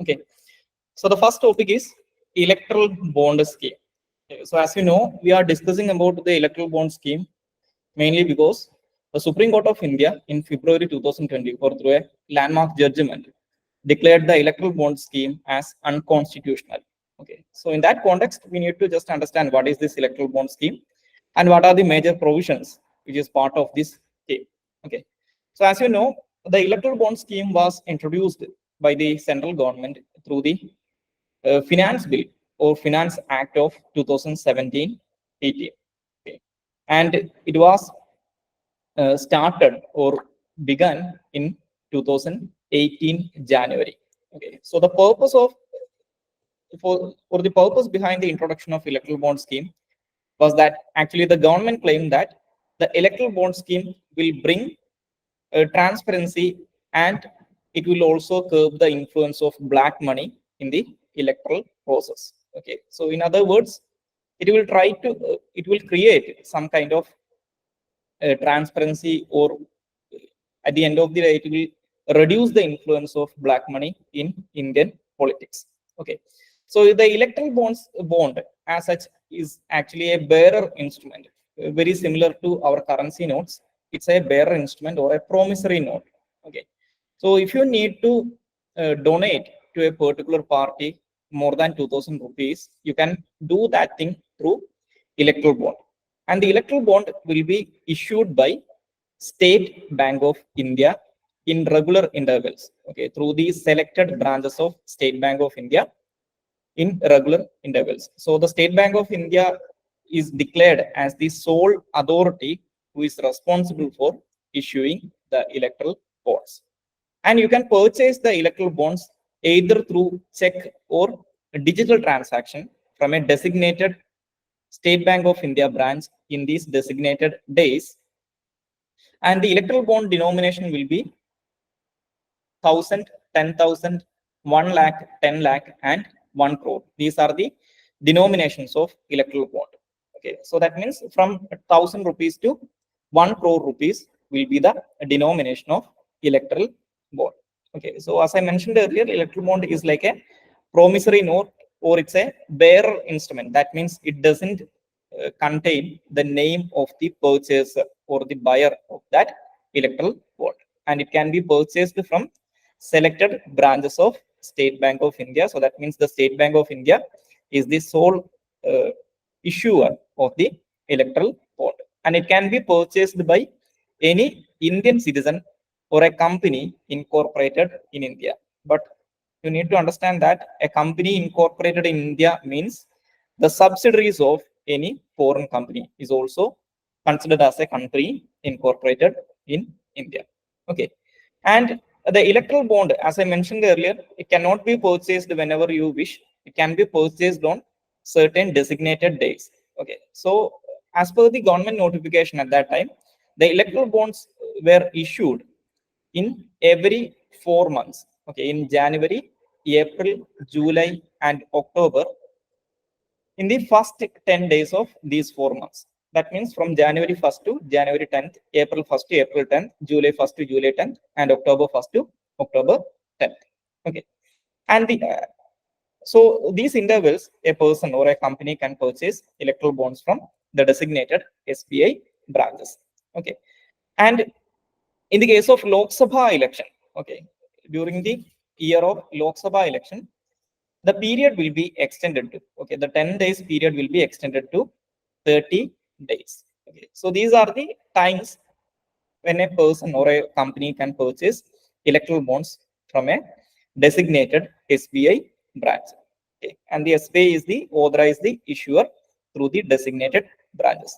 Okay. So the first topic is electoral bond scheme. Okay, so as you know, we are discussing about the electoral bond scheme mainly because the Supreme Court of India in February 2024 through a landmark judgment declared the electoral bond scheme as unconstitutional. Okay, so in that context, we need to just understand what is this electoral bond scheme and what are the major provisions which is part of this scheme. Okay, so as you know, the electoral bond scheme was introduced by the central government through the Finance Bill or Finance Act of 2017-18. Okay. And it was started or began in 2018 January. Okay, so the purpose of for the purpose behind the introduction of electoral bond scheme was that actually the government claimed that the electoral bond scheme will bring transparency, and it will also curb the influence of black money in the electoral process. Okay, so in other words, it will create some kind of transparency, or at the end of the day, it will reduce the influence of black money in Indian politics. Okay, so the electoral bond as such is actually a bearer instrument, very similar to our currency notes. It's a bearer instrument or a promissory note. Okay, so if you need to donate to a particular party more than 2000 rupees, you can do that thing through electoral bond, and the electoral bond will be issued by State Bank of India in regular intervals, okay, through the selected branches of State Bank of India in regular intervals. So the State Bank of India is declared as the sole authority who is responsible for issuing the electoral bonds. And you can purchase the electoral bonds either through check or digital transaction from a designated State Bank of India branch in these designated days. And the electoral bond denomination will be 1,000, 10,000, 1 lakh, 10 lakh, and 1 crore. These are the denominations of electoral bond. Okay, so that means from 1,000 rupees to 1 crore rupees will be the denomination of electoral bond. Okay, so as I mentioned earlier, electoral bond is like a promissory note, or it's a bearer instrument. That means it doesn't contain the name of the purchaser or the buyer of that electoral bond, and it can be purchased from selected branches of State Bank of India. So that means the State Bank of India is the sole issuer of the electoral bond, and it can be purchased by any Indian citizen or a company incorporated in India. But you need to understand that a company incorporated in India means the subsidiaries of any foreign company is also considered as a country incorporated in India. Okay, and the electoral bond, as I mentioned earlier, it cannot be purchased whenever you wish. It can be purchased on certain designated days. Okay, so as per the government notification at that time, the electoral bonds were issued in every 4 months. Okay, in January, April, July, and October, in the first 10 days of these 4 months. That means from January 1st to January 10th, April 1st to April 10th, July 1st to July 10th, and October 1st to October 10th. Okay, and so these intervals, a person or a company can purchase electoral bonds from the designated SBI branches. Okay, and in the case of Lok Sabha election, okay, during the year of Lok Sabha election, the period will be extended to, okay, the 10 days period will be extended to 30 days. Okay, so these are the times when a person or a company can purchase electoral bonds from a designated SBI branch. Okay, and the SBI is the authorized the issuer through the designated branches.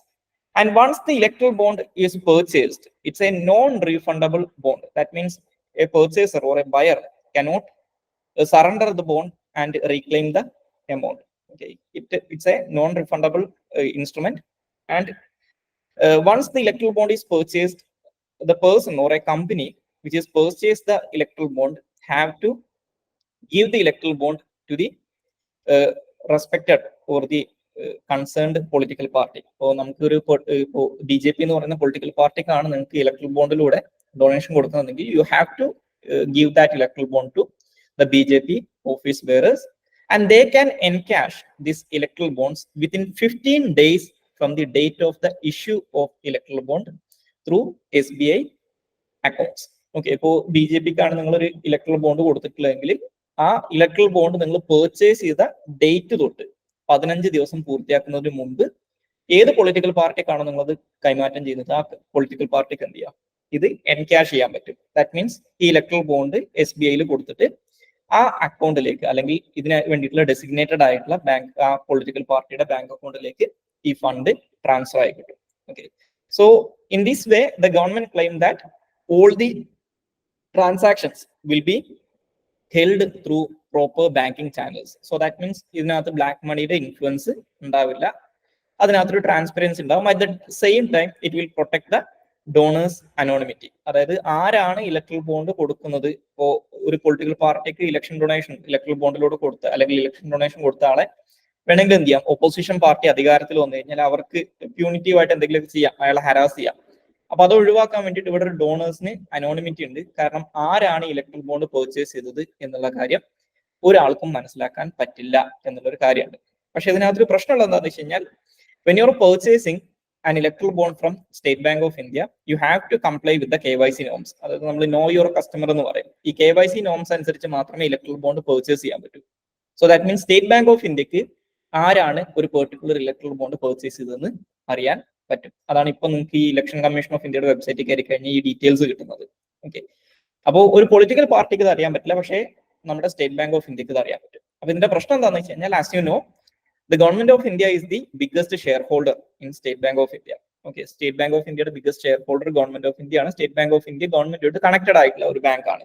And once the electoral bond is purchased, it's a non-refundable bond. That means a purchaser or a buyer cannot surrender the bond and reclaim the amount. Okay, it's a non-refundable instrument, and once the electoral bond is purchased, the person or a company which has purchased the electoral bond have to give the electoral bond to the respected or the concerned political party. ഇപ്പോൾ നമുക്കൊരു ഇപ്പോൾ BJP എന്ന് പറയുന്ന political പാർട്ടിക്കാണ് നിങ്ങൾക്ക് electoral ബോണ്ടിലൂടെ donation കൊടുക്കുന്നതെങ്കിൽ you have to give that electoral bond to the BJP office bearers, and they can encash these electoral bonds within 15 days from the date of the issue of electoral bond through SBI accounts. Okay, ഇപ്പോൾ BJPക്കാണ് നിങ്ങൾ ഒരു electoral bond കൊടുത്തിട്ടില്ലെങ്കിൽ ആ electoral bond നിങ്ങൾ purchase ചെയ്ത date തൊട്ട് 15 ദിവസം പൂർത്തിയാക്കുന്നതിന് മുമ്പ് ഏത് പൊളിറ്റിക്കൽ പാർട്ടിക്കാണോ നിങ്ങളത് കൈമാറ്റം ചെയ്യുന്നത് ആ പൊളിറ്റിക്കൽ പാർട്ടിക്ക് എന്ത് ചെയ്യാം, ഇത് എൻക്യാഷ് ചെയ്യാൻ പറ്റും. ദാറ്റ് മീൻസ് ഈ ഇലക്ട്രൽ ബോണ്ട് SBIയിൽ കൊടുത്തിട്ട് ആ അക്കൗണ്ടിലേക്ക് അല്ലെങ്കിൽ ഇതിന് വേണ്ടിയിട്ടുള്ള ഡെസിഗ്നേറ്റഡ് ആയിട്ടുള്ള ബാങ്ക് ആ പൊളിറ്റിക്കൽ പാർട്ടിയുടെ ബാങ്ക് അക്കൗണ്ടിലേക്ക് ഈ ഫണ്ട് ട്രാൻസ്ഫർ ആയി കിട്ടും. Okay, so in this way the government claim that all the transactions will be held through proper banking channels. So that means ഇതിനകത്ത് ബ്ലാക്ക് മണിയുടെ ഇൻഫ്ലുവൻസ് ഉണ്ടാവില്ല, അതിനകത്തൊരു ട്രാൻസ്പെറൻസി ഉണ്ടാവും. At the same time it will protect the donors anonymity. അതായത് ആരാണ് electoral bond കൊടുക്കുന്നത്, ഇപ്പോ ഒരു പൊളിറ്റിക്കൽ പാർട്ടിക്ക് ഇലക്ഷൻ ഡൊണേഷൻ ഇലക്ട്രൽ ബോണ്ടിലൂടെ കൊടുത്ത അല്ലെങ്കിൽ ഇലക്ഷൻ ഡൊണേഷൻ കൊടുത്ത ആളെ വേണമെങ്കിൽ എന്ത് ചെയ്യാം, ഒപ്പോസിഷൻ പാർട്ടി അധികാരത്തിൽ വന്നു കഴിഞ്ഞാൽ അവർക്ക് പ്യൂണിറ്റീവ് ആയിട്ട് എന്തെങ്കിലും ചെയ്യാം, അയാളെ ഹരാസ് ചെയ്യാം. അപ്പൊ അത് ഒഴിവാക്കാൻ വേണ്ടിയിട്ട് ഇവിടെ ഒരു ഡോണേഴ്സിന് അനോണിമിറ്റി ഉണ്ട്. കാരണം ആരാണ് ഇലക്ട്രൽ ബോണ്ട് പെർച്ചേസ് ചെയ്തത് എന്നുള്ള കാര്യം ഒരാൾക്കും മനസ്സിലാക്കാൻ പറ്റില്ല എന്നുള്ളൊരു കാര്യമുണ്ട്. പക്ഷെ ഇതിനകത്തൊരു പ്രശ്നമുള്ളത് എന്താണെന്ന് വെച്ച് കഴിഞ്ഞാൽ, when you're purchasing an electoral bond from State Bank of India, you have to comply with the KYC norms. അതായത് നമ്മൾ know your customer എന്ന് പറയും. ഈ KYC norms അനുസരിച്ച് മാത്രമേ ഇലക്ട്രൽ ബോണ്ട് പെർച്ചേസ് ചെയ്യാൻ പറ്റൂ. So that means state bank of ഇന്ത്യക്ക് ആരാണ് ഒരു പെർട്ടിക്കുലർ ഇലക്ട്രൽ ബോണ്ട് പെർച്ചേസ് ചെയ്തതെന്ന് അറിയാൻ പറ്റും. അതാണ് ഇപ്പൊ നിങ്ങൾക്ക് ഈ ഇലക്ഷൻ കമ്മീഷൻ ഓഫ് ഇന്ത്യയുടെ വെബ്സൈറ്റിൽ കയറി കഴിഞ്ഞാൽ ഈ ഡീറ്റെയിൽസ് കിട്ടുന്നത്. ഓക്കെ, അപ്പോൾ ഒരു പൊളിറ്റിക്കൽ പാർട്ടിക്ക് ഇത് അറിയാൻ പറ്റില്ല, പക്ഷേ നമ്മുടെ സ്റ്റേറ്റ് ബാങ്ക് ഓഫ് ഇന്ത്യക്ക് ഇത് അറിയാൻ പറ്റും. അപ്പൊ ഇതിന്റെ പ്രശ്നം എന്താണെന്ന് വെച്ച് കഴിഞ്ഞാൽ, as you know, the government of India is the biggest shareholder in State Bank of India. Okay, State Bank of India biggest shareholder government of India ആണ്. State Bank of India government ആയിട്ട് connected ആയിട്ടുള്ള ഒരു bank ആണ്.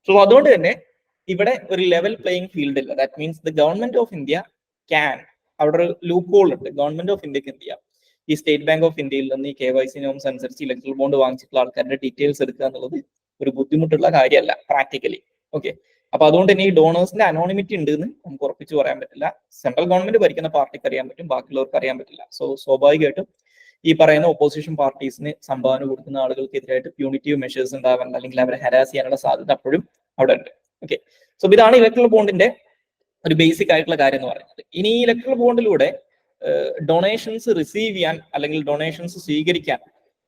So അതുകൊണ്ട് തന്നെ ഇവിടെ ഒരു level playing field ഇല്ല. That means the government of India can, അവിടെ ഒരു ലൂപ്പ് ഹോൾ ഉണ്ട്. ഗവൺമെന്റ് ഓഫ് ഇന്ത്യക്ക് എന്ത് ചെയ്യാം, ഈ സ്റ്റേറ്റ് ബാങ്ക് ഓഫ് ഇന്ത്യയിൽ നിന്ന് ഈ KYC നോംസ് അനുസരിച്ച് ഇലക്ട്രൽ ബോണ്ട് വാങ്ങിച്ചിട്ടുള്ള ആൾക്കാരുടെ ഡീറ്റെയിൽസ് എടുക്കുക എന്നുള്ളത് ഒരു ബുദ്ധിമുട്ടുള്ള കാര്യമല്ല പ്രാക്ടിക്കലി. ഓക്കെ, അപ്പൊ അതുകൊണ്ട് തന്നെ ഈ ഡോണേഴ്സിന്റെ അനോണിമിറ്റി ഉണ്ട് എന്ന് നമുക്ക് ഉറപ്പിച്ച് പറയാൻ പറ്റില്ല. സെൻട്രൽ ഗവൺമെന്റ് ഭരിക്കുന്ന പാർട്ടിക്ക് അറിയാൻ പറ്റും, ബാക്കിയുള്ളവർക്ക് അറിയാൻ പറ്റില്ല. സോ സ്വാഭാവികമായിട്ടും ഈ പറയുന്ന ഒപ്പോസിഷൻ പാർട്ടീസിന് സംഭാവന കൊടുക്കുന്ന ആളുകൾക്കെതിരായിട്ട് പ്യൂണിറ്റീവ് മെഷേഴ്സ് ഉണ്ടാവാൻ അല്ലെങ്കിൽ അവരെ ഹരാസ് ചെയ്യാനുള്ള സാധ്യത അപ്പോഴും അവിടെ ഉണ്ട്. ഓക്കെ, സോ ഇതാണ് ഇലക്ട്രൽ ബോണ്ടിന്റെ ഒരു ബേസിക് ആയിട്ടുള്ള കാര്യം എന്ന് പറയുന്നത്. ഇനി ഈ ഇലക്ട്രൽ ബോണ്ടിലൂടെ ഡൊണേഷൻസ് റിസീവ് ചെയ്യാൻ അല്ലെങ്കിൽ ഡൊണേഷൻസ് സ്വീകരിക്കാൻ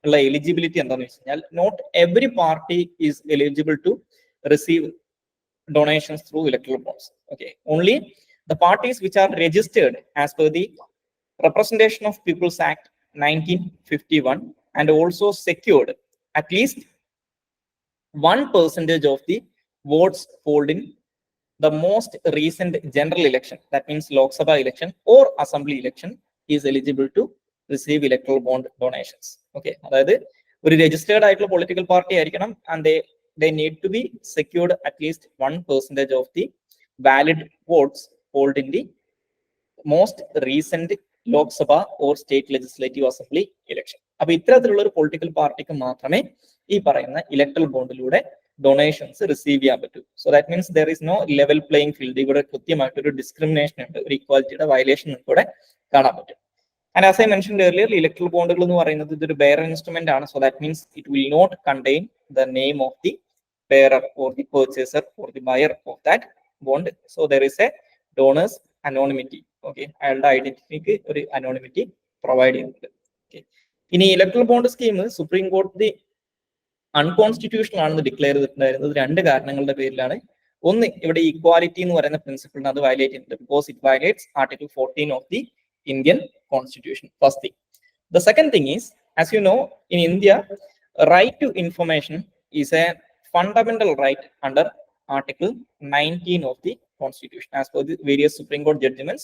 ഉള്ള എലിജിബിലിറ്റി എന്താണെന്ന് വെച്ച് കഴിഞ്ഞാൽ, not every party is eligible to receive donations through electoral bonds. Okay, only the parties which are registered as per the Representation of People's Act 1951 and also secured at least 1% of the votes polled in the most recent general election, that means Lok Sabha election or assembly election, is eligible to receive electoral bond donations. Okay, അതായത് ഒരു registered ആയിട്ടുള്ള political party ആയിരിക്കണം, and they need to be secured at least 1% of the valid votes polled in the most recent Lok Sabha or state legislative assembly election. അപ്പൊ ഇത്തരത്തിലുള്ള ഒരു political പാർട്ടിക്ക് മാത്രമേ ഈ പറയുന്ന ഇലക്ട്രൽ ബോണ്ടിലൂടെ ഡൊണേഷൻസ് റിസീവ് ചെയ്യാൻ പറ്റൂ. So that means there is no level playing field. ഇവിടെ കൃത്യമായിട്ട് ഒരു ഡിസ്ക്രിമിനേഷൻ ഉണ്ട്, ഒരു ഇക്വാലിറ്റിയുടെ വയലേഷൻ ഇവിടെ കാണാൻ പറ്റും. And as I mentioned earlier, electoral ബോണ്ടുകൾ എന്ന് പറയുന്നത് ഇതൊരു bearer instrument ആണ്. So that means it will not contain the name of the bearer or the purchaser or the buyer of that bond. So there is a donor's anonymity. Okay, അയാളുടെ ഐഡന്റിറ്റിക്ക് ഒരു anonymity provide ചെയ്യുന്നുണ്ട്. Okay, ഇനി electoral bond scheme supreme കോടതി unconstitutional ആണെന്ന് declare ചെയ്തിട്ടുണ്ടായിരുന്നത് രണ്ട് കാരണങ്ങളുടെ പേരിലാണ്. ഒന്ന്, ഇവിടെ ഈക്വാലിറ്റി എന്ന് പറയുന്ന പ്രിൻസിപ്പിളിന് അത് വയലേറ്റ് ചെയ്യുന്നുണ്ട്, because it violates article 14 of the Indian Constitution. First thing. The second thing is, as you know, in India, right to information is a fundamental right under Article 19 of the Constitution. As per the various Supreme Court judgments,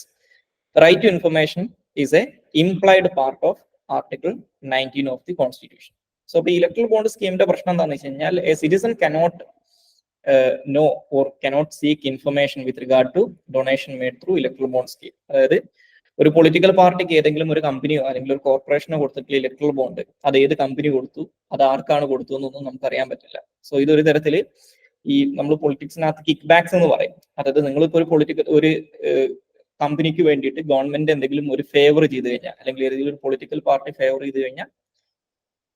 right to information is a implied part of Article 19 of the Constitution. So the electoral bond scheme ന്റെ പ്രശ്നം എന്താണെന്ന് വെച്ച് കഴിഞ്ഞാൽ, a citizen cannot know or cannot seek information with regard to donation made through electoral bond scheme. അതായത് ഒരു political പാർട്ടിക്ക് ഏതെങ്കിലും ഒരു കമ്പനിയോ അല്ലെങ്കിൽ ഒരു കോർപ്പറേഷനോ കൊടുത്തിട്ടുള്ള ഇലക്ട്രൽ ബോണ്ട് അത് ഏത് കമ്പനി കൊടുത്തു, അത് ആർക്കാണ് കൊടുത്തു എന്നൊന്നും നമുക്ക് അറിയാൻ പറ്റില്ല. സോ ഇതൊരു തരത്തില് ഈ നമ്മൾ പൊളിറ്റിക്സിനകത്ത് കിക്ക് ബാക്സ് എന്ന് പറയും. അതായത് നിങ്ങളിപ്പോ ഒരു കമ്പനിക്ക് വേണ്ടിയിട്ട് ഗവൺമെന്റ് എന്തെങ്കിലും ഒരു ഫേവർ ചെയ്ത് കഴിഞ്ഞാൽ അല്ലെങ്കിൽ ഏതെങ്കിലും ഒരു പൊളിറ്റിക്കൽ പാർട്ടി ഫേവർ ചെയ്ത് കഴിഞ്ഞാൽ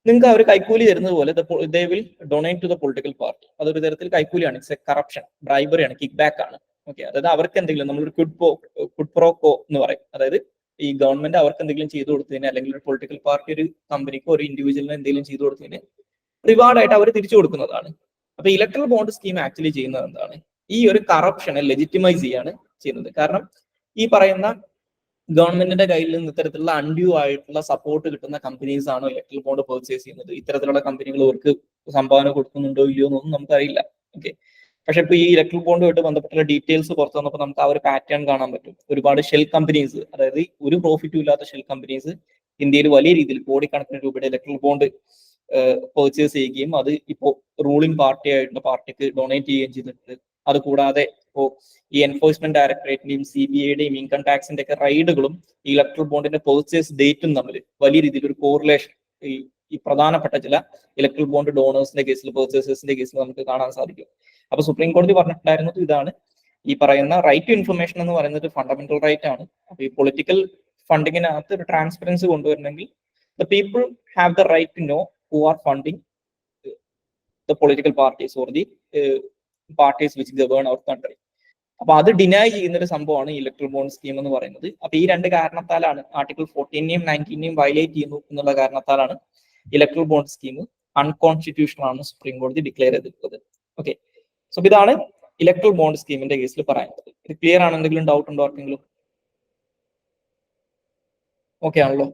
നിങ്ങൾക്ക് അവർ കൈക്കൂലി തരുന്നത് പോലെ they will donate to the political party. അതൊരു തരത്തിൽ കൈക്കൂലിയാണ്, ഇറ്റ്സ് എ കറപ്ഷൻ, ബ്രൈബറിയാണ്, കിക്ക് ബാക്ക് ആണ്. ഓക്കെ, അതായത് അവർക്ക് എന്തെങ്കിലും നമ്മളൊരു ക്വിഡ് പ്രോ കോ എന്ന് പറയും. അതായത് ഈ ഗവൺമെന്റ് അവർക്ക് എന്തെങ്കിലും ചെയ്തു കൊടുത്തതിന്, അല്ലെങ്കിൽ ഒരു പൊളിറ്റിക്കൽ പാർട്ടി ഒരു കമ്പനിക്കോ ഒരു ഇൻഡിവിജ്വലിന് എന്തെങ്കിലും ചെയ്തു കൊടുത്തതിന് റിവാർഡായിട്ട് അവർ തിരിച്ചു കൊടുക്കുന്നതാണ്. അപ്പൊ ഇലക്ട്രൽ ബോണ്ട് സ്കീം ആക്ച്വലി ചെയ്യുന്നത് എന്താണ്? ഈ ഒരു കറപ്ഷനെ ലെജിറ്റിമൈസ് ചെയ്യാണ് ചെയ്യുന്നത്. കാരണം ഈ പറയുന്ന ഗവൺമെന്റിന്റെ കയ്യിൽ നിന്ന് ഇത്തരത്തിലുള്ള അൺഡ്യൂ ആയിട്ടുള്ള സപ്പോർട്ട് കിട്ടുന്ന കമ്പനീസ് ആണോ ഇലക്ട്രൽ ബോണ്ട് പർച്ചേസ് ചെയ്യുന്നത്? ഇത്തരത്തിലുള്ള കമ്പനികൾ അവർക്ക് സംഭാവന കൊടുക്കുന്നുണ്ടോ ഇല്ലയോ എന്നൊന്നും നമുക്കറിയില്ല. ഓക്കെ, പക്ഷെ ഇപ്പൊ ഈ ഇലക്ട്രൽ ബോണ്ടുമായിട്ട് ബന്ധപ്പെട്ടുള്ള ഡീറ്റെയിൽസ് പുറത്തു വന്നപ്പോൾ നമുക്ക് ആ ഒരു പാറ്റേൺ കാണാൻ പറ്റും. ഒരുപാട് ഷെൽ കമ്പനീസ്, അതായത് ഒരു പ്രോഫിറ്റും ഇല്ലാത്ത ഷെൽ കമ്പനീസ് ഇന്ത്യയിൽ വലിയ രീതിയിൽ കോടിക്കണക്കിന് രൂപയുടെ ഇലക്ട്രൽ ബോണ്ട് പർച്ചേസ് ചെയ്യുകയും അത് ഇപ്പോൾ റൂളിംഗ് പാർട്ടി ആയിട്ടുള്ള പാർട്ടിക്ക് ഡൊണേറ്റ് ചെയ്യുകയും ചെയ്തിട്ടുണ്ട്. അതുകൂടാതെ ഇപ്പോ ഈ എൻഫോഴ്സ്മെന്റ് ഡയറക്ടറേറ്റിന്റെയും CBIയുടെയും ഇൻകം ടാക്സിന്റെ ഒക്കെ റൈഡുകളും ഈ ഇലക്ട്രൽ ബോണ്ടിന്റെ പർച്ചേസ് ഡേറ്റും തമ്മിൽ വലിയ രീതിയിൽ ഒരു കോറിലേഷൻ ഈ പ്രധാനപ്പെട്ട ചില ഇലക്ട്രൽ ബോണ്ട് ഡോണേഴ്സിന്റെ കേസിൽ, പർച്ചേസേഴ്സിന്റെ കേസിൽ നമുക്ക് കാണാൻ സാധിക്കും. അപ്പൊ സുപ്രീം കോടതി പറഞ്ഞിട്ടുണ്ടായിരുന്നത് ഇതാണ്, ഈ പറയുന്ന റൈറ്റ് ടു ഇൻഫർമേഷൻ എന്ന് പറയുന്നത് ഫണ്ടമെന്റൽ റൈറ്റ് ആണ്. അപ്പൊ ഈ പൊളിറ്റിക്കൽ ഫണ്ടിങ്ങിനകത്ത് ഒരു ട്രാൻസ്പെറൻസി കൊണ്ടുവരണമെങ്കിൽ the people have the right to know who are funding the political parties or the parties which govern our country. അപ്പൊ അത് ഡിനൈ ചെയ്യുന്ന ഒരു സംഭവമാണ് ഇലക്ട്രൽ ബോണ്ട് സ്കീം എന്ന് പറയുന്നത്. അപ്പൊ ഈ രണ്ട് കാരണത്താലാണ്, ആർട്ടിക്കിൾ 14നെയും 19നെയും വയലേറ്റ് ചെയ്യുന്നു എന്നുള്ള കാരണത്താലാണ് ഇലക്ട്രൽ ബോണ്ട് സ്കീം അൺകോൺസ്റ്റിറ്റ്യൂഷണൽ ആണെന്ന് സുപ്രീം കോടതി ഡിക്ലെയർ ചെയ്തിട്ടുള്ളത്. ഓക്കെ, സോ ഇതാണ് ഇലക്ട്രൽ ബോണ്ട് സ്കീമിന്റെ കേസിൽ പറയാനുള്ളത്. ഇത് ക്ലിയർ ആണ്? എന്തെങ്കിലും ഡൗട്ട് ഉണ്ടോ ആർക്കെങ്കിലും? ഓക്കെ ആണല്ലോ.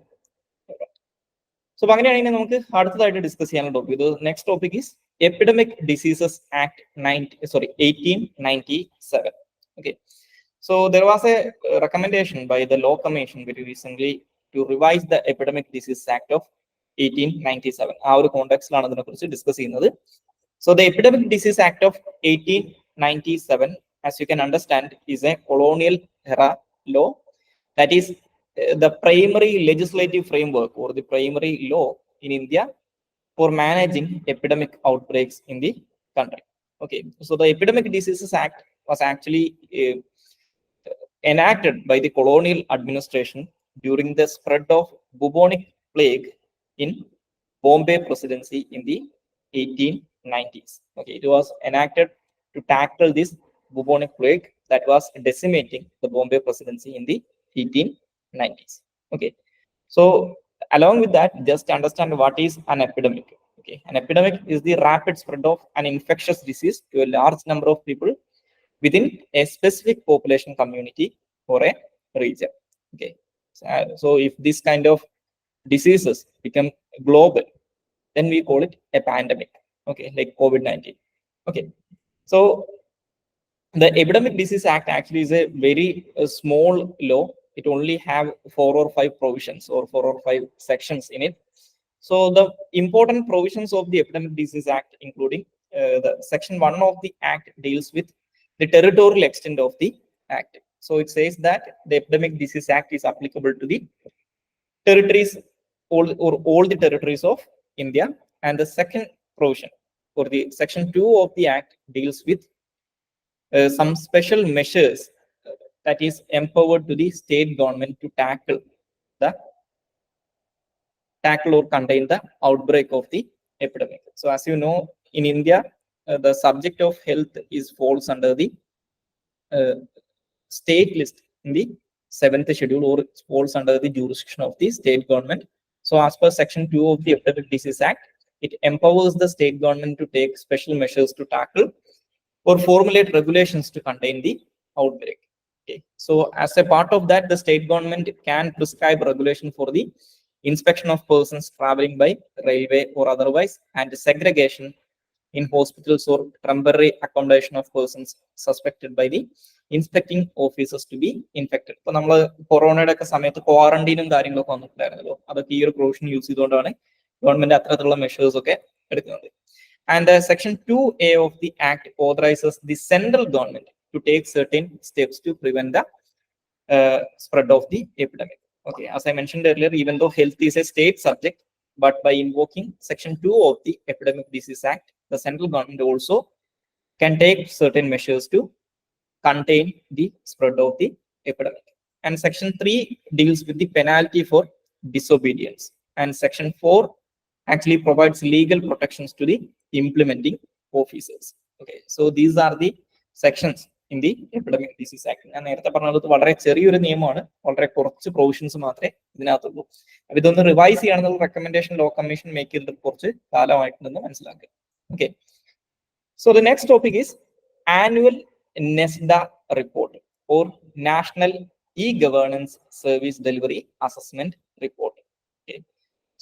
സോ അങ്ങനെയാണെങ്കിൽ നമുക്ക് അടുത്തതായിട്ട് ഡിസ്കസ് ചെയ്യാനുള്ള ടോപ്പിക്, ഇത് next topic is epidemic diseases act 1897. Okay, so there was a recommendation by the Law Commission very recently to revise the Epidemic Disease Act of 1897. ആ ഒരു കോണ്ടെക്സ്റ്റിലാണ് അതിനെ കുറിച്ച് ഡിസ്കസ് ചെയ്യുന്നത്. So the Epidemic Disease Act of 1897, as you can understand, is a colonial era law that is the primary legislative framework or the primary law in India for managing epidemic outbreaks in the country. Okay, so the Epidemic Diseases Act was actually enacted by the colonial administration during the spread of bubonic plague in Bombay Presidency in the 1890s. Okay, it was enacted to tackle this bubonic plague that was decimating the Bombay Presidency in the 1890s. Okay, so along with that, just understand what is an epidemic. Okay, an epidemic is the rapid spread of an infectious disease to a large number of people within a specific population community or a region. Okay, so if this kind of diseases become global, then we call it a pandemic. Okay, like COVID-19. Okay, so the Epidemic Disease Act actually is a very small law. It only have 4 or 5 provisions or 4 or 5 sections in it. So the important provisions of the Epidemic Disease Act, including the section 1 of the act deals with the territorial extent of the act. So it says that the Epidemic Disease Act is applicable to the territories, all the territories of India. And the second provision, or the section 2 of the act, deals with some special measures that is empowered to the state government to tackle or contain the outbreak of the epidemic. So as you know, in India, the subject of health falls under the state list in the 7th schedule, or it falls under the jurisdiction of the state government. So as per section 2 of the Epidemic Disease Act, it empowers the state government to take special measures to tackle or formulate regulations to contain the outbreak. Okay, so as a part of that, the state government can prescribe regulation for the inspection of persons traveling by railway or otherwise, and segregation in hospitals or temporary accommodation of persons suspected by the inspecting officers to be infected. ഇപ്പൊ നമ്മൾ കൊറോണയുടെ ഒക്കെ സമയത്ത് ക്വാറന്റൈനും കാര്യങ്ങളൊക്കെ വന്നിട്ടുണ്ടായിരുന്നല്ലോ, അതൊക്കെ ഈ ഒരു provision use ചെയ്തുകൊണ്ടാണ് ഗവൺമെന്റ് അത്തരത്തിലുള്ള മെഷേഴ്സ് ഒക്കെ എടുക്കുന്നത്. And section 2A of the act authorizes the central government to take certain steps to prevent the spread of the epidemic. Okay, as I mentioned earlier, even though health is a state subject, but by invoking section 2 of the Epidemic Disease Act, the central government also can take certain measures to contain the spread of the epidemic. And section 3 deals with the penalty for disobedience, and section 4 actually provides legal protections to the implementing officers. Okay, so these are the sections in the Epidemic Disease Act. ഞാൻ നേരത്തെ പറഞ്ഞത് വളരെ ചെറിയൊരു നിയമമാണ്, വളരെ കുറച്ച് provisions മാത്രമേ ഇതിനകത്തുള്ളൂ. അപ്പൊ ഇതൊന്ന് റിവൈസ് ചെയ്യാനുള്ള റെക്കമെൻഡേഷൻ ലോ കമ്മീഷൻ മേക്ക് ചെയ്തിട്ട് കുറച്ച് കാലമായിട്ടുണ്ടെന്ന് മനസ്സിലാക്കുക. Okay, so the next topic is annual NESDA report or National E-Governance Service Delivery Assessment Report. Okay.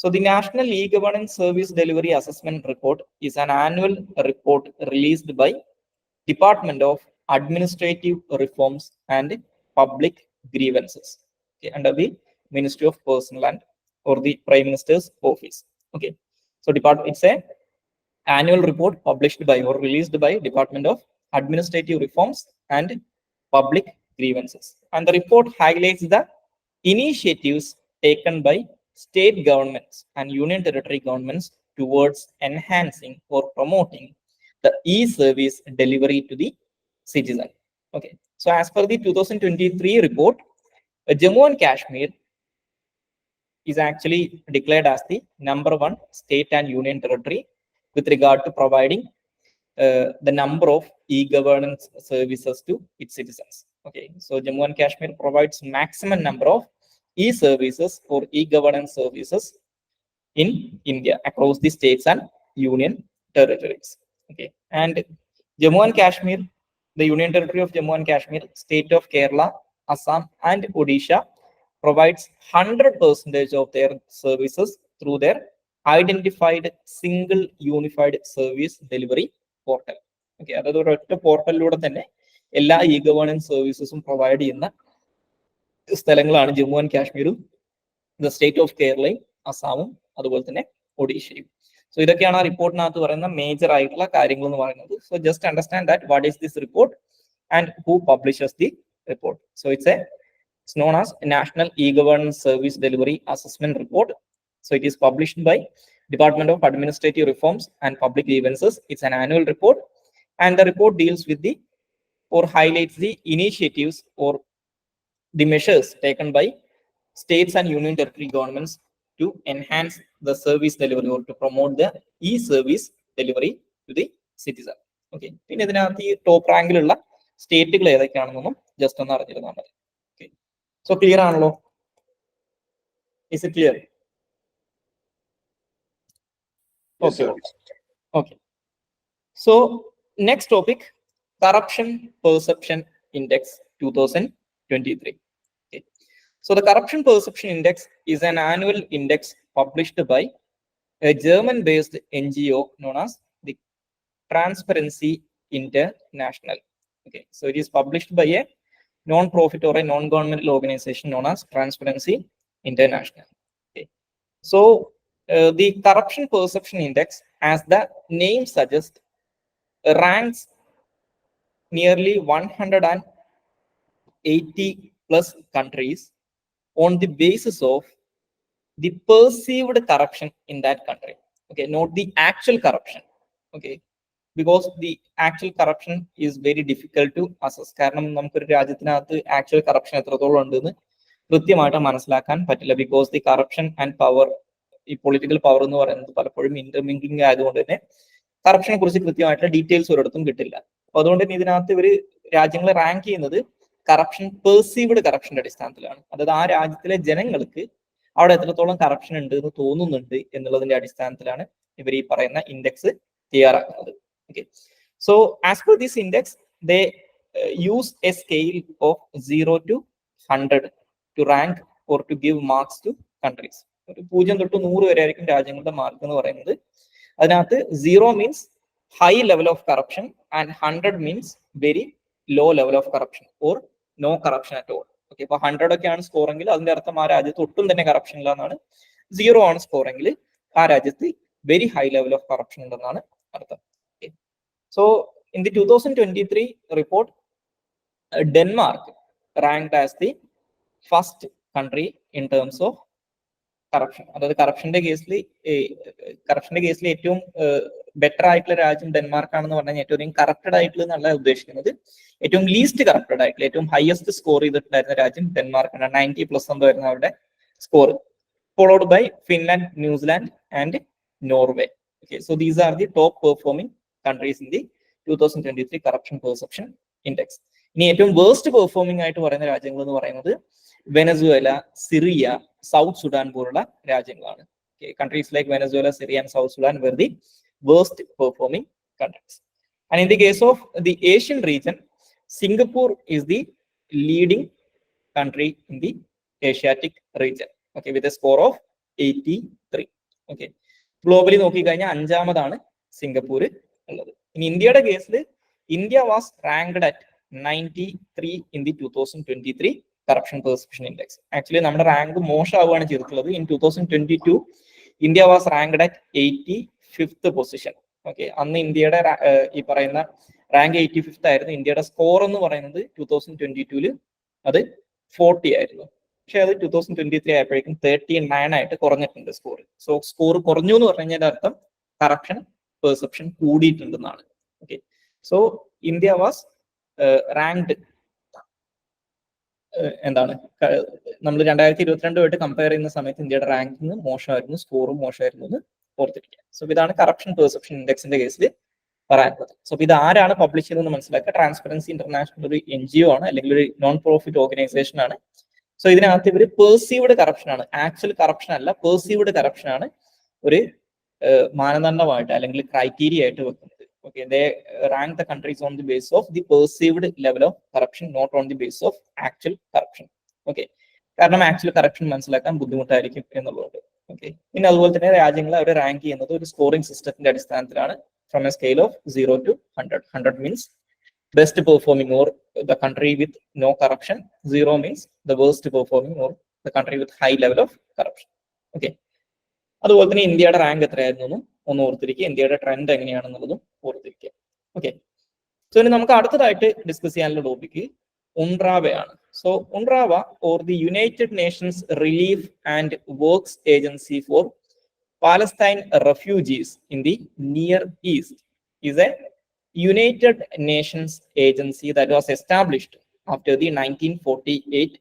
So the National E-Governance Service Delivery Assessment Report is an annual report released by Department of Administrative Reforms and Public Grievances, okay, under the Ministry of Personnel and or the Prime Minister's Office. Okay, so it's a annual report published by or released by Department of Administrative Reforms and Public Grievances, and the report highlights the initiatives taken by state governments and union territory governments towards enhancing or promoting the e-service delivery to the citizen. Okay, so as per the 2023 report, Jammu and Kashmir is actually declared as the #1 state and union territory with regard to providing the number of e-governance services to its citizens. Okay, so Jammu and Kashmir provides maximum number of e-services or e-governance services in India across the states and union territories. Okay, and Jammu and Kashmir, the union territory of Jammu and Kashmir, state of Kerala, Assam, and Odisha provides 100% of their services through their identified single unified service delivery portal. Okay, അതായത് ഒരൊറ്റ പോർട്ടലിലൂടെ തന്നെ എല്ലാ e-governance സർവീസസും provide ചെയ്യുന്ന സ്ഥലങ്ങളാണ് Jammu and കാശ്മീരും the state of കേരളയും അസാമും അതുപോലെ തന്നെ ഒഡീഷയും. സോ ഇതൊക്കെയാണ് ആ റിപ്പോർട്ടിനകത്ത് പറയുന്ന മേജർ ആയിട്ടുള്ള കാര്യങ്ങൾ എന്ന് പറയുന്നത്. So just understand that what is this report and who publishes the report. So it's known as National E-Governance Service Delivery Assessment Report. So it is published by Department of Administrative Reforms and Public Grievances. It's an annual report, and the report deals with the or highlights the initiatives or the measures taken by states and union territory governments to enhance the service delivery or to promote the e-service delivery to the citizen. Okay, പിന്നെ ഇതിനകത്ത് ഈ top റാങ്കിലുള്ള സ്റ്റേറ്റുകൾ ഏതൊക്കെയാണെന്നൊന്നും just ഒന്ന് അറിഞ്ഞിരുന്നാൽ മതി. Okay, so clear ആണല്ലോ? Is it clear? Okay. Okay. So next topic, Corruption Perception Index 2023. Okay. So the Corruption Perception Index is an annual index published by a German-based NGO known as the Transparency International. Okay. So it is published by a non-profit or a non-governmental organization known as Transparency International. Okay. So the Corruption Perception Index, as the name suggests, ranks nearly 180 plus countries on the basis of the perceived corruption in that country. Okay, not the actual corruption. Okay, because the actual corruption is very difficult to assess. കാരണം നമുക്കൊരു രാജ്യത്തിനകത്ത് actual corruption എത്രത്തോളം ഉണ്ടെന്ന് കൃത്യമായിട്ട് മനസ്സിലാക്കാൻ പറ്റില്ല. Because the corruption and power, ഈ political power എന്ന് പറയുന്നത് പലപ്പോഴും ഇന്റർമിംഗ്ലിംഗ് ആയതുകൊണ്ട് തന്നെ കറപ്ഷനെ കുറിച്ച് കൃത്യമായിട്ടുള്ള ഡീറ്റെയിൽസ് ഒരിടത്തും കിട്ടില്ല. അപ്പൊ അതുകൊണ്ട് തന്നെ ഇതിനകത്ത് ഇവര് രാജ്യങ്ങളെ റാങ്ക് ചെയ്യുന്നത് കറപ്ഷൻ, പെർസീവ്ഡ് കറപ്ഷന്റെ അടിസ്ഥാനത്തിലാണ്. അതായത് ആ രാജ്യത്തിലെ ജനങ്ങൾക്ക് അവിടെ എത്രത്തോളം കറപ്ഷൻ ഉണ്ട് എന്ന് തോന്നുന്നുണ്ട് എന്നുള്ളതിന്റെ അടിസ്ഥാനത്തിലാണ് ഇവർ ഈ പറയുന്ന ഇൻഡെക്സ് തയ്യാറാക്കുന്നത്. Okay, so as per this index, they use a scale of 0 to 100 to rank or to give marks to countries. 0 തൊട്ട് 100 വരെ ആയിരിക്കും രാജ്യങ്ങളുടെ മാർക്ക് എന്ന് പറയുന്നത്. അതിനകത്ത് 0 means high level of corruption and 100 means very low level of corruption or no corruption at all. Okay, ഇപ്പൊ 100 ഒക്കെയാണ് score എങ്കിൽ അതിന്റെ അർത്ഥം ആ രാജ്യത്ത് ഒട്ടും തന്നെ കറപ്ഷൻ ഇല്ല എന്നാണ്. 0 ആണ് സ്കോർ എങ്കിൽ ആ രാജ്യത്ത് very high level of corruption ഉണ്ടെന്നാണ് അർത്ഥം. So in the 2023 report, Denmark ranked as the first country in terms of corruption. അതായത് കറപ്ഷന്റെ കേസിൽ ഏറ്റവും ബെറ്റർ ആയിട്ടുള്ള രാജ്യം ഡെൻമാർക്ക് ആണെന്ന് പറഞ്ഞാൽ ഏറ്റവും കറപ്റ്റഡ് ആയിട്ടുള്ള എന്നല്ല ഉദ്ദേശിക്കുന്നത്, ഏറ്റവും ലീസ്റ്റ് കറപ്റ്റഡ് ആയിട്ടുള്ള ഏറ്റവും ഹയസ്റ്റ് സ്കോർ ചെയ്തിട്ടുണ്ടായിരുന്ന രാജ്യം ഡെൻമാർക്കാണ്. 90+ എന്തായിരുന്നു അവരുടെ സ്കോർ, ഫോളോഡ് ബൈ ഫിൻലാൻഡ്, ന്യൂസിലാൻഡ് Zealand Norway. Okay, so these are the top performing countries in the 2023 corruption perception index. ഇനി ഏറ്റവും വേഴ്സ്റ്റ് പെർഫോമിംഗ് ആയിട്ട് പറയുന്ന രാജ്യങ്ങൾ എന്ന് പറയുന്നത് വെനസ്വേല, സിറിയ, സൗത്ത് സുഡാൻ പോലുള്ള രാജ്യങ്ങളാണ്. Countries like Venezuela, Syria and south Sudan were the worst performing countries. And in the case of the Asian region, Singapore is the leading country in the Asiatic region, okay, with a score of 83. Okay, globally നോക്കിക്കഴിഞ്ഞാൽ അഞ്ചാമതാണ് Singapore ഉള്ളത്. ഇനി ഇന്ത്യയുടെ കേസിൽ India was ranked at 93 in the 2023 corruption perception index. Actually നമ്മുടെ rank മോശമാവുകയാണ് ചെയ്തിട്ടുള്ളത്. In 2022 India was ranked at 85th position. Okay, അന്ന് ഇന്ത്യയുടെ ഈ പറയുന്ന റാങ്ക് 85th ആയിരുന്നു. ഇന്ത്യയുടെ സ്കോർ എന്ന് പറയുന്നത് 2022 അത് 40 ആയിരുന്നു. പക്ഷെ അത് 2023 ആയപ്പോഴേക്കും 39 ആയിട്ട് കുറഞ്ഞിട്ടുണ്ട് സ്കോർ. സോ സ്കോർ കുറഞ്ഞു എന്ന് പറഞ്ഞു കഴിഞ്ഞാൽ അർത്ഥം കറപ്ഷൻ പെർസെപ്ഷൻ കൂടിയിട്ടുണ്ടെന്നാണ്. Okay, so India was ranked എന്താണ് നമ്മൾ 2022 കമ്പയർ ചെയ്യുന്ന സമയത്ത് ഇന്ത്യയുടെ റാങ്കിങ് മോശമായിരുന്നു, സ്കോറും മോശമായിരുന്നു എന്ന് ഓർത്തിരിക്കുക. സോ ഇതാണ് കറപ്ഷൻ പെർസെപ്ഷൻ ഇൻഡെക്സിന്റെ കേസിൽ പറയാനുള്ളത്. സോ ഇത് ആരാണ് പബ്ലിഷ് ചെയ്തതെന്ന് മനസ്സിലാക്കുക. ട്രാൻസ്പെറൻസി ഇന്റർനാഷണൽ ഒരു NGO ആണ്, അല്ലെങ്കിൽ ഒരു നോൺ പ്രോഫിറ്റ് ഓർഗനൈസേഷൻ ആണ്. സോ ഇതിനകത്ത് ഇവർ പെർസീവ്ഡ് കറപ്ഷൻ ആണ്, ആക്ച്വൽ കറപ്ഷൻ അല്ല, പെർസീവ്ഡ് കറപ്ഷൻ ആണ് ഒരു മാനദണ്ഡമായിട്ട് അല്ലെങ്കിൽ ക്രൈറ്റീരിയ ആയിട്ട് വെക്കുന്നത്. Okay, they rank the countries on the basis of the perceived level of corruption, not on the basis of actual corruption. Okay, കാരണം ആക്ച്വൽ കറപ്ഷൻ മനസ്സിലാക്കാൻ ബുദ്ധിമുട്ടായിരിക്കും എന്നുള്ളത്. ഓക്കെ, പിന്നെ അതുപോലെ തന്നെ രാജ്യങ്ങളെ അവർ റാങ്ക് ചെയ്യുന്നത് ഒരു സ്കോറിംഗ് സിസ്റ്റത്തിന്റെ അടിസ്ഥാനത്തിലാണ്. From A scale of 0 to 100. 100 means best performing or the country with no corruption. 0 means the worst performing or the country with high level of corruption. Okay, അതുപോലെ തന്നെ ഇന്ത്യയുടെ റാങ്ക് എത്രയായിരുന്നു ഒന്ന് ഓർത്തിരിക്കുക, ഇന്ത്യയുടെ ട്രെൻഡ് എങ്ങനെയാണെന്നുള്ളതും ഓർത്തിരിക്കുക. ഓക്കെ, സോ ഇനി നമുക്ക് അടുത്തതായിട്ട് ഡിസ്കസ് ചെയ്യാനുള്ള ടോപ്പിക്ക് ഉൺറാവയാണ്. സോ ഉൺറാവ or the United Nations relief and works agency for Palestine Refugees in the Near East is a United Nations agency that was established after the 1948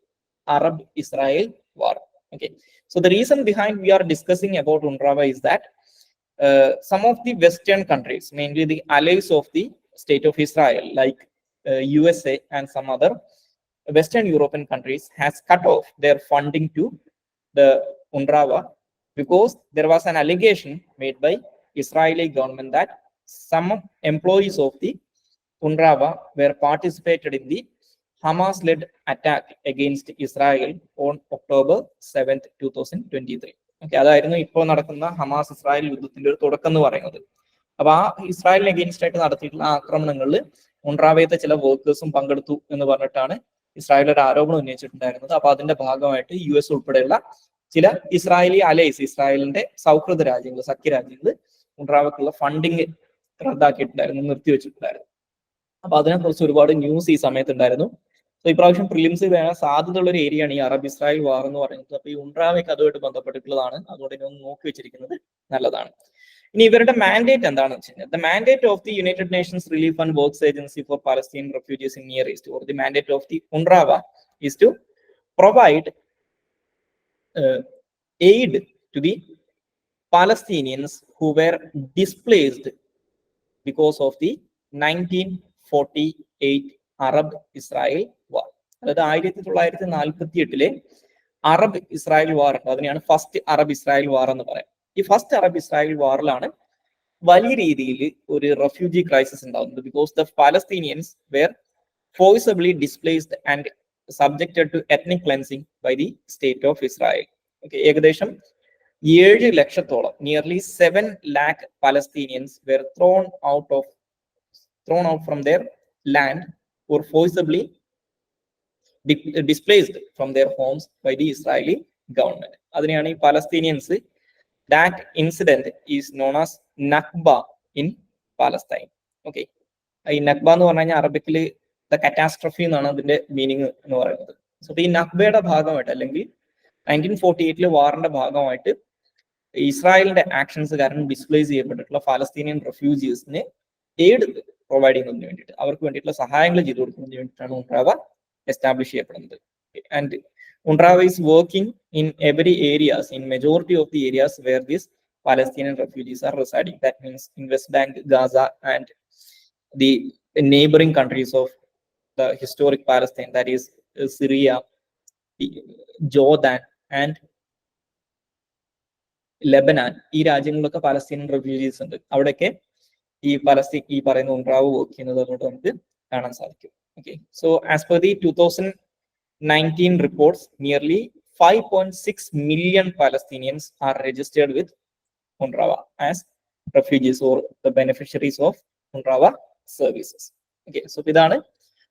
Arab-Israel war. Okay, so the reason behind we are discussing about UNRWA is that some of the Western countries, mainly the allies of the State of Israel, like USA and some other Western European countries, has cut off their funding to the UNRWA because there was an allegation made by Israeli government that some employees of the UNRWA were participated in the Hamas-led attack against Israel on October 7th, 2023. Okay, അതായിരുന്നു ഇപ്പോൾ നടക്കുന്ന Hamas Israel യുദ്ധത്തിന്റെ ഒരു തുടക്കം എന്ന് പറയുന്നത്. അപ്പൊ ആ ഇസ്രായേലിന് അഗെയിൻസ്റ്റ് ആയിട്ട് നടത്തിയിട്ടുള്ള ആക്രമണങ്ങളിൽ ഉൺറാവയത്തെ ചില വർക്കേഴ്സും പങ്കെടുത്തു എന്ന് പറഞ്ഞിട്ടാണ് ഇസ്രായേൽ ഒരു ആരോപണം ഉന്നയിച്ചിട്ടുണ്ടായിരുന്നത്. അപ്പൊ അതിന്റെ ഭാഗമായിട്ട് US ഉൾപ്പെടെയുള്ള ചില ഇസ്രായേലി അലൈസ്, ഇസ്രായേലിന്റെ സൗഹൃദ രാജ്യങ്ങൾ, സഖ്യരാജ്യങ്ങൾ ഉൺറാവയ്ക്കുള്ള ഫണ്ടിങ് റദ്ദാക്കിയിട്ടുണ്ടായിരുന്നു, നിർത്തിവെച്ചിട്ടുണ്ടായിരുന്നു. അപ്പൊ അതിനെക്കുറിച്ച് ഒരുപാട് ന്യൂസ് ഈ സമയത്ത് ഉണ്ടായിരുന്നു. സോ ഇപ്രാവശ്യം പ്രിലിംസ് വരാൻ സാധ്യതയുള്ള ഒരു ഏരിയയാണ് ഈ അറബ് ഇസ്രായേൽ വാർ എന്ന് പറയുന്നത്. അപ്പൊ ഈ ഉൺറാവയ്ക്ക് അതുമായിട്ട് ബന്ധപ്പെട്ടിട്ടുള്ളതാണ്. അതുകൊണ്ട് ഇനി ഒന്ന് നോക്കി വെച്ചിരിക്കുന്നത് നല്ലതാണ്. ഇനി ഇവരുടെ മാൻഡേറ്റ് എന്താണെന്ന് വെച്ച് കഴിഞ്ഞാൽ, the mandate of the United Nations relief and works agency for Palestine Refugees in near East, or the mandate of the ഉൺറാവ is to provide aid to the Palestinians who were displaced because of the 1948 Arab-Israel war. അതായത് 1948 Arab Israel വാർ ഉണ്ട്. അതിനെയാണ് first Arab Israel വാർ എന്ന് പറയാം. ഈ first Arab Israel വാറിലാണ് വലിയ രീതിയിൽ ഒരു റെഫ്യൂജി ക്രൈസിസ് ഉണ്ടാകുന്നത്. Because the Palestinians were forcibly displaced and subjected to ethnic cleansing by the state of Israel. Okay, ഏകദേശം 7 ലക്ഷത്തോളം, nearly 7 lakh Palestinians were thrown out from their land or forcibly displaced from their homes by the Israeli government. അതിനെയാണ് ഈ Palestinians, that incident is known as Nakba in Palestine. Okay, ഈ Nakba എന്ന് പറഞ്ഞു കഴിഞ്ഞാൽ അറബിക്കിൽ the കറ്റാസ്ട്രഫി എന്നാണ് അതിന്റെ meaning എന്ന് പറയുന്നത്. സോ ഈ നക്ബയുടെ ഭാഗമായിട്ട് അല്ലെങ്കിൽ 1948 വാറിന്റെ ഭാഗമായിട്ട് ഇസ്രായേലിന്റെ ആക്ഷൻസ് കാരണം ഡിസ്പ്ലേസ് ചെയ്യപ്പെട്ടിട്ടുള്ള ഫലസ്തീനിയൻ റെഫ്യൂജീസിന് എയ്ഡ് പ്രൊവൈഡ് ചെയ്യുന്നതിന് വേണ്ടിയിട്ട്, അവർക്ക് വേണ്ടിയിട്ടുള്ള സഹായങ്ങൾ ചെയ്തു കൊടുക്കുന്നതിന് വേണ്ടിയിട്ടാണ് ഉൺറാവ എസ്റ്റാബ്ലിഷ് ചെയ്യപ്പെടുന്നത്. ആൻഡ് ഉൺറാവ is working in every areas, in majority of the areas where this Palestinian refugees are residing. That means in West Bank, Gaza, and the neighboring countries of the historic Palestine, that is Syria, Jordan, and Lebanon, ഈ രാജ്യങ്ങളിലൊക്കെ Palestinian refugees ഉണ്ട്. അവിടെയൊക്കെ ഈ പറയുന്ന ഉൺറാവ് work ചെയ്യുന്നത് കൊണ്ട് നമുക്ക് കാണാൻ സാധിക്കും. Okay, so as per the 2019 reports, nearly 5.6 million Palestinians are registered with UNRWA as refugees or the beneficiaries of UNRWA services. Okay, so ഇതാണ്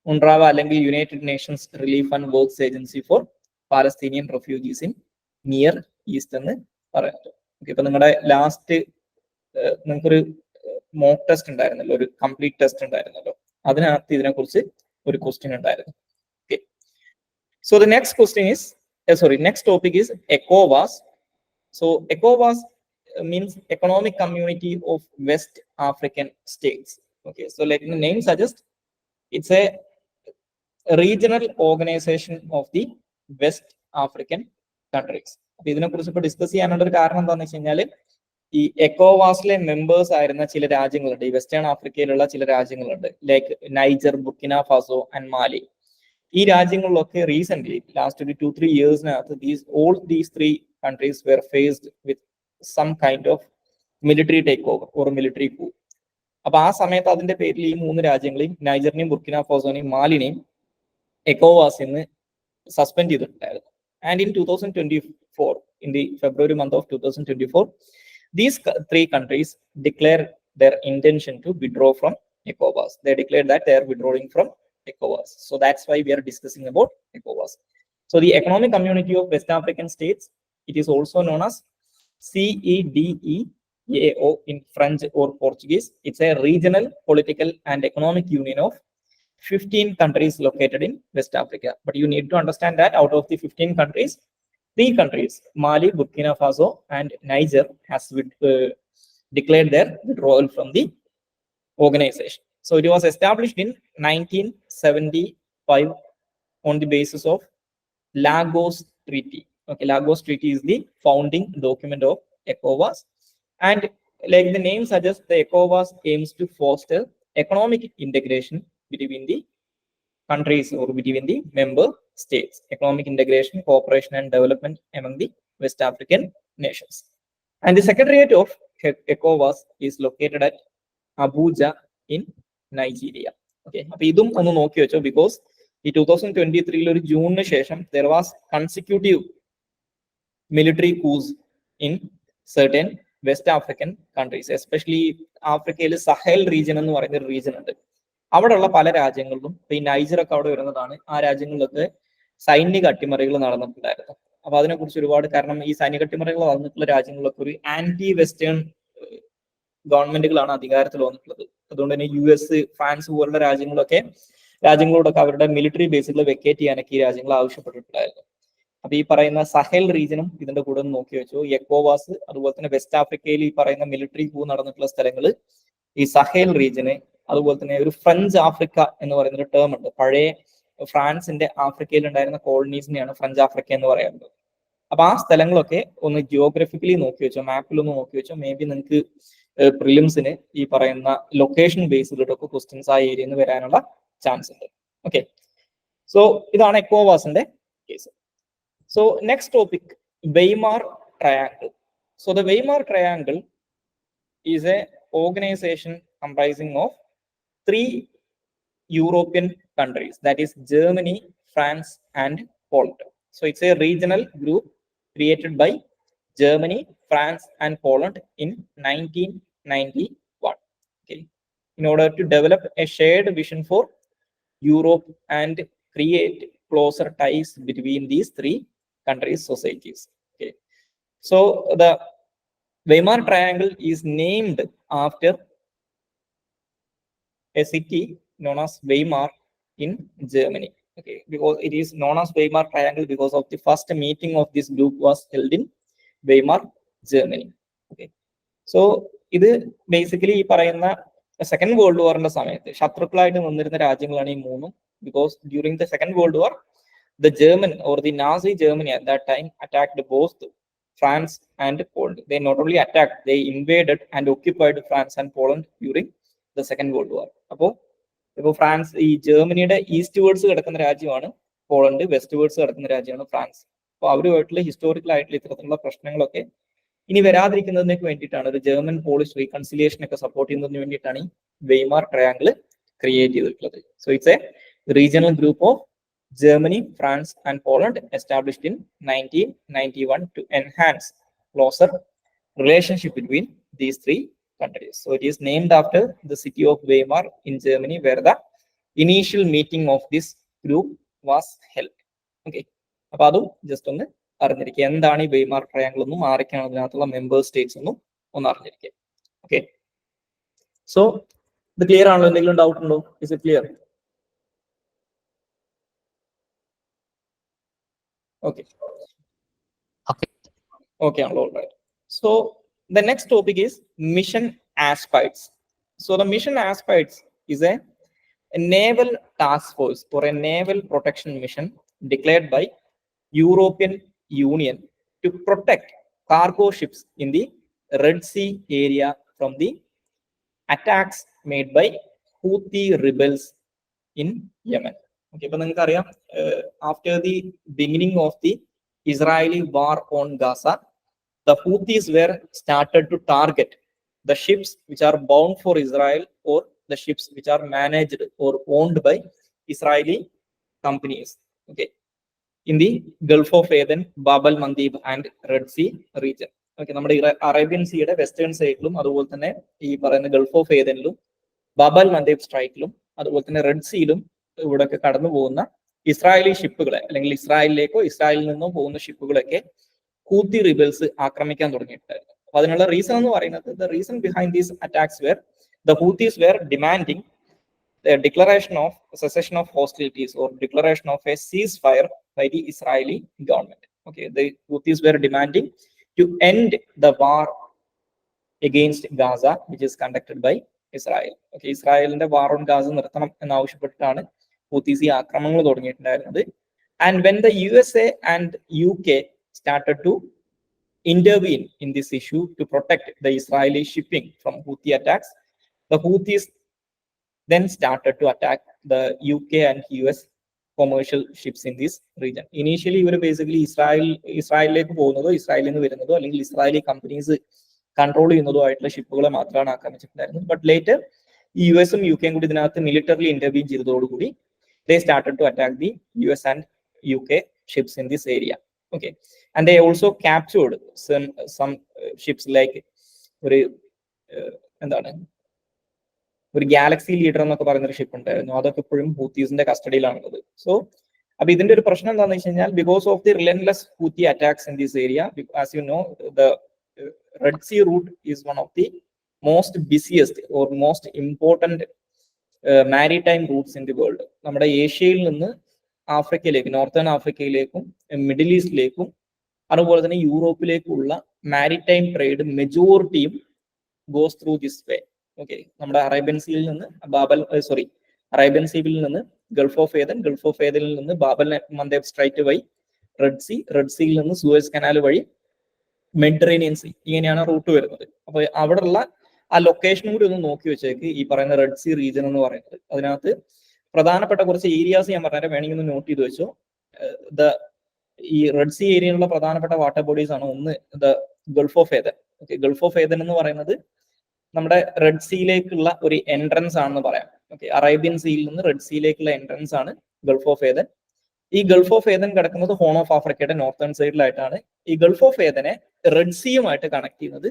UNRWA അല്ലെങ്കിൽ united Nations relief and works agency for Palestinian refugees in near east എന്ന് പറയുന്നത്. Okay, ഇപ്പൊ നിങ്ങളുടെ last നിങ്ങൾക്കൊരു mock test ഉണ്ടായിരുന്നല്ലോ, ഒരു complete test ഉണ്ടായിരുന്നല്ലോ, അതിനകത്ത് ഇതിനെക്കുറിച്ച് ഒരു ക്വസ്റ്റ്യൻ ഉണ്ടായിരുന്നു. Okay, so the next question is next topic is ECOWAS. So ECOWAS means Economic Community of West African States. Okay, so like the name suggests, it's a regional organization of the West African countries. അപ്പൊ ഇതിനെ കുറിച്ച് ഇപ്പൊ discuss ചെയ്യാനുള്ള ഒരു കാരണം എന്താണെന്ന് വെച്ച് കഴിഞ്ഞാൽ, ഈ എക്കോവാസിലെ മെമ്പേഴ്സ് ആയിരുന്ന ചില രാജ്യങ്ങളുണ്ട്, ഈ വെസ്റ്റേൺ ആഫ്രിക്കയിലുള്ള ചില രാജ്യങ്ങളുണ്ട്, like Niger, Burkina Faso and Mali. ഈ രാജ്യങ്ങളിലൊക്കെ റീസെന്റ് ലാസ്റ്റ് ഒരു 2-3 ഇയേഴ്സിനകത്ത് these three countries were faced with some kind of military takeover or military coup. അപ്പൊ ആ സമയത്ത് അതിന്റെ പേരിൽ ഈ 3 രാജ്യങ്ങളെയും, നൈജറിനെയും ബുർക്കിന ഫാസോനെയും മാലിനെയും എക്കോവാസിൽ നിന്ന് സസ്പെൻഡ് ചെയ്തിട്ടുണ്ടായിരുന്നു. And in 2024, in the February month of 2024, these 3 countries declared their intention to withdraw from ECOWAS. They declared that they are withdrawing from ECOWAS. So that's why we are discussing about ECOWAS. So the Economic Community of West African States, it is also known as CEDEAO in French or Portuguese. It's a regional political and economic union of 15 countries located in West Africa. But you need to understand that out of the 15 countries, 3 countries, Mali, Burkina Faso, and Niger, has declared their withdrawal from the organization. So it was established in 1975 on the basis of Lagos Treaty. Okay, Lagos Treaty is the founding document of ECOWAS, and like the name suggests, the ECOWAS aims to foster economic integration between the countries or between the member states, economic integration, cooperation, and development among the West African nations. And the secretariat of ECOWAS is located at Abuja in Nigeria. Okay, അപ്പൊ ഇതും ഒന്ന് നോക്കി വെച്ചോ, because ഈ 2023 ഒരു ജൂണിന് ശേഷം there was consecutive military coups in certain West African countries, especially ആഫ്രിക്കയിൽ Sahal region എന്ന് പറയുന്ന ഒരു റീജിയൻ ഉണ്ട്. അവിടെയുള്ള പല രാജ്യങ്ങളിലും, ഈ നൈജറൊക്കെ അവിടെ വരുന്നതാണ്, ആ രാജ്യങ്ങളിലൊക്കെ സൈനിക അട്ടിമറികൾ നടന്നിട്ടുണ്ടായിരുന്നു. അപ്പൊ അതിനെക്കുറിച്ച് ഒരുപാട്, കാരണം ഈ സൈനിക അട്ടിമറികൾ നടന്നിട്ടുള്ള രാജ്യങ്ങളിലൊക്കെ ഒരു ആന്റി വെസ്റ്റേൺ ഗവൺമെന്റുകളാണ് അധികാരത്തിൽ വന്നിട്ടുള്ളത്. അതുകൊണ്ട് തന്നെ US, ഫ്രാൻസ് പോലുള്ള രാജ്യങ്ങളോടൊക്കെ അവരുടെ മിലിറ്ററി ബേസുകൾ വെക്കേറ്റ് ചെയ്യാനൊക്കെ ഈ രാജ്യങ്ങൾ ആവശ്യപ്പെട്ടിട്ടുണ്ടായിരുന്നു. അപ്പൊ ഈ പറയുന്ന സഹൽ റീജിയനും ഇതിന്റെ കൂടെ നോക്കി വെച്ചു. എക്കോവാസ്, അതുപോലെ തന്നെ വെസ്റ്റ് ആഫ്രിക്കയിൽ ഈ പറയുന്ന മിലിറ്ററി കൂ നടന്നിട്ടുള്ള സ്ഥലങ്ങൾ, ഈ സഹേൽ റീജിയന്, അതുപോലെ തന്നെ ഒരു ഫ്രഞ്ച് ആഫ്രിക്ക എന്ന് പറയുന്ന ഒരു ടേം ഉണ്ട്. പഴയ ഫ്രാൻസിന്റെ ആഫ്രിക്കയിൽ ഉണ്ടായിരുന്ന കോളനീസിനെയാണ് ഫ്രഞ്ച് ആഫ്രിക്ക എന്ന് പറയുന്നത്. അപ്പൊ ആ സ്ഥലങ്ങളൊക്കെ ഒന്ന് ജിയോഗ്രഫിക്കലി നോക്കി വെച്ചോ, മാപ്പിലൊന്ന് നോക്കി വെച്ചോ. മേ ബി നിങ്ങൾക്ക് പ്രിലിംസിന് ഈ പറയുന്ന ലൊക്കേഷൻ ബേസ്ഡിലൊക്കെ ക്വസ്റ്റ്യൻസ് ആ ഏരിയയിൽ നിന്ന് വരാനുള്ള ചാൻസ് ഉണ്ട്. ഓക്കെ, സോ ഇതാണ് എക്കോവാസിന്റെ case. So next topic, Weimar Triangle. So the Weimar Triangle is a organization comprising of 3 European countries, that is Germany, France, and Poland. So it's a regional group created by Germany, France, and Poland in 1991. Okay, in order to develop a shared vision for Europe and create closer ties between these 3 countries' societies. Okay, so the Weimar Triangle is named after a city known as Weimar in Germany. Okay, because it is known as Weimar Triangle because of the first meeting of this group was held in Weimar, Germany. Okay, so ഇത് basically ഈ പറയുന്ന second world വാറിന്റെ സമയത്ത് ശത്രുക്കളായിട്ട് നിന്നിരുന്ന രാജ്യങ്ങളാണ് ഈ 3. because during the Second World War, the German or the Nazi Germany at that time attacked both France and Poland. They not only attacked, they invaded and occupied France and Poland during the Second World War. അപ്പോൾ France, ഈ ജർമ്മനിയുടെ east words കിടക്കുന്ന രാജ്യമാണ് Poland, west words കിടക്കുന്ന രാജ്യമാണ് France. അപ്പോൾ അവരുമായിട്ടുള്ള historical ആയിട്ടുള്ള ഇത്തരത്തിലുള്ള പ്രശ്നങ്ങളൊക്കെ ഇനി വരാതിരിക്കുന്നതിന് വേണ്ടിയിട്ടാണ്, ഒരു ജർമ്മൻ പോളിഷ് റീകൺസിലിയേഷൻ ഒക്കെ സപ്പോർട്ട് ചെയ്യുന്നതിന് വേണ്ടിയിട്ടാണ് ഈ വെയ്മാർ ട്രയാങ്കിൾ ക്രിയേറ്റ് ചെയ്തിട്ടുള്ളത്. So it's A regional group of Germany, France, and Poland established in 1991 to enhance closer relationship between these three countries. So it is named after the city of Weimar in Germany, where the initial meeting of this group was held. Okay. അപ്പോൾ അതും just ഒന്ന് അറിഞ്ഞിരിക്കുക, എന്താണ് ഈ വെയ്മാർ triangle എന്നും ആരൊക്കെയാണ് അതിനകത്തുള്ള member States എന്നും ഒന്ന് അറിഞ്ഞിരിക്കുക. ഓക്കെ, സോ ഇത് ക്ലിയർ ആണല്ലോ? എന്തെങ്കിലും ഡൗട്ട് ഉണ്ടോ? Is it clear? Okay. Okay, all right. So the next topic is mission aspects. So the mission aspects is a naval task force or a naval protection mission declared by European Union to protect cargo ships in the Red Sea area from the attacks made by Houthi rebels in Yemen. Okay, ഇപ്പൊ നിങ്ങൾക്ക് അറിയാം, after the beginning of the Israeli war on Gaza, the Houthis were started to target the ships which are bound for Israel or the ships which are managed or owned by Israeli companies. Okay, in the Gulf of Aden, Bab al-Mandeb and Red Sea region. Okay, നമ്മുടെ Arabian സീയുടെ western സൈഡിലും അതുപോലെ തന്നെ ഈ പറയുന്ന Gulf of ഏദനിലും ബാബ് അൽ മന്ദേബ് സ്ട്രൈക്കിലും അതുപോലെ തന്നെ red സീയിലും ഇവിടെയൊക്കെ കടന്നു പോകുന്ന ഇസ്രായേലി ഷിപ്പുകളെ, അല്ലെങ്കിൽ ഇസ്രായേലിലേക്കോ ഇസ്രായേലിൽ നിന്നോ പോകുന്ന ഷിപ്പുകളൊക്കെ ഹൂത്തി റിബൽസ് ആക്രമിക്കാൻ തുടങ്ങിയിട്ടുണ്ടായിരുന്നു. അപ്പൊ അതിനുള്ള റീസൺ എന്ന് പറയുന്നത്, the reason behind these attacks were the Houthis were demanding the declaration of cessation of hostilities or declaration of a ceasefire by the Israeli government. Okay, the Houthis were demanding to end the war against Gaza, which is conducted by Israel. Okay, ഇസ്രായേലിന്റെ war on Gaza നിർത്തണം എന്നാവശ്യപ്പെട്ടിട്ടാണ് Houthis ഈ ആക്രമണങ്ങൾ തുടങ്ങിയിട്ടുണ്ടായിരുന്നത്. And when the USA and UK started to intervene in this issue to protect the Israeli shipping from Houthi attacks, the Houthis then started to attack the UK and US commercial ships in this region. Initially, ഇവർ basically ഇസ്രായേലിലേക്ക് പോകുന്നതോ ഇസ്രായേലിൽ നിന്ന് വരുന്നതോ അല്ലെങ്കിൽ Israeli companies control ചെയ്യുന്നതോ ആയിട്ടുള്ള ഷിപ്പുകളെ മാത്രമാണ് ആക്രമിച്ചിട്ടുണ്ടായിരുന്നത്. But later ഈ യുഎസും യുകെയും കൂടി ഇതിനകത്ത് militarily intervene ചെയ്തതോടുകൂടി they started to attack the US and UK ships in this area. Okay, and they also captured some ships like എന്താണ് ഒരു ഗാലക്സി ലീഡർ എന്നൊക്കെ പറയുന്ന ഒരു ഷിപ്പ് ഉണ്ടായിരുന്നു. അതൊക്കെ ഇപ്പോഴും ഹൂത്തീസിന്റെ കസ്റ്റഡിയിലാണുള്ളത്. സോ അപ്പൊ ഇതിന്റെ ഒരു പ്രശ്നം എന്താണെന്ന് വെച്ച് കഴിഞ്ഞാൽ, because of the relentless Houthi attacks in this area, as you know, the Red sea route is one of the most busiest or most important maritime Roots in the world. നമ്മുടെ ഏഷ്യയിൽ നിന്ന് ആഫ്രിക്കയിലേക്ക്, നോർത്തേൺ ആഫ്രിക്കയിലേക്കും മിഡിൽ ഈസ്റ്റിലേക്കും അതുപോലെ തന്നെ യൂറോപ്പിലേക്കുള്ള maritime trade മെജോറിറ്റിയും goes through this way. Okay, നമ്മുടെ Arabian സീയിൽ നിന്ന് അറേബ്യൻ സീയിൽ നിന്ന് Gulf of Aden, Gulf of ഏദനിൽ നിന്ന് ബാബൽ മന്ദേബ് സ്ട്രൈറ്റ് വഴി റെഡ് സീ, റെഡ് സീയിൽ നിന്ന് സൂയസ് കനാൽ വഴി മെഡിറ്ററേനിയൻ സീ, ഇങ്ങനെയാണ് റൂട്ട് വരുന്നത്. അപ്പൊ അവിടെയുള്ള ആ ലൊക്കേഷനും കൂടി ഒന്ന് നോക്കി വെച്ചേക്ക്, ഈ പറയുന്ന റെഡ് സീ റീജിയൻ എന്ന് പറയുന്നത്. അതിനകത്ത് പ്രധാനപ്പെട്ട കുറച്ച് ഏരിയാസ് ഞാൻ പറഞ്ഞാൽ വേണമെങ്കിൽ ഒന്ന് നോട്ട് ചെയ്ത് വെച്ചോ. ഈ റെഡ് സീ ഏരിയയിലുള്ള പ്രധാനപ്പെട്ട വാട്ടർ ബോഡീസ് ആണ് ഒന്ന് the Gulf of Aden. Okay, Gulf of Aden എന്ന് പറയുന്നത് നമ്മുടെ റെഡ് സീയിലേക്കുള്ള ഒരു എൻട്രൻസ് ആണെന്ന് പറയാം. ഓക്കെ, അറേബ്യൻ സീയിൽ നിന്ന് റെഡ് സീയിലേക്കുള്ള എൻട്രൻസ് ആണ് ഗൾഫ് ഓഫ് ഏദൻ. ഈ ഗൾഫ് ഓഫ് ഏദൻ കിടക്കുന്നത് ഹോൺ ഓഫ് ആഫ്രിക്കയുടെ നോർത്തേൺ സൈഡിലായിട്ടാണ്. ഈ ഗൾഫ് ഓഫ് ഏദനെ റെഡ് സീയുമായിട്ട് കണക്ട് ചെയ്യുന്നത്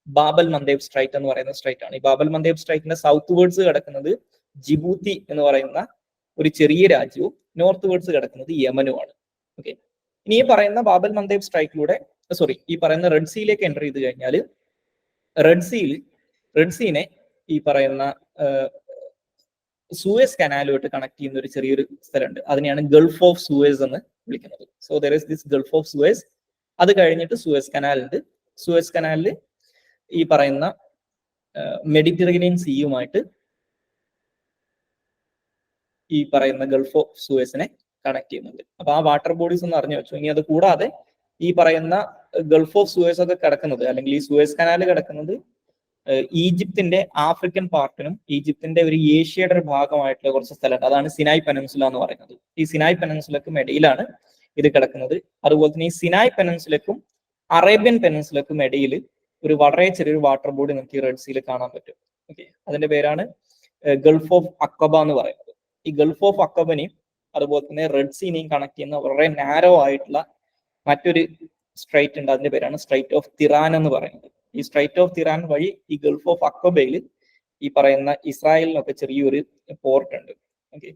ബാബൽ മന്ദേബ് സ്ട്രൈറ്റ് എന്ന് പറയുന്ന സ്ട്രൈറ്റ് ആണ്. ഈ ബാബൽ മന്ദേബ് സ്ട്രൈറ്റിന്റെ സൗത്ത് വേർഡ്സ് കിടക്കുന്നത് ജിബൂത്തി എന്ന് പറയുന്ന ഒരു ചെറിയ രാജ്യവും നോർത്ത് വേർഡ്സ് കിടക്കുന്നത് യമനുമാണ്. ഓക്കെ, ഇനി ഈ പറയുന്ന ബാബൽ മന്ദേബ് സ്ട്രൈറ്റിലൂടെ ഈ പറയുന്ന റെഡ് സീയിലേക്ക് എൻ്റർ ചെയ്ത് കഴിഞ്ഞാൽ റെഡ് സീനെ ഈ പറയുന്ന സൂയസ് കനാലുമായിട്ട് കണക്ട് ചെയ്യുന്ന ഒരു ചെറിയൊരു സ്ഥലമുണ്ട്. അതിനെയാണ് ഗൾഫ് ഓഫ് സൂയസ് എന്ന് വിളിക്കുന്നത്. So there is this Gulf of Suez. അത് കഴിഞ്ഞിട്ട് സൂയസ് കനാൽ ഉണ്ട്. സൂയസ് കനാലിൽ ഈ പറയുന്ന മെഡിറ്ററേനിയൻ സീയുമായിട്ട് ഈ പറയുന്ന ഗൾഫ് ഓഫ് സൂയസിനെ കണക്ട് ചെയ്യുന്നുണ്ട്. അപ്പൊ ആ വാട്ടർ ബോഡീസ് ഒന്ന് അറിഞ്ഞു വെച്ചു. ഇനി അത് കൂടാതെ ഈ പറയുന്ന ഗൾഫ് ഓഫ് സൂയസ് ഒക്കെ കിടക്കുന്നത്, അല്ലെങ്കിൽ ഈ സൂയസ് കനാൽ കിടക്കുന്നത് ഈജിപ്തിന്റെ ആഫ്രിക്കൻ പാർട്ടിനും ഈജിപ്തിന്റെ ഒരു ഏഷ്യയുടെ ഒരു ഭാഗമായിട്ടുള്ള കുറച്ച് സ്ഥലമുണ്ട്. അതാണ് സിനായ് പെനൻസുല എന്ന് പറയുന്നത്. ഈ സിനായ് പെനൻസുലക്കും ഇടയിലാണ് ഇത് കിടക്കുന്നത്. അതുപോലെ തന്നെ ഈ സിനായ് പെനൻസുലക്കും അറേബ്യൻ പെനൻസുലക്കും ഇടയിൽ ഒരു വളരെ ചെറിയൊരു വാട്ടർ ബോഡി നമുക്ക് ഈ റെഡ് സീയിൽ കാണാൻ പറ്റും. ഓക്കെ, അതിന്റെ പേരാണ് ഗൾഫ് ഓഫ് അക്കബ എന്ന് പറയുന്നത്. ഈ ഗൾഫ് ഓഫ് അക്കബനെയും അതുപോലെ തന്നെ റെഡ് സീനെയും കണക്ട് ചെയ്യുന്ന വളരെ നാരോ ആയിട്ടുള്ള മറ്റൊരു സ്ട്രൈറ്റ് ഉണ്ട്. അതിന്റെ പേരാണ് സ്ട്രൈറ്റ് ഓഫ് തിറാൻ എന്ന് പറയുന്നത്. ഈ സ്ട്രൈറ്റ് ഓഫ് തിറാൻ വഴി ഈ ഗൾഫ് ഓഫ് അക്കബയിൽ ഈ പറയുന്ന ഇസ്രായേലിനൊക്കെ ചെറിയൊരു പോർട്ട് ഉണ്ട്. ഓക്കെ,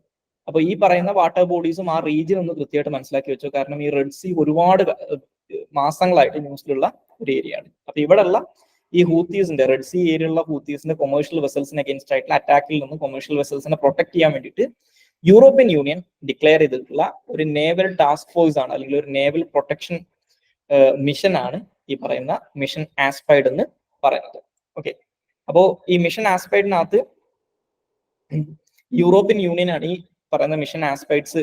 അപ്പൊ ഈ പറയുന്ന വാട്ടർ ബോഡീസും ആ റീജിയൻ ഒന്ന് കൃത്യമായിട്ട് മനസ്സിലാക്കി വെച്ചു. കാരണം ഈ റെഡ് സീ ഒരുപാട് മാസങ്ങളായിട്ട് ന്യൂസിലുള്ള ഒരു ഏരിയ ആണ്. അപ്പൊ ഇവിടെയുള്ള ഈ ഹൂത്തീസിന്റെ റെഡ് സീ ഏരിയയിലുള്ള ഹൂത്തീസിന്റെ കൊമേഴ്ഷ്യൽ വെസൽസിന് അഗേൻസ്റ്റ് ആയിട്ടുള്ള അറ്റാക്കിൽ നിന്ന് കൊമേഴ്ഷ്യൽ വെസൽസിനെ പ്രൊട്ടക്ട് ചെയ്യാൻ വേണ്ടിയിട്ട് യൂറോപ്യൻ യൂണിയൻ ഡിക്ലെയർ ചെയ്തിട്ടുള്ള ഒരു നേവൽ ടാസ്ക് ഫോഴ്സ് ആണ്, അല്ലെങ്കിൽ ഒരു നേവൽ പ്രൊട്ടക്ഷൻ മിഷൻ ആണ് ഈ പറയുന്ന മിഷൻ ആസ്പൈഡ് എന്ന് പറയുന്നത്. ഓക്കെ, അപ്പോ ഈ മിഷൻ ആസ്പൈഡിനകത്ത് യൂറോപ്യൻ യൂണിയൻ ആണ് ഈ പറയുന്ന മിഷൻ ആസ്പൈഡ്സ്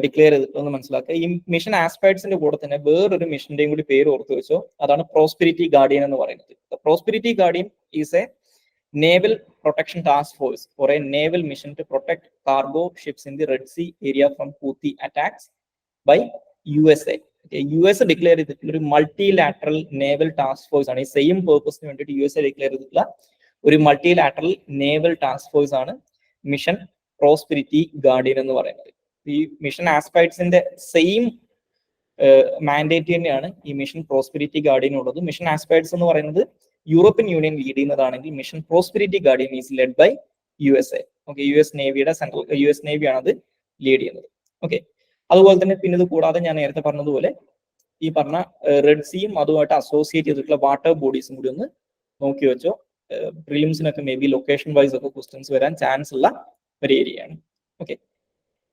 ഡിക്ലെയർ ചെയ്തിട്ടുണ്ടെന്ന് മനസ്സിലാക്കുക. ഈ മിഷൻ ആസ്പൈഡ്സിന്റെ കൂടെ തന്നെ വേറൊരു മിഷന്റെയും കൂടി പേര് ഓർത്തു വെച്ചോ. അതാണ് പ്രോസ്പെരിറ്റി ഗാർഡിയൻ എന്ന് പറയുന്നത്. Prosperity Guardian is A naval protection task force or a naval mission to protect cargo ships in the Red Sea area from Houthi attacks by USA. Okay, USA declared it a multilateral naval task force ആണ്. ഈ same പേർപ്പസിന് വേണ്ടിയിട്ട് USA declare ചെയ്തിട്ടുള്ള ഒരു multilateral naval task force ആണ് mission Prosperity Guardian എന്ന് പറയുന്നത്. ഈ mission ആസ്പൈഡ്സിന്റെ സെയിം മാൻഡേറ്റ് തന്നെയാണ് ഈ മിഷൻ പ്രോസ്പെരിറ്റി ഗാർഡിയൻ ഉള്ളത്. മിഷൻ ആസ്പൈഡ്സ് എന്ന് പറയുന്നത് യൂറോപ്യൻ യൂണിയൻ ലീഡ് ചെയ്യുന്നതാണെങ്കിൽ mission Prosperity Guardian is led by USA. Okay, US നേവിയുടെ US നേവിയാണ് അത് ലീഡ് ചെയ്യുന്നത്. ഓക്കെ, അതുപോലെ തന്നെ പിന്നെ ഇത് കൂടാതെ ഞാൻ നേരത്തെ പറഞ്ഞതുപോലെ ഈ പറഞ്ഞ റെഡ് സീയും അതുമായിട്ട് അസോസിയേറ്റ് ചെയ്തിട്ടുള്ള വാട്ടർ ബോഡീസും കൂടി ഒന്ന് നോക്കി വെച്ചോ. പ്രിലിംസിനൊക്കെ മേ ബി ലൊക്കേഷൻ വൈസ് ഒക്കെ ക്വസ്റ്റ്യൻസ് വരാൻ ചാൻസ് ഉള്ള ഒരു ഏരിയയാണ്. ഓക്കെ,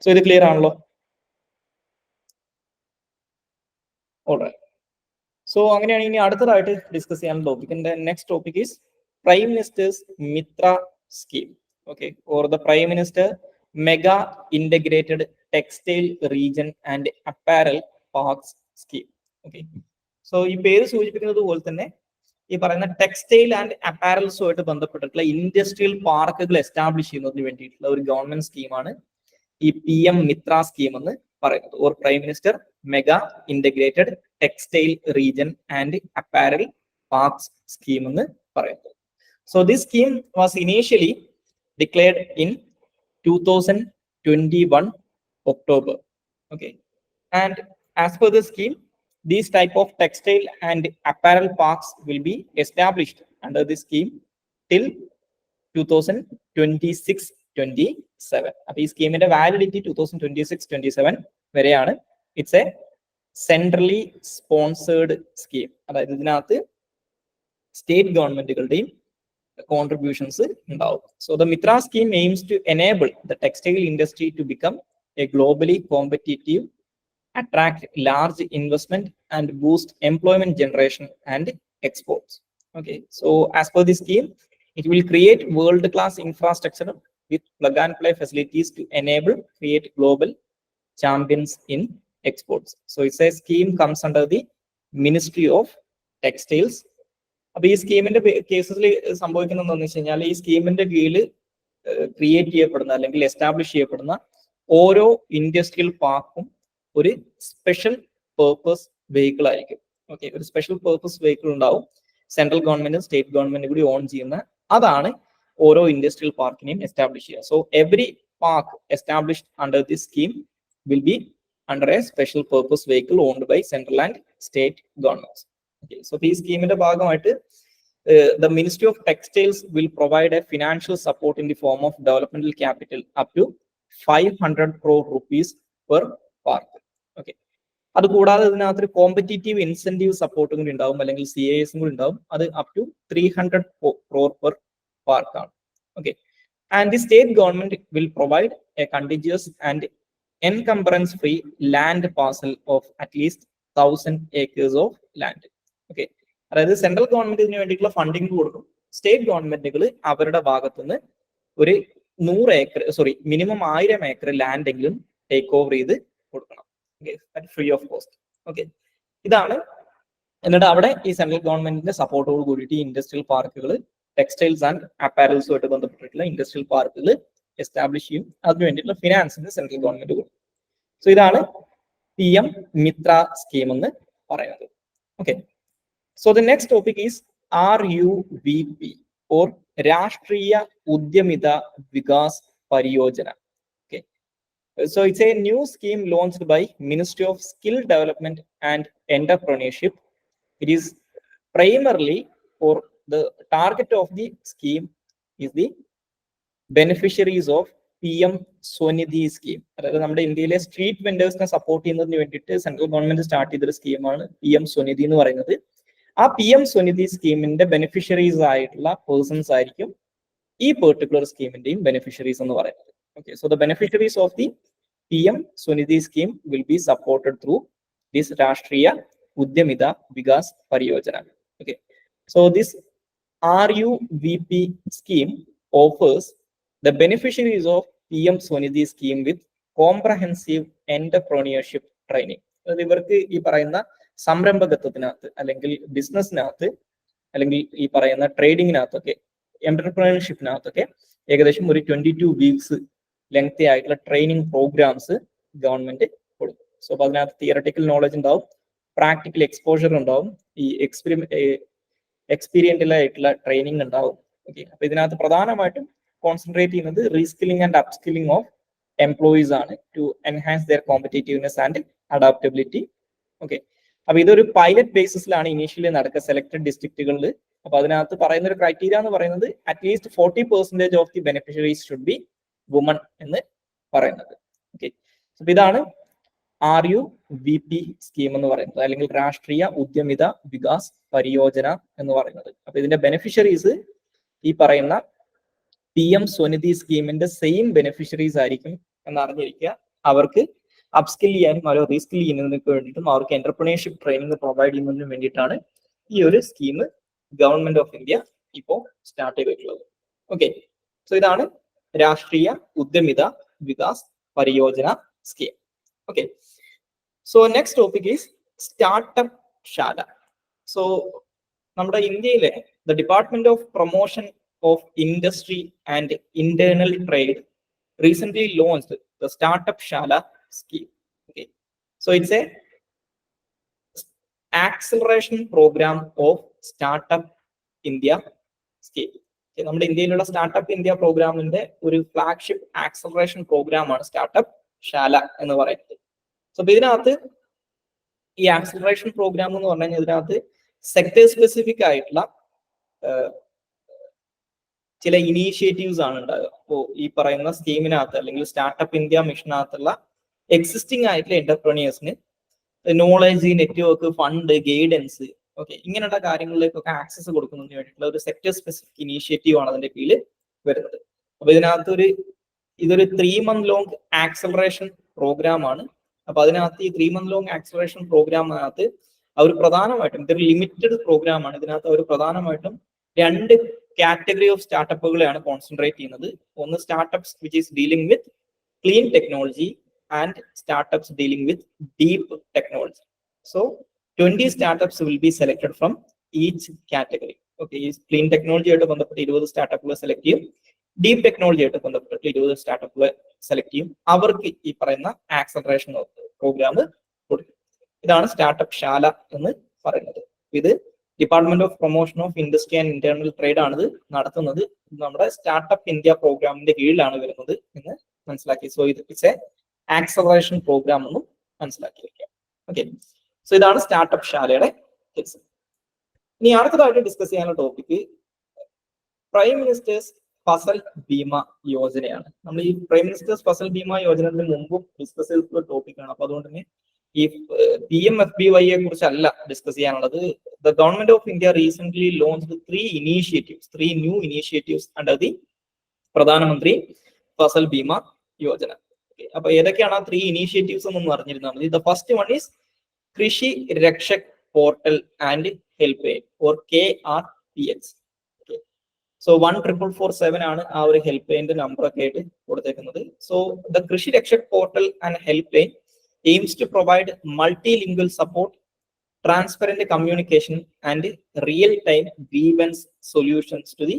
സോ ഇത് ക്ലിയർ ആണല്ലോ? ഓൾറൈറ്റ്. സോ അങ്ങനെയാണ് ഇനി അടുത്തതായിട്ട് ഡിസ്കസ് ചെയ്യാനുള്ള topic. Next topic is prime minister's Mitra scheme. Okay, or the prime minister mega integrated textile region and apparel parks scheme. Okay, so ഈ പേര് സൂചിപ്പിക്കുന്നത് പോലെ തന്നെ ഈ പറയുന്ന ടെക്സ്റ്റൈൽ ആൻഡ് അപ്പാരൽസുമായിട്ട് ബന്ധപ്പെട്ടിട്ടുള്ള ഇൻഡസ്ട്രിയൽ പാർക്കുകൾ എസ്റ്റാബ്ലിഷ് ചെയ്യുന്നതിന് വേണ്ടിയിട്ടുള്ള ഒരു ഗവൺമെന്റ് സ്കീമാണ് ഈ PM മിത്ര സ്കീം എന്ന് പറയുന്നത്. Or prime minister mega integrated textile region and apparel parks scheme എന്ന് പറയുന്നത്. So this scheme was initially declared in 2021 October. Okay, and as per the scheme, these type of textile and apparel parks will be established under this scheme till 2026-27. അപ്പൊ ഈ സ്കീമിന്റെ validity 2026-27 വരെയാണ്. It's a centrally sponsored scheme. അതായത് ഇതിനകത്ത് state ഗവൺമെന്റുകളുടെയും കോൺട്രിബ്യൂഷൻസ് ഉണ്ടാവും. So the Mitra scheme aims to enable the textile industry to become a globally competitive, attract large investment and boost employment generation and exports. Okay, so as per the scheme, it will create world-class infrastructure with plug-and-play facilities to create global champions in exports. So it's a scheme comes under the Ministry of Textiles. അപ്പൊ ഈ സ്കീമിന്റെ കേസസിൽ സംഭവിക്കുന്നത് എന്താണെന്ന് വെച്ച് കഴിഞ്ഞാൽ ഈ സ്കീമിന്റെ കീഴിൽ create ചെയ്യപ്പെടുന്ന അല്ലെങ്കിൽ എസ്റ്റാബ്ലിഷ് ചെയ്യപ്പെടുന്ന ഓരോ ഇൻഡസ്ട്രിയൽ പാർക്കും ഒരു സ്പെഷ്യൽ പേർപ്പസ് വെഹിക്കിൾ ആയിരിക്കും. ഓക്കെ, ഒരു സ്പെഷ്യൽ പേർപ്പസ് വെഹിക്കിൾ ഉണ്ടാവും. സെൻട്രൽ ഗവൺമെന്റും സ്റ്റേറ്റ് ഗവൺമെന്റും കൂടി ഓൺ ചെയ്യുന്ന അതാണ് ഓരോ ഇൻഡസ്ട്രിയൽ പാർക്കിനെയും എസ്റ്റാബ്ലിഷ് ചെയ്യുക. So every park established under this scheme will be under a special purpose vehicle owned by central and state governments. Okay, so ഈ സ്കീമിന്റെ ഭാഗമായിട്ട് the Ministry of Textiles will provide a financial support in the form of developmental capital up to 500 crore rupees per park. Okay, അത് കൂടാതെ ഇതിനകത്ത് competitive incentive സപ്പോർട്ടും കൂടി ഉണ്ടാവും, അല്ലെങ്കിൽ CAS കൂടി ഉണ്ടാവും. അത് up to 300 crore per park ആണ്. Okay, and the state government will provide a contiguous and encumbrance free land parcel of at least 1000 acres of land. Okay, അതായത് സെൻട്രൽ ഗവൺമെന്റ് ഇതിന് വേണ്ടിയിട്ടുള്ള ഫണ്ടിങ് കൊടുക്കും. സ്റ്റേറ്റ് ഗവൺമെന്റുകൾ അവരുടെ ഭാഗത്തുനിന്ന് ഒരു 100 acre, മിനിമം 1000 acre ലാൻഡ് എങ്കിലും ടേക്ക് ഓവർ ചെയ്ത് കൊടുക്കണം. Free of cost. ഓക്കെ, ഇതാണ് എന്നിട്ട് അവിടെ ഈ സെൻട്രൽ ഗവൺമെന്റിന്റെ സപ്പോർട്ടോട് കൂടിയിട്ട് ഈ ഇൻഡസ്ട്രിയൽ പാർക്കുകൾ, ടെക്സ്റ്റൈൽസ് ആൻഡ് അപ്പാരൽസുമായിട്ട് ബന്ധപ്പെട്ടിട്ടുള്ള ഇൻഡസ്ട്രിയൽ പാർക്കുകൾ എസ്റ്റാബ്ലിഷ് ചെയ്യും. അതിനു വേണ്ടിയിട്ടുള്ള ഫിനാൻസിന് സെൻട്രൽ ഗവൺമെന്റ് കൊടുക്കും. സോ ഇതാണ് PM മിത്ര സ്കീം എന്ന് പറയുന്നത്. Okay, so the next topic is RUVP or രാഷ്ട്രീയ ഉദ്യമിത വികാസ് പരിയോജന. Okay, so it's a new scheme launched by Ministry of Skill Development and Entrepreneurship. It is primarily, for the target of the scheme is the beneficiaries of PM Swanidhi scheme. അതായത് നമ്മുടെ ഇന്ത്യയിലെ street വെൻഡേഴ്സിനെ support ചെയ്യുന്നതിന് വേണ്ടിയിട്ട് central government start ചെയ്തൊരു സ്കീമാണ് PM Svanidhi എന്ന് പറയുന്നത്. ആ PM സ്വനിധി സ്കീമിന്റെ ബെനിഫിഷ്യറീസ് ആയിട്ടുള്ള പേഴ്സൺസ് ആയിരിക്കും ഈ പെർട്ടിക്കുലർ സ്കീമിന്റെയും ബെനിഫിഷ്യറീസ് എന്ന് പറയുന്നത്. Okay, so the beneficiaries of the PM Svanidhi scheme will B supported through this രാഷ്ട്രീയ ഉദ്യമിത വികാസ് പരിയോജന. Okay, so this RUVP scheme offers the beneficiaries of PM Swanidhi scheme with comprehensive entrepreneurship training. ഇവർക്ക് ഈ പറയുന്ന സംരംഭകത്വത്തിനകത്ത് അല്ലെങ്കിൽ ബിസിനസ്സിനകത്ത് അല്ലെങ്കിൽ ഈ പറയുന്ന ട്രേഡിങ്ങിനകത്തൊക്കെ എന്റർപ്രണർഷിപ്പിനകത്തൊക്കെ ഏകദേശം ഒരു 22 വീക്സ് ലെങ്തി ആയിട്ടുള്ള ട്രെയിനിങ് പ്രോഗ്രാംസ് ഗവൺമെന്റ് കൊടുക്കും. സോ അപ്പൊ അതിനകത്ത് തിയറട്ടിക്കൽ നോളജ് ഉണ്ടാവും, പ്രാക്ടിക്കൽ എക്സ്പോഷർ ഉണ്ടാവും, ഈ എക്സ്പീരിയൻഷ്യൽ ആയിട്ടുള്ള ട്രെയിനിങ് ഉണ്ടാവും. ഓക്കെ, അപ്പൊ ഇതിനകത്ത് പ്രധാനമായിട്ടും കോൺസെൻട്രേറ്റ് ചെയ്യുന്നത് reskilling and upskilling of employees ആണ് to enhance their competitiveness and adaptability. Okay, അപ്പൊ ഇതൊരു പൈലറ്റ് ബേസിസിലാണ് ഇനീഷ്യലി നടക്കുക സെലക്ടഡ് ഡിസ്ട്രിക്റ്റുകളിൽ. അപ്പൊ അതിനകത്ത് പറയുന്ന ഒരു ക്രൈറ്റീരിയ എന്ന് പറയുന്നത് at least 40% of the beneficiaries should be woman എന്ന് പറയുന്നത്. ഓക്കെ, അപ്പൊ ഇതാണ് RUVP സ്കീം എന്ന് പറയുന്നത്, അല്ലെങ്കിൽ രാഷ്ട്രീയ ഉദ്യമിത വികാസ് പരിയോജന എന്ന് പറയുന്നത്. അപ്പൊ ഇതിന്റെ ബെനിഫിഷ്യറീസ് ഈ പറയുന്ന PM സ്വനിധി സ്കീമിന്റെ സെയിം ബെനിഫിഷ്യറീസ് ആയിരിക്കും എന്ന് അറിഞ്ഞിരിക്കുക. അവർക്ക് അപ്സ്കിൽ ചെയ്യാനും അവരെ റീസ്കിൽ ചെയ്യുന്നതിനൊക്കെ വേണ്ടിയിട്ടും അവർക്ക് എന്റർപ്രണർഷിപ്പ് ട്രെയിനിങ് പ്രൊവൈഡ് ചെയ്യുന്നതിന് വേണ്ടിയിട്ടാണ് ഈ ഒരു സ്കീം ഗവൺമെന്റ് ഓഫ് ഇന്ത്യ ഇപ്പോൾ സ്റ്റാർട്ട് ചെയ്തിട്ടുള്ളത്. ഓക്കെ, സോ ഇതാണ് Rashtriya Udyamita Vikas Pariyojana scheme. Okay, so next topic is startup Shala. So നമ്മുടെ ഇന്ത്യയിലെ the department of promotion of industry and internal trade recent launched the startup Shala scheme. Okay, so it's a acceleration program of Startup India scheme. Okay, നമ്മുടെ ഇന്ത്യയിലുള്ള startup India പ്രോഗ്രാമിന്റെ ഒരു flagship acceleration programme ആണ് startup ശാല എന്ന് പറയുന്നത്. So ഇതിനകത്ത് ഈ ആക്സലറേഷൻ പ്രോഗ്രാം എന്ന് പറഞ്ഞു കഴിഞ്ഞാൽ ഇതിനകത്ത് സെക്ടർ സ്പെസിഫിക് ആയിട്ടുള്ള ചില ഇനീഷ്യേറ്റീവ്സ് ആണ് ഉണ്ടാകുക. അപ്പോൾ ഈ പറയുന്ന സ്കീമിനകത്ത് അല്ലെങ്കിൽ സ്റ്റാർട്ടപ്പ് ഇന്ത്യ മിഷനകത്തുള്ള എക്സിസ്റ്റിംഗ് ആയിട്ടുള്ള എന്റർപ്രണേഴ്സിന് knowledge, network, fund, guidance, okay, ഇങ്ങനെയുള്ള കാര്യങ്ങളിലേക്കൊക്കെ ആക്സസ് കൊടുക്കുന്നതിന് വേണ്ടിയിട്ടുള്ള ഒരു സെക്ടർ സ്പെസിഫിക് ഇനീഷ്യേറ്റീവ് ആണ് അതിന്റെ കീഴിൽ വരുന്നത്. അപ്പൊ ഇതിനകത്ത് ഇതൊരു 3 month ലോങ് ആക്സലറേഷൻ പ്രോഗ്രാം ആണ്. അപ്പൊ അതിനകത്ത് ഈ 3 month ലോങ് ആക്സലറേഷൻ പ്രോഗ്രാമിനകത്ത് അവർ പ്രധാനമായിട്ടും ഇതൊരു ലിമിറ്റഡ് പ്രോഗ്രാം ആണ്. ഇതിനകത്ത് അവർ പ്രധാനമായിട്ടും 2 കാറ്റഗറി ഓഫ് സ്റ്റാർട്ടപ്പുകളെയാണ് കോൺസെൻട്രേറ്റ് ചെയ്യുന്നത്. ഒന്ന് startups which is dealing with clean technology and startups dealing with deep technology. So 20 startups will be selected from each category. Okay, clean technology ആയിട്ട് ബന്ധപ്പെട്ട് 20 സ്റ്റാർട്ടപ്പുകൾ സെലക്ട് ചെയ്യും, ഡീപ് ടെക്നോളജി ആയിട്ട് ബന്ധപ്പെട്ട് 20 സ്റ്റാർട്ടപ്പുകൾ സെലക്ട് ചെയ്യും. അവർക്ക് ഈ പറയുന്ന ആക്സലറേഷൻ പ്രോഗ്രാം കൊടുക്കും. ഇതാണ് സ്റ്റാർട്ടപ്പ് ശാല എന്ന് പറയുന്നത്. ഇത് department of promotion of industry and internal trade ആണിത് നടത്തുന്നത്. നമ്മുടെ സ്റ്റാർട്ടപ്പ് ഇന്ത്യ പ്രോഗ്രാമിന്റെ കീഴിലാണ് വരുന്നത് എന്ന് മനസ്സിലാക്കി. സോ ഇത് ഇറ്റ്സ് എ ആക്സലറേഷൻ പ്രോഗ്രാം എന്നും മനസ്സിലാക്കി വെക്കാം. ഓക്കെ, സോ ഇതാണ് സ്റ്റാർട്ടപ്പ് ശാലയുടെ കേസ്. ഇനി അടുത്തതായിട്ട് ഡിസ്കസ് ചെയ്യാനുള്ള topic prime minister's Fasal Bima യോജനയാണ്. നമ്മൾ ഈ പ്രൈം മിനിസ്റ്റേഴ്സ് ഫസൽ ബീമ യോജനത്തിന് മുമ്പും ഡിസ്കസ് ചെയ്തിട്ടുള്ള ടോപ്പിക്കാണ്. അപ്പൊ അതുകൊണ്ട് തന്നെ ഈ PMFBYയെ കുറിച്ചല്ല ഡിസ്കസ് ചെയ്യാനുള്ളത്. The government of India recent launched 3 new initiatives under the പ്രധാനമന്ത്രി ഫസൽ ബീമ യോജന. അപ്പൊ ഏതൊക്കെയാണ് ആ 3 ഇനീഷ്യേറ്റീവ്സ് എന്നൊന്ന് അറിഞ്ഞിരുന്നാൽ മതി. ദ ഫസ്റ്റ് വൺ ഈസ് കൃഷി Rakshak portal and help line or KRPH. So 14447 ആണ് ആ ഒരു ഹെൽപ്പ് ലൈനിന്റെ നമ്പർ ഒക്കെ ആയിട്ട് കൊടുത്തേക്കുന്നത്. സോ ദ കൃഷി Rakshak portal and help line aims to provide multilingual support transparent communication and real-time grievance solutions to the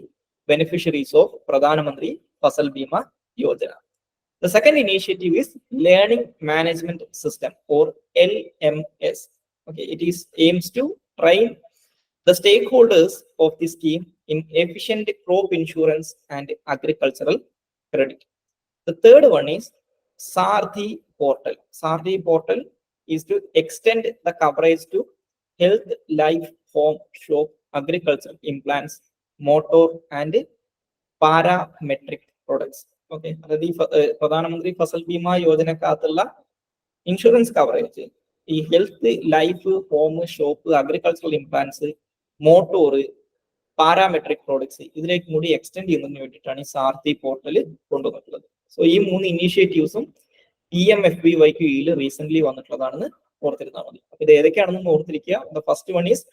beneficiaries of Pradhan Mantri Fasal Bima Yojana. The second initiative is Learning Management System or LMS. Okay, it is aims to train the stakeholders of the scheme in efficient crop insurance and agricultural credit. The third one is Sarthi portal. Sarthi portal is to extend the coverage to health, life, home, shop, agricultural implants, motor, and parametric products. Okay, അതായത് ഈ പ്രധാനമന്ത്രി Fasal Bima യോജനക്കകത്തുള്ള insurance coverage ഈ health, life, home, shop, agricultural implants, motor, parametric products ഇതിലേക്ക് കൂടി extend ചെയ്യുന്നതിന് വേണ്ടിയിട്ടാണ് ഈ സാർത്തി portal കൊണ്ടുവന്നിട്ടുള്ളത്. സോ ഈ 3 ഇനീഷ്യേറ്റീവ്സും PMFBY കീഴിൽ റീസെന്റ് വന്നിട്ടുള്ളതാണെന്ന് ഓർത്തിരുന്നാൽ മതി. അപ്പൊ ഇത് ഏതൊക്കെയാണെന്ന് ഓർത്തിരിക്കുക. ദ ഫസ്റ്റ് വൺ ഈസ്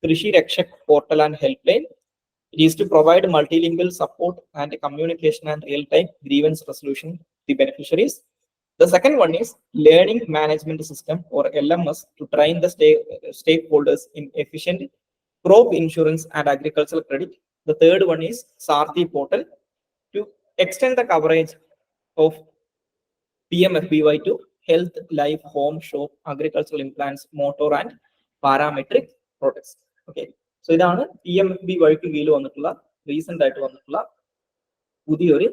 കൃഷി Rakshak portal and help line. It is to provide multilingual support and communication and real-time grievance resolution to the beneficiaries. The second one is Learning Management System or LMS to train the stakeholders in efficient crop insurance and agricultural credit. The third one is Sarthi portal to extend the coverage of PMFBY to health, life, home, shop, agricultural implants, motor and parametric products. Okay. So ഇതാണ് PMFBYക്ക് കീഴിൽ വന്നിട്ടുള്ള recent ആയിട്ട് വന്നിട്ടുള്ള പുതിയൊരു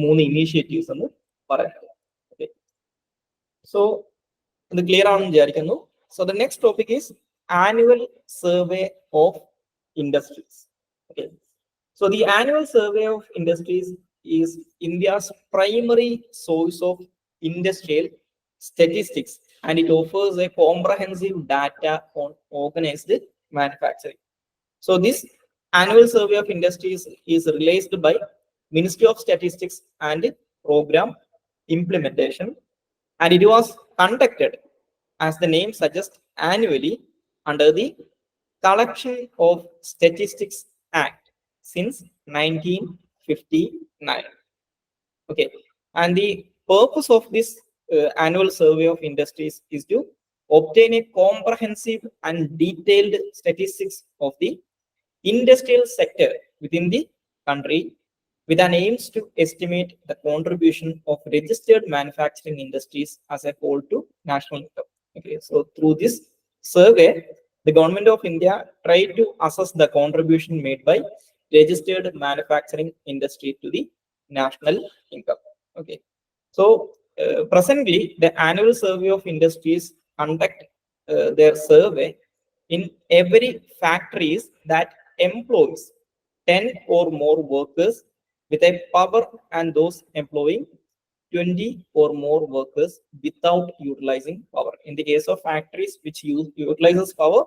3 initiatives എന്ന് പറയുന്നത്. Okay, so ഇത് clear ആണെന്ന് വിചാരിക്കുന്നു. So the next topic is annual survey of industries. Okay, so the annual survey of industries is India's primary source of industrial statistics and it offers a comprehensive data on organized manufacturing. So this annual survey of industries is released by Ministry of Statistics and Program Implementation, and it was conducted, as the name suggests, annually under the Collection of Statistics Act since 1959. Okay, and the purpose of this annual survey of industries is to obtain a comprehensive and detailed statistics of the industrial sector within the country with an aims to estimate the contribution of registered manufacturing industries as a whole to national income. Okay, so through this survey, the government of India tried to assess the contribution made by registered manufacturing industry to the national income. Okay, so presently the annual survey of industries conduct their survey in every factories that employs 10 or more workers with a power and those employing 20 or more workers without utilizing power. In the case of factories which utilizes power,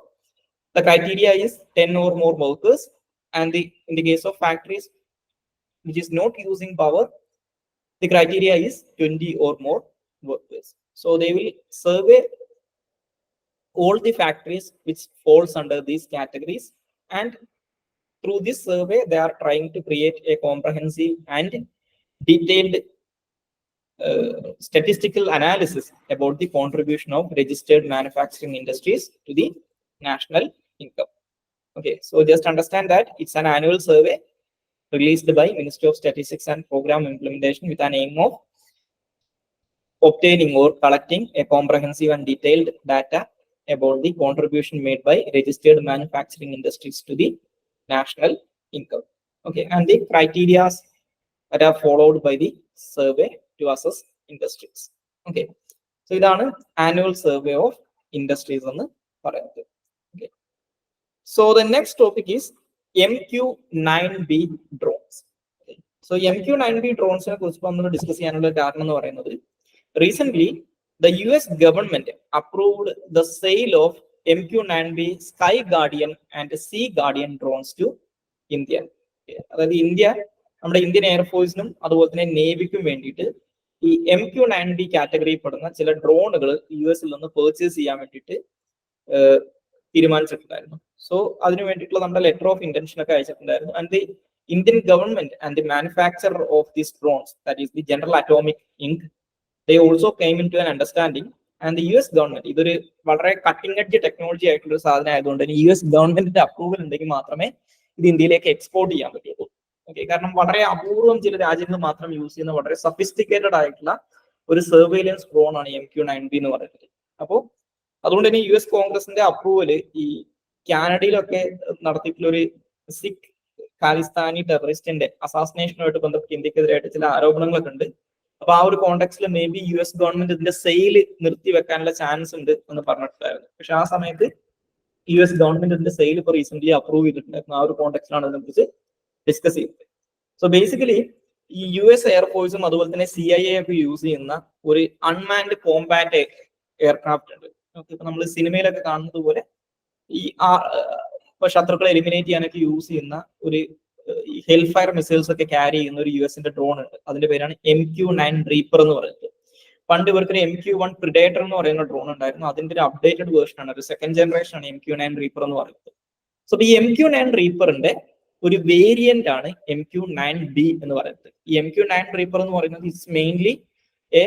the criteria is 10 or more workers, and in the case of factories which is not using power, the criteria is 20 or more workers. So they will survey all the factories which falls under these categories, and through this survey they are trying to create a comprehensive and detailed statistical analysis about the contribution of registered manufacturing industries to the national income. Okay, so just understand that it's an annual survey released by Ministry of Statistics and Program Implementation with an aim of obtaining or collecting a comprehensive and detailed data about the contribution made by registered manufacturing industries to the national income. Okay, and the criteria that are followed by the survey to assess industries. Okay, so idana annual survey of industries ennu parayunnu. Okay, so the next topic is MQ-9B drones. Okay, so MQ-9B drones ne kurichu nammal discuss cheyanulla kaaranam ennu parayunnathu, recently the US government approved the sale of MQ-9B Sky Guardian and Sea Guardian drones to India. അതായത് India നമ്മുടെ Indian എയർഫോഴ്സിനും അതുപോലെ തന്നെ നേവിക്കും വേണ്ടിയിട്ട് ഈ MQ-9B കാറ്റഗറിയിൽ പെടുന്ന ചില ഡ്രോണുകൾ US നിന്ന് പർച്ചേസ് ചെയ്യാൻ വേണ്ടിയിട്ട് തീരുമാനിച്ചിട്ടുണ്ടായിരുന്നു. സോ അതിനു വേണ്ടിയിട്ടുള്ള നമ്മുടെ ലെറ്റർ ഓഫ് ഇന്റൻഷൻ ഒക്കെ അയച്ചിട്ടുണ്ടായിരുന്നു. And the Indian government and the manufacturer of these drones, that is the General Atomic Inc, they also came into an understanding and US government ഇതൊരു വളരെ കട്ടിംഗ് എഡ്ജ് ടെക്നോളജി ആയിട്ടുള്ള ഒരു സാധനം ആയതുകൊണ്ട് തന്നെ US ഗവൺമെന്റിന്റെ അപ്രൂവൽ ഉണ്ടെങ്കിൽ മാത്രമേ ഇത് ഇന്ത്യയിലേക്ക് എക്സ്പോർട്ട് ചെയ്യാൻ പറ്റുള്ളൂ. ഓക്കെ, കാരണം വളരെ അപൂർവം ചില രാജ്യങ്ങൾ മാത്രം യൂസ് ചെയ്യുന്ന വളരെ സഫിസ്റ്റിക്കേറ്റഡ് ആയിട്ടുള്ള ഒരു സർവൈലൻസ് ഡ്രോൺ ആണ് MQ-9B എന്ന് പറയുന്നത്. അപ്പോൾ അതുകൊണ്ട് തന്നെ US കോൺഗ്രസിന്റെ അപ്രൂവല് ഈ കാനഡയിലൊക്കെ നടത്തിയിട്ടുള്ള ഒരു സിഖ് ഖാലിസ്ഥാനി ടെററിസ്റ്റിന്റെ അസാസിനേഷനുമായിട്ട് ബന്ധപ്പെട്ട് ഇന്ത്യക്കെതിരായിട്ട് ചില ആരോപണങ്ങളൊക്കെ ഉണ്ട്. അപ്പൊ ആ ഒരു കോണ്ടെക്സ്റ്റിൽ മേ ബി US ഗവൺമെന്റ് ഇതിന്റെ സെയിൽ നിർത്തി വെക്കാനുള്ള ചാൻസ് ഉണ്ട് എന്ന് പറഞ്ഞിട്ടുണ്ടായിരുന്നു. പക്ഷെ ആ സമയത്ത് US ഗവൺമെന്റ് ഇതിന്റെ സെയിൽ ഇപ്പൊ റീസെന്റ് അപ്രൂവ് ചെയ്തിട്ടുണ്ടായിരുന്നു. ആ ഒരു കോണ്ടെക്സ്റ്റിലാണ് ഇതിനെക്കുറിച്ച് ഡിസ്കസ് ചെയ്യുന്നത്. സോ ബേസിക്കലി ഈ US എയർഫോഴ്സും അതുപോലെ തന്നെ CIA ഒക്കെ യൂസ് ചെയ്യുന്ന ഒരു അൺമാൻഡ് കോമ്പാറ്റ് എയർക്രാഫ്റ്റ് ഉണ്ട്. ഇപ്പൊ നമ്മൾ സിനിമയിലൊക്കെ കാണുന്നത് പോലെ ഈ ഇപ്പൊ ശത്രുക്കളെ എലിമിനേറ്റ് ചെയ്യാനൊക്കെ യൂസ് ചെയ്യുന്ന ഒരു ഹെൽഫയർ മിസൈൽസ് ഒക്കെ ക്യാരി ചെയ്യുന്ന ഒരു US-ന്റെ ഡ്രോൺ ഉണ്ട്. അതിന്റെ പേരാണ് MQ-9 റീപ്പർ എന്ന് പറയുന്നത്. പണ്ട് ഇവർക്കൊരു MQ-1 പ്രിഡേറ്റർ എന്ന് പറയുന്ന ഡ്രോൺ ഉണ്ടായിരുന്നു. അതിന്റെ ഒരു അപ്ഡേറ്റഡ് വേർഷൻ ആണ്, ഒരു സെക്കൻഡ് ജനറേഷൻ ആണ് MQ-9 റീപ്പർ എന്ന് പറയുന്നത്. സോ ഈ MQ-9 റീപ്പറിന്റെ ഒരു വേരിയന്റ് ആണ് MQ-9B എന്ന് പറയുന്നത്. ഈ MQ-9 റീപ്പർ എന്ന് പറയുന്നത് it's mainly A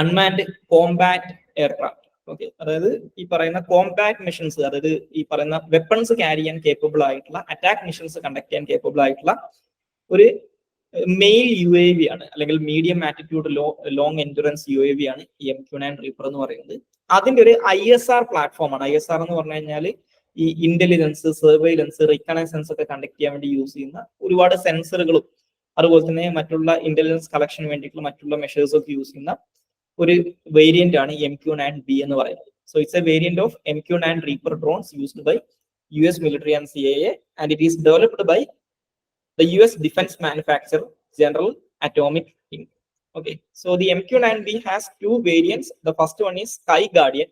unmanned Kombat aircraft. Okay, അതായത് ഈ പറയുന്ന കോമ്പാറ്റ് മിഷൻസ്, അതായത് ഈ പറയുന്ന വെപ്പൺസ് ക്യാരി ചെയ്യാൻ കേപ്പബിൾ ആയിട്ടുള്ള, അറ്റാക്ക് മിഷൻസ് കണ്ടക്ട് ചെയ്യാൻ കേപ്പബിൾ ആയിട്ടുള്ള ഒരു മെയിൽ UAV ആണ്, അല്ലെങ്കിൽ medium attitude long endurance UAV ആണ് ഈ MQ-9 റീപ്പർ എന്ന് പറയുന്നത്. അതിന്റെ ഒരു ISR പ്ലാറ്റ്ഫോം ആണ്. ISR എന്ന് പറഞ്ഞു കഴിഞ്ഞാൽ ഈ ഇന്റലിജൻസ്, സർവൈലൻസ്, റിക്കണൈസൻസ് ഒക്കെ കണ്ടക്ട് ചെയ്യാൻ വേണ്ടി യൂസ് ചെയ്യുന്ന ഒരുപാട് സെൻസറുകളും അതുപോലെ തന്നെ മറ്റുള്ള ഇന്റലിജൻസ് കളക്ഷന് വേണ്ടിയിട്ടുള്ള മറ്റുള്ള മെഷേഴ്സ് ഒക്കെ യൂസ് ചെയ്യുന്ന ഒരു വേരിയന്റ് ആണ് MQ-9B എന്ന് പറയുന്നത്. So it's a variant of MQ-9 reaper drones used by US military and CIA, and it is developed by the US defense manufacturer General Atomic Inc. Okay, so the MQ-9B has two variants. The first one is Sky Guardian.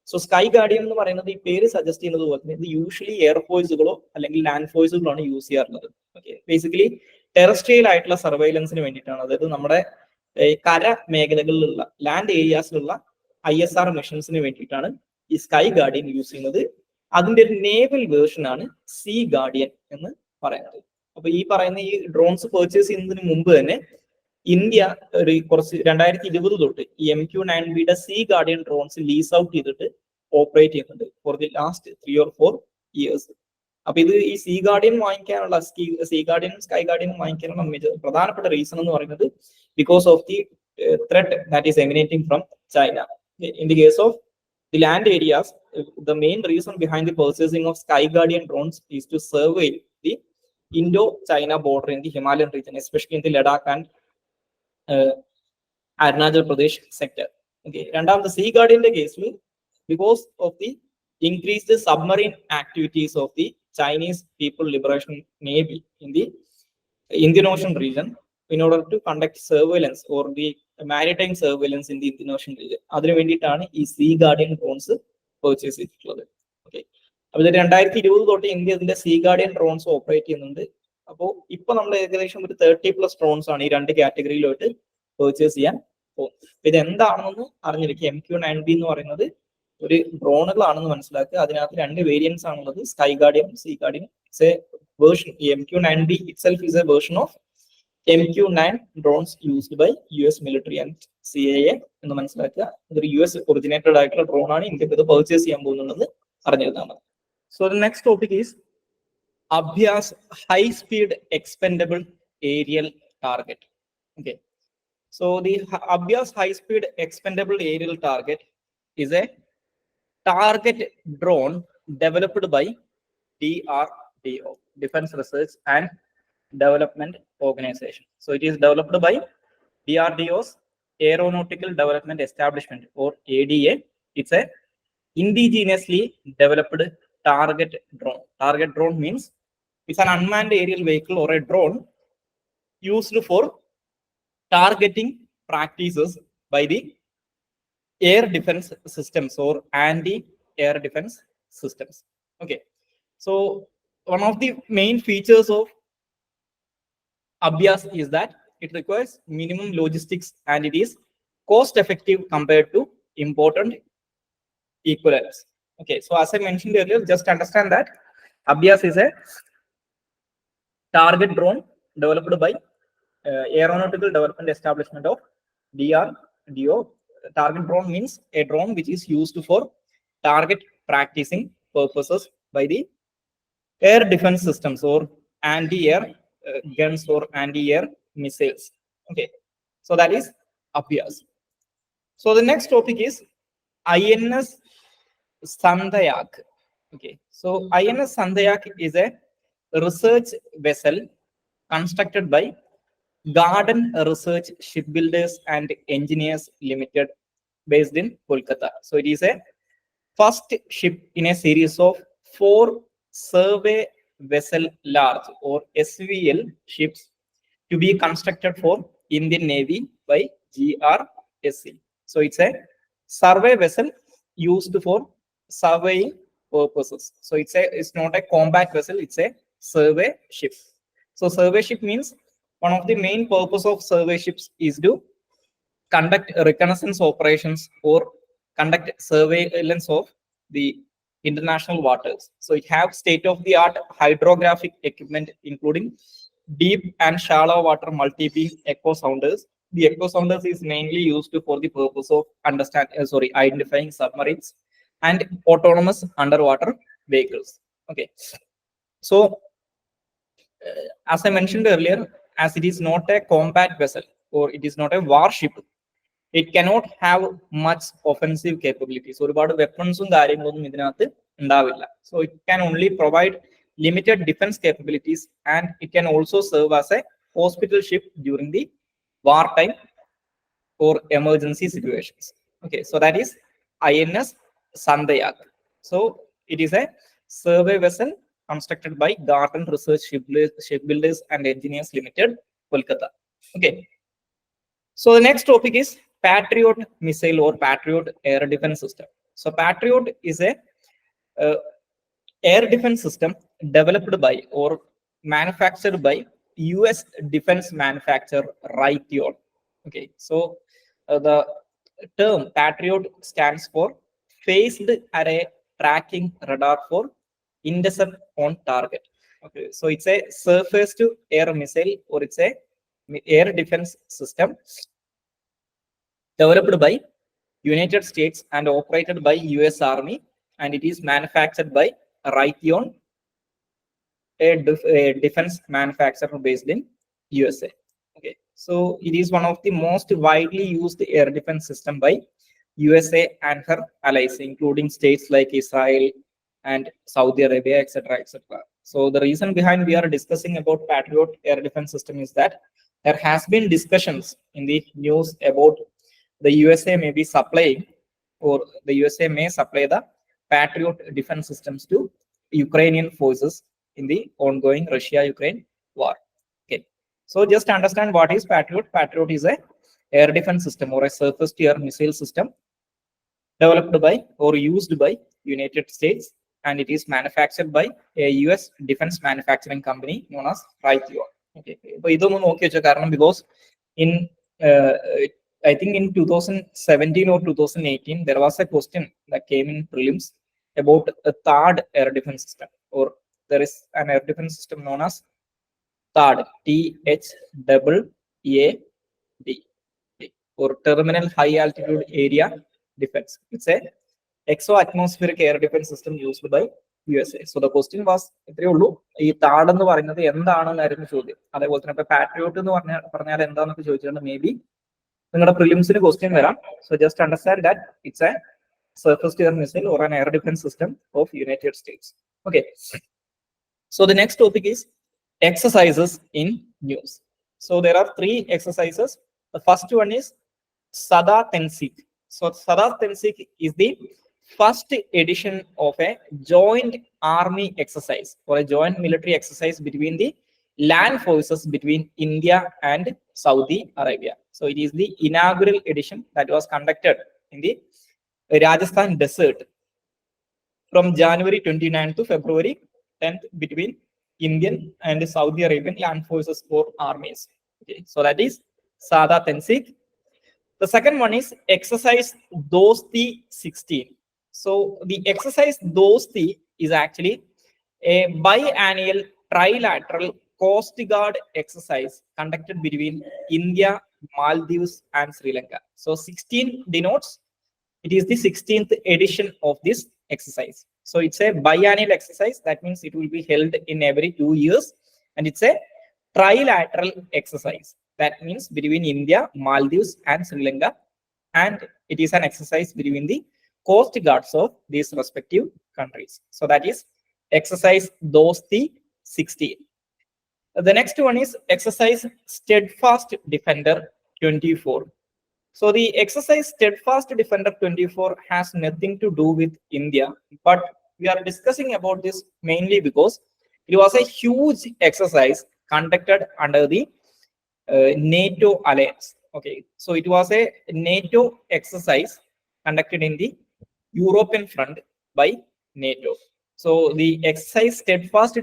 So Sky Guardian എന്ന് പറയുന്നത് ഈ പേര് suggest ചെയ്യുന്നത് പോലെ തന്നെ ഇത് usually എയർഫോഴ്സുകളോ അല്ലെങ്കിൽ land ഫോഴ്സുകളോ ആണ് യൂസ് ചെയ്യാറുള്ളത്. ഓക്കെ, ബേസിക്കലി ടെറസ്ട്രിയൽ ആയിട്ടുള്ള സർവൈലൻസിന് വേണ്ടിയിട്ടാണ്. അതായത് നമ്മുടെ കര മേഖലകളിലുള്ള ലാൻഡ് ഏരിയാസിലുള്ള ISR മിഷൻസിന് വേണ്ടിയിട്ടാണ് ഈ സ്കൈ ഗാർഡിയൻ യൂസ് ചെയ്യുന്നത്. അതിന്റെ ഒരു നേവൽ വേർഷൻ ആണ് സീ ഗാർഡിയൻ എന്ന് പറയുന്നത്. അപ്പൊ ഈ പറയുന്ന ഈ ഡ്രോൺസ് പർച്ചേസ് ചെയ്യുന്നതിന് മുമ്പ് തന്നെ ഇന്ത്യ ഒരു കുറച്ച് 2020 തൊട്ട് ഈ MQ-9Bയുടെ Sea Guardian drones lease out ചെയ്തിട്ട് ഓപ്പറേറ്റ് ചെയ്യുന്നുണ്ട് for the last 3 or 4 years. അപ്പൊ ഇത് ഈ സീ ഗാർഡിയൻ വാങ്ങിക്കാനുള്ള, സീ ഗാർഡിയനും സ്കൈ ഗാർഡിയനും വാങ്ങിക്കാനുള്ള പ്രധാനപ്പെട്ട റീസൺ എന്ന് പറയുന്നത് because of the threat that is emanating from China. In the case of the land areas, the main reason behind the purchasing of Sky Guardian drones is to survey the Indo-China border in the Himalayan region, especially in the Ladakh and Arunachal Pradesh sector. Okay, രണ്ടാമത്തെ Sea Guardian case, because of the increased submarine activities of the Chinese People Liberation Navy in the Indian Ocean region, in order to conduct surveillance or the maritime surveillance in the Indian Ocean region. അതിനു വേണ്ടിയിട്ടാണ് ഈ Sea Guardian drones purchase ചെയ്തിട്ടുള്ളത്. Okay, അപ്പൊ 2020 തൊട്ട് India ഇതിന്റെ see Guardian drones operate ചെയ്യുന്നുണ്ട്. അപ്പോൾ ഇപ്പൊ നമ്മൾ ഏകദേശം ഒരു 30+ ഡ്രോൺസ് ആണ് ഈ രണ്ട് കാറ്റഗറിയിലോട്ട് പർച്ചേസ് ചെയ്യാൻ പോകുന്നത്. ഇത് എന്താണെന്ന് അറിഞ്ഞിരിക്കുക. MQ-9B എന്ന് പറയുന്നത് ഒരു ഡ്രോണുകളാണെന്ന് മനസ്സിലാക്കുക. അതിനകത്ത് രണ്ട് വേരിയൻസ് ആണുള്ളത്, സ്കൈ ഗാർഡിയനും സീ ഗാർഡിയനും. It's a version. ഈ MQ-9B itself is a version of MQ-9 drones used by US military and CIA എന്ന് മനസ്സിലാക്കുക. ഇതൊരു US ഒറിജിനേറ്റഡ് ആയിട്ടുള്ള ഡ്രോൺ ആണ്. ഇന്ത്യക്ക് ഇത് പർച്ചേസ് ചെയ്യാൻ പോകുന്നുണ്ടെന്ന് അറിഞ്ഞിരുന്നാണ്. So the next topic is Abhyas high speed expendable aerial target. Okay, so the Abhyas high speed expendable aerial target is a target drone developed by DRDO, Defense Research and Development Organization. So it is developed by DRDO's Aeronautical Development Establishment, or ADA. It's a indigenously developed target drone. Target drone means it's an unmanned aerial vehicle or a drone used for targeting practices by the air defense systems or anti-air defense systems. Okay, so one of the main features of Abhyas is that it requires minimum logistics and it is cost effective compared to important equivalents. Okay, so as I mentioned earlier, just understand that Abhyas is a target drone developed by Aeronautical Development Establishment of DRDO, target drone means a drone which is used for target practicing purposes by the air defense systems or anti-air guns or anti-air missiles. Okay, so that is Abhyas. So the next topic is INS Sandayak. Okay, so INS Sandayak is a research vessel constructed by Garden Research Shipbuilders and Engineers Limited, based in Kolkata. So it is a first ship in a series of 4 survey vessel large or SVL ships to be constructed for Indian Navy by GRSC. So it's a survey vessel used for surveying purposes. So it's not a combat vessel, it's a survey ship. So survey ship means one of the main purpose of survey ships is to conduct reconnaissance operations or conduct surveillance of the international waters. So it have state-of-the-art hydrographic equipment, including deep and shallow water multi-beam echo sounders. The echo sounders is mainly used for the purpose of identifying submarines and autonomous underwater vehicles. Okay, so as I mentioned earlier, as it is not a combat vessel or it is not a warship, it cannot have much offensive capabilities. So ഒരുപാട് വെപ്പൺസും കാര്യങ്ങളൊന്നും ഇതിനകത്ത് ഉണ്ടാവില്ല. So it can only provide limited defense capabilities, and it can also serve as a hospital ship during the wartime or emergency situations. Okay, so that is INS Sandayak. So it is a survey vessel constructed by Garden Research Shipbuilders and Engineers Limited, Kolkata. Okay, so the next topic is Patriot missile or Patriot air defense system. So Patriot is a air defense system developed by or manufactured by US defense manufacturer Raytheon. Okay, so the term Patriot stands for Phased Array Tracking Radar for Intercept on Target. Okay, so it's a surface to air missile or it's a air defense system developed by United States and operated by US Army, and it is manufactured by Raytheon, a defense manufacturer based in USA. Okay, so it is one of the most widely used air defense system by USA and her allies, including states like Israel and Saudi Arabia, etc., etc. So the reason behind we are discussing about Patriot air defense system is that there has been discussions in the news about the USA may be supplying, or the USA may supply the Patriot defense systems to Ukrainian forces in the ongoing Russia-Ukraine war. Okay, so just understand what is Patriot. Patriot is a air defense system or a surface-to-air missile system developed by or used by United States, and it is manufactured by a US defense manufacturing company known as Raytheon. Okay, because in I think in 2017 or 2018, there was a question that came in prelims about a THAAD air defense system, or there is an air defense system known as THAAD, THAAD, or Terminal High Altitude Area Defense. It's a exo-atmospheric air defense system used by USA. So the question was, ഇത്രയേ ഉള്ളൂ, ഈ THAAD എന്ന് പറയുന്നത് എന്താണെന്നായിരുന്നു ചോദ്യം. അതേപോലെ തന്നെ ഇപ്പൊ patriot എന്ന് പറഞ്ഞാൽ എന്താണെന്നൊക്കെ ചോദിച്ചിട്ടുണ്ട്. മേ ബി നിങ്ങളുടെ പ്രിലിംസിന് ക്വസ്റ്റ്യൻ വരാം. So just understand that it's A surface to air missile or an air defense system of United States. Okay, so the next topic is exercises in news. So there are 3 exercises. The first one is Sada Tensik. So Sada Tensik is the first edition of a joint army exercise or a joint military exercise between the land forces between India and Saudi Arabia. So it is the inaugural edition that was conducted in the Rajasthan desert from January 29th to February 10th between Indian and Saudi Arabian land forces for armies. Okay, so that is Sada Tensik. The second one is exercise Dosti 16. So the exercise Dosti is actually a biannual trilateral Coast Guard exercise conducted between India, Maldives, and Sri Lanka. So 16 denotes it is the 16th edition of this exercise. So it's a biennial exercise. That means it will be held in every 2 years, and it's a trilateral exercise. That means between India, Maldives, and Sri Lanka, and it is an exercise between the coast guards of these respective countries. So that is exercise Dosti 16. The next one is exercise Steadfast Defender 24. So the exercise Steadfast Defender 24 has nothing to do with India, but we are discussing about this mainly because it was a huge exercise conducted under the NATO alliance. Okay, so it was a NATO exercise conducted in the European front by NATO. So the exercise Steadfast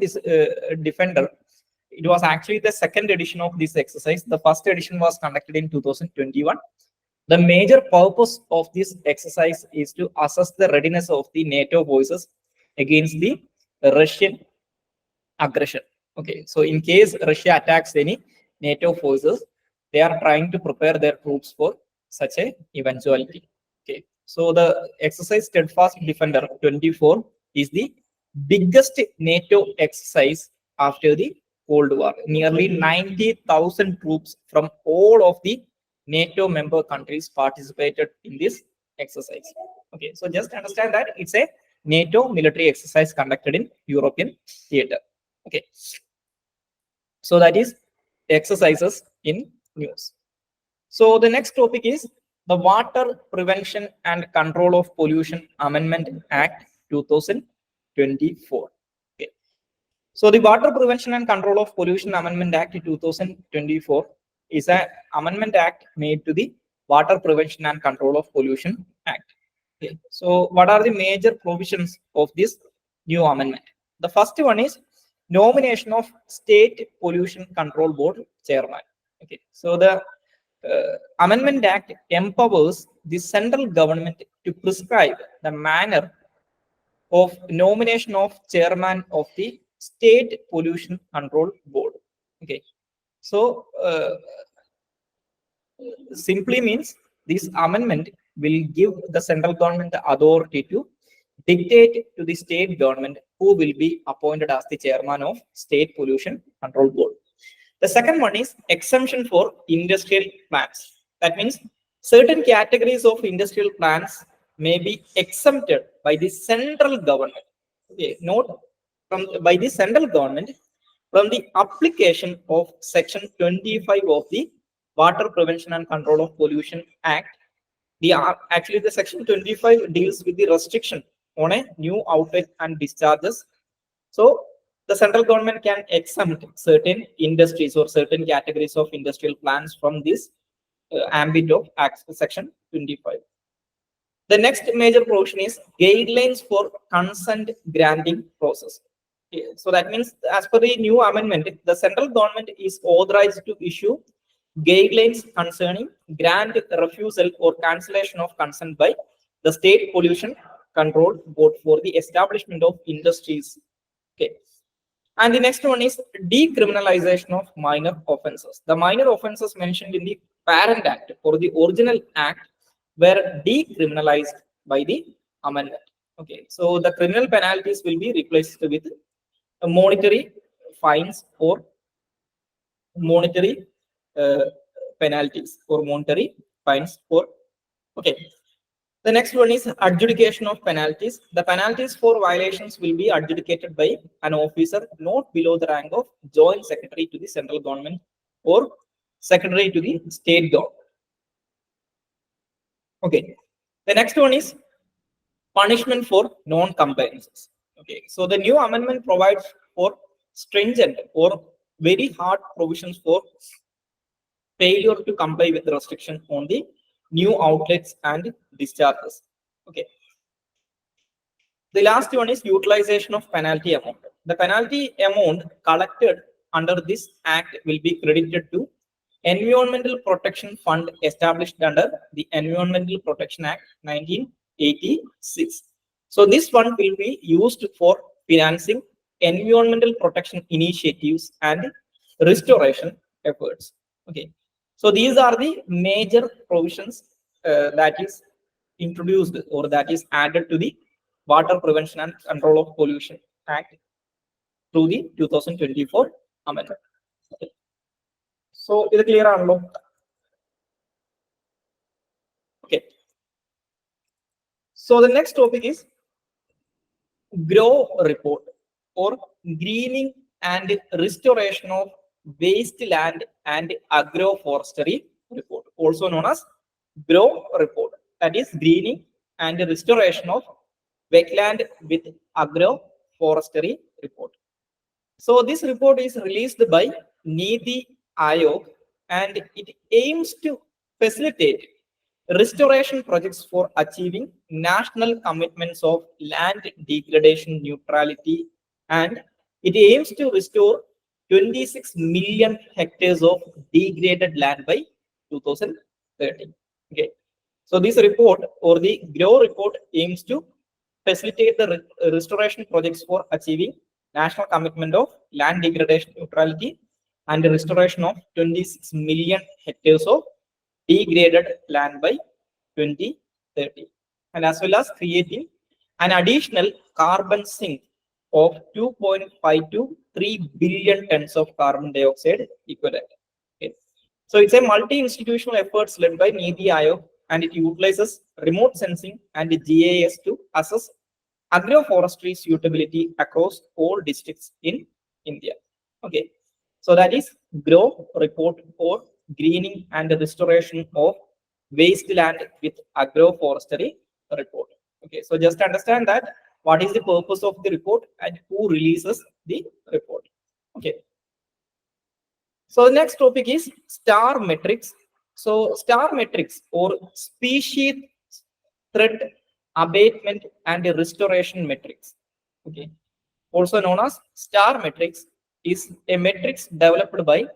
Defender, it was actually the second edition of this exercise. The first edition was conducted in 2021. The major purpose of this exercise is to assess the readiness of the NATO forces against the Russian aggression. Okay, so in case Russia attacks any NATO forces, they are trying to prepare their troops for such a eventuality. Okay, so the exercise Steadfast Defender 24 is the biggest NATO exercise after the Cold War. Nearly 90,000 troops from all of the NATO member countries participated in this exercise. Okay, so just understand that it's a NATO military exercise conducted in European theater. Okay, so that is exercises in news. So the next topic is the Water Prevention and Control of Pollution Amendment Act 2024. Okay. So the Water Prevention and Control of Pollution Amendment Act 2024 is an amendment act made to the Water Prevention and Control of Pollution Act. Okay. So what are the major provisions of this new amendment? The first one is nomination of State Pollution Control Board chairman. Okay. So the Amendment Act empowers the central government to prescribe the manner of nomination of chairman of the State Pollution Control Board. Okay, so simply means this amendment will give the central government the authority to dictate to the state government who will be appointed as the chairman of State Pollution Control Board. The second one is exemption for industrial plants. That means certain categories of industrial plants may be exempted by the central government. Okay, note by the central government from the application of Section 25 of the Water Prevention and Control of Pollution Act. Actually, the Section 25 deals with the restriction on a new outlet and discharges. So the central government can exempt certain industries or certain categories of industrial plants from this ambit of Section 25. The next major provision is guidelines for consent granting process. Okay, so that means as per the new amendment, the central government is authorized to issue guidelines concerning grant, refusal, or cancellation of consent by the State Pollution Control Board for the establishment of industries. Okay. And the next one is decriminalization of minor offenses. The minor offenses mentioned in the parent act or the original act were decriminalized by the amendment. Okay, so the criminal penalties will be replaced with monetary fines or monetary penalties or monetary fines for. Okay. The next one is adjudication of penalties. The penalties for violations will be adjudicated by an officer not below the rank of Joint Secretary to the central government or Secretary to the state government. Okay. The next one is punishment for non-compliances. Okay. So the new amendment provides for stringent or very hard provisions for failure to comply with the restriction on the new outlets and discharges. Okay. The last one is utilization of penalty amount. The penalty amount collected under this act will be credited to Environmental Protection Fund established under the Environmental Protection Act 1986. So this fund will be used for financing environmental protection initiatives and restoration efforts. Okay. So these are the major provisions that is introduced or that is added to the Water Prevention and Control of Pollution Act through the 2024 amendment. Okay. So is it clear? Okay. So the next topic is GROW report, or greening and restoration of wasteland and agroforestry report, also known as GROW report, that is greening and restoration of wetland with agroforestry report. So this report is released by Niti Aayog and it aims to facilitate restoration projects for achieving national commitments of land degradation neutrality, and it aims to restore 26 million hectares of degraded land by 2030. Okay. So this report, or the GROW report, aims to facilitate the restoration projects for achieving national commitment of land degradation neutrality and the restoration of 26 million hectares of degraded land by 2030, and as well as creating an additional carbon sink of 2.5 to 3 billion tons of carbon dioxide equivalent. Okay. So it's a multi-institutional efforts led by Niti Aayog, and it utilizes remote sensing and GIS to assess agroforestry suitability across all districts in India. Okay, so that is GROW report, or greening and restoration of wasteland with agroforestry report. Okay, so just understand that what is the purpose of the report and who releases the report. Okay. So the next topic is STAR metrics. So STAR metrics, or species threat abatement and restoration metrics, okay, also known as STAR metrics, is a metrics developed by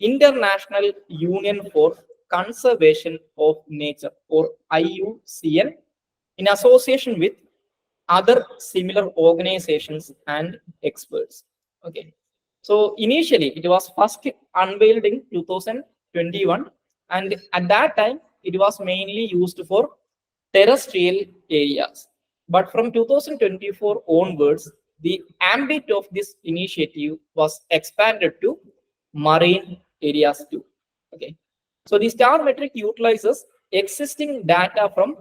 International Union for Conservation of Nature, or IUCN, in association with other similar organizations and experts. Okay. So initially it was first unveiled in 2021, and at that time it was mainly used for terrestrial areas. But from 2024 onwards, the ambit of this initiative was expanded to marine areas too. Okay. So the STAR metric utilizes existing data from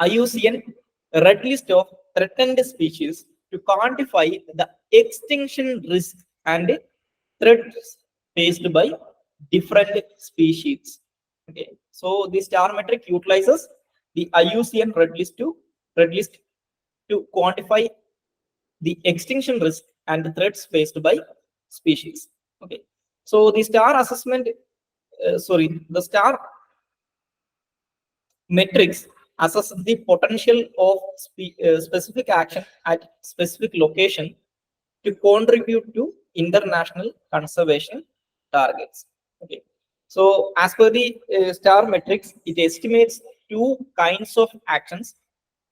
IUCN red list of threatened species to quantify the extinction risk and threats faced by different species. Okay, so the STAR metric utilizes the IUCN red list to quantify the extinction risk and the threats faced by species. Okay, so the STAR assessment, the STAR metrics assess the potential of specific action at specific location to contribute to international conservation targets. Okay. So as per the STAR metrics, it estimates two kinds of actions: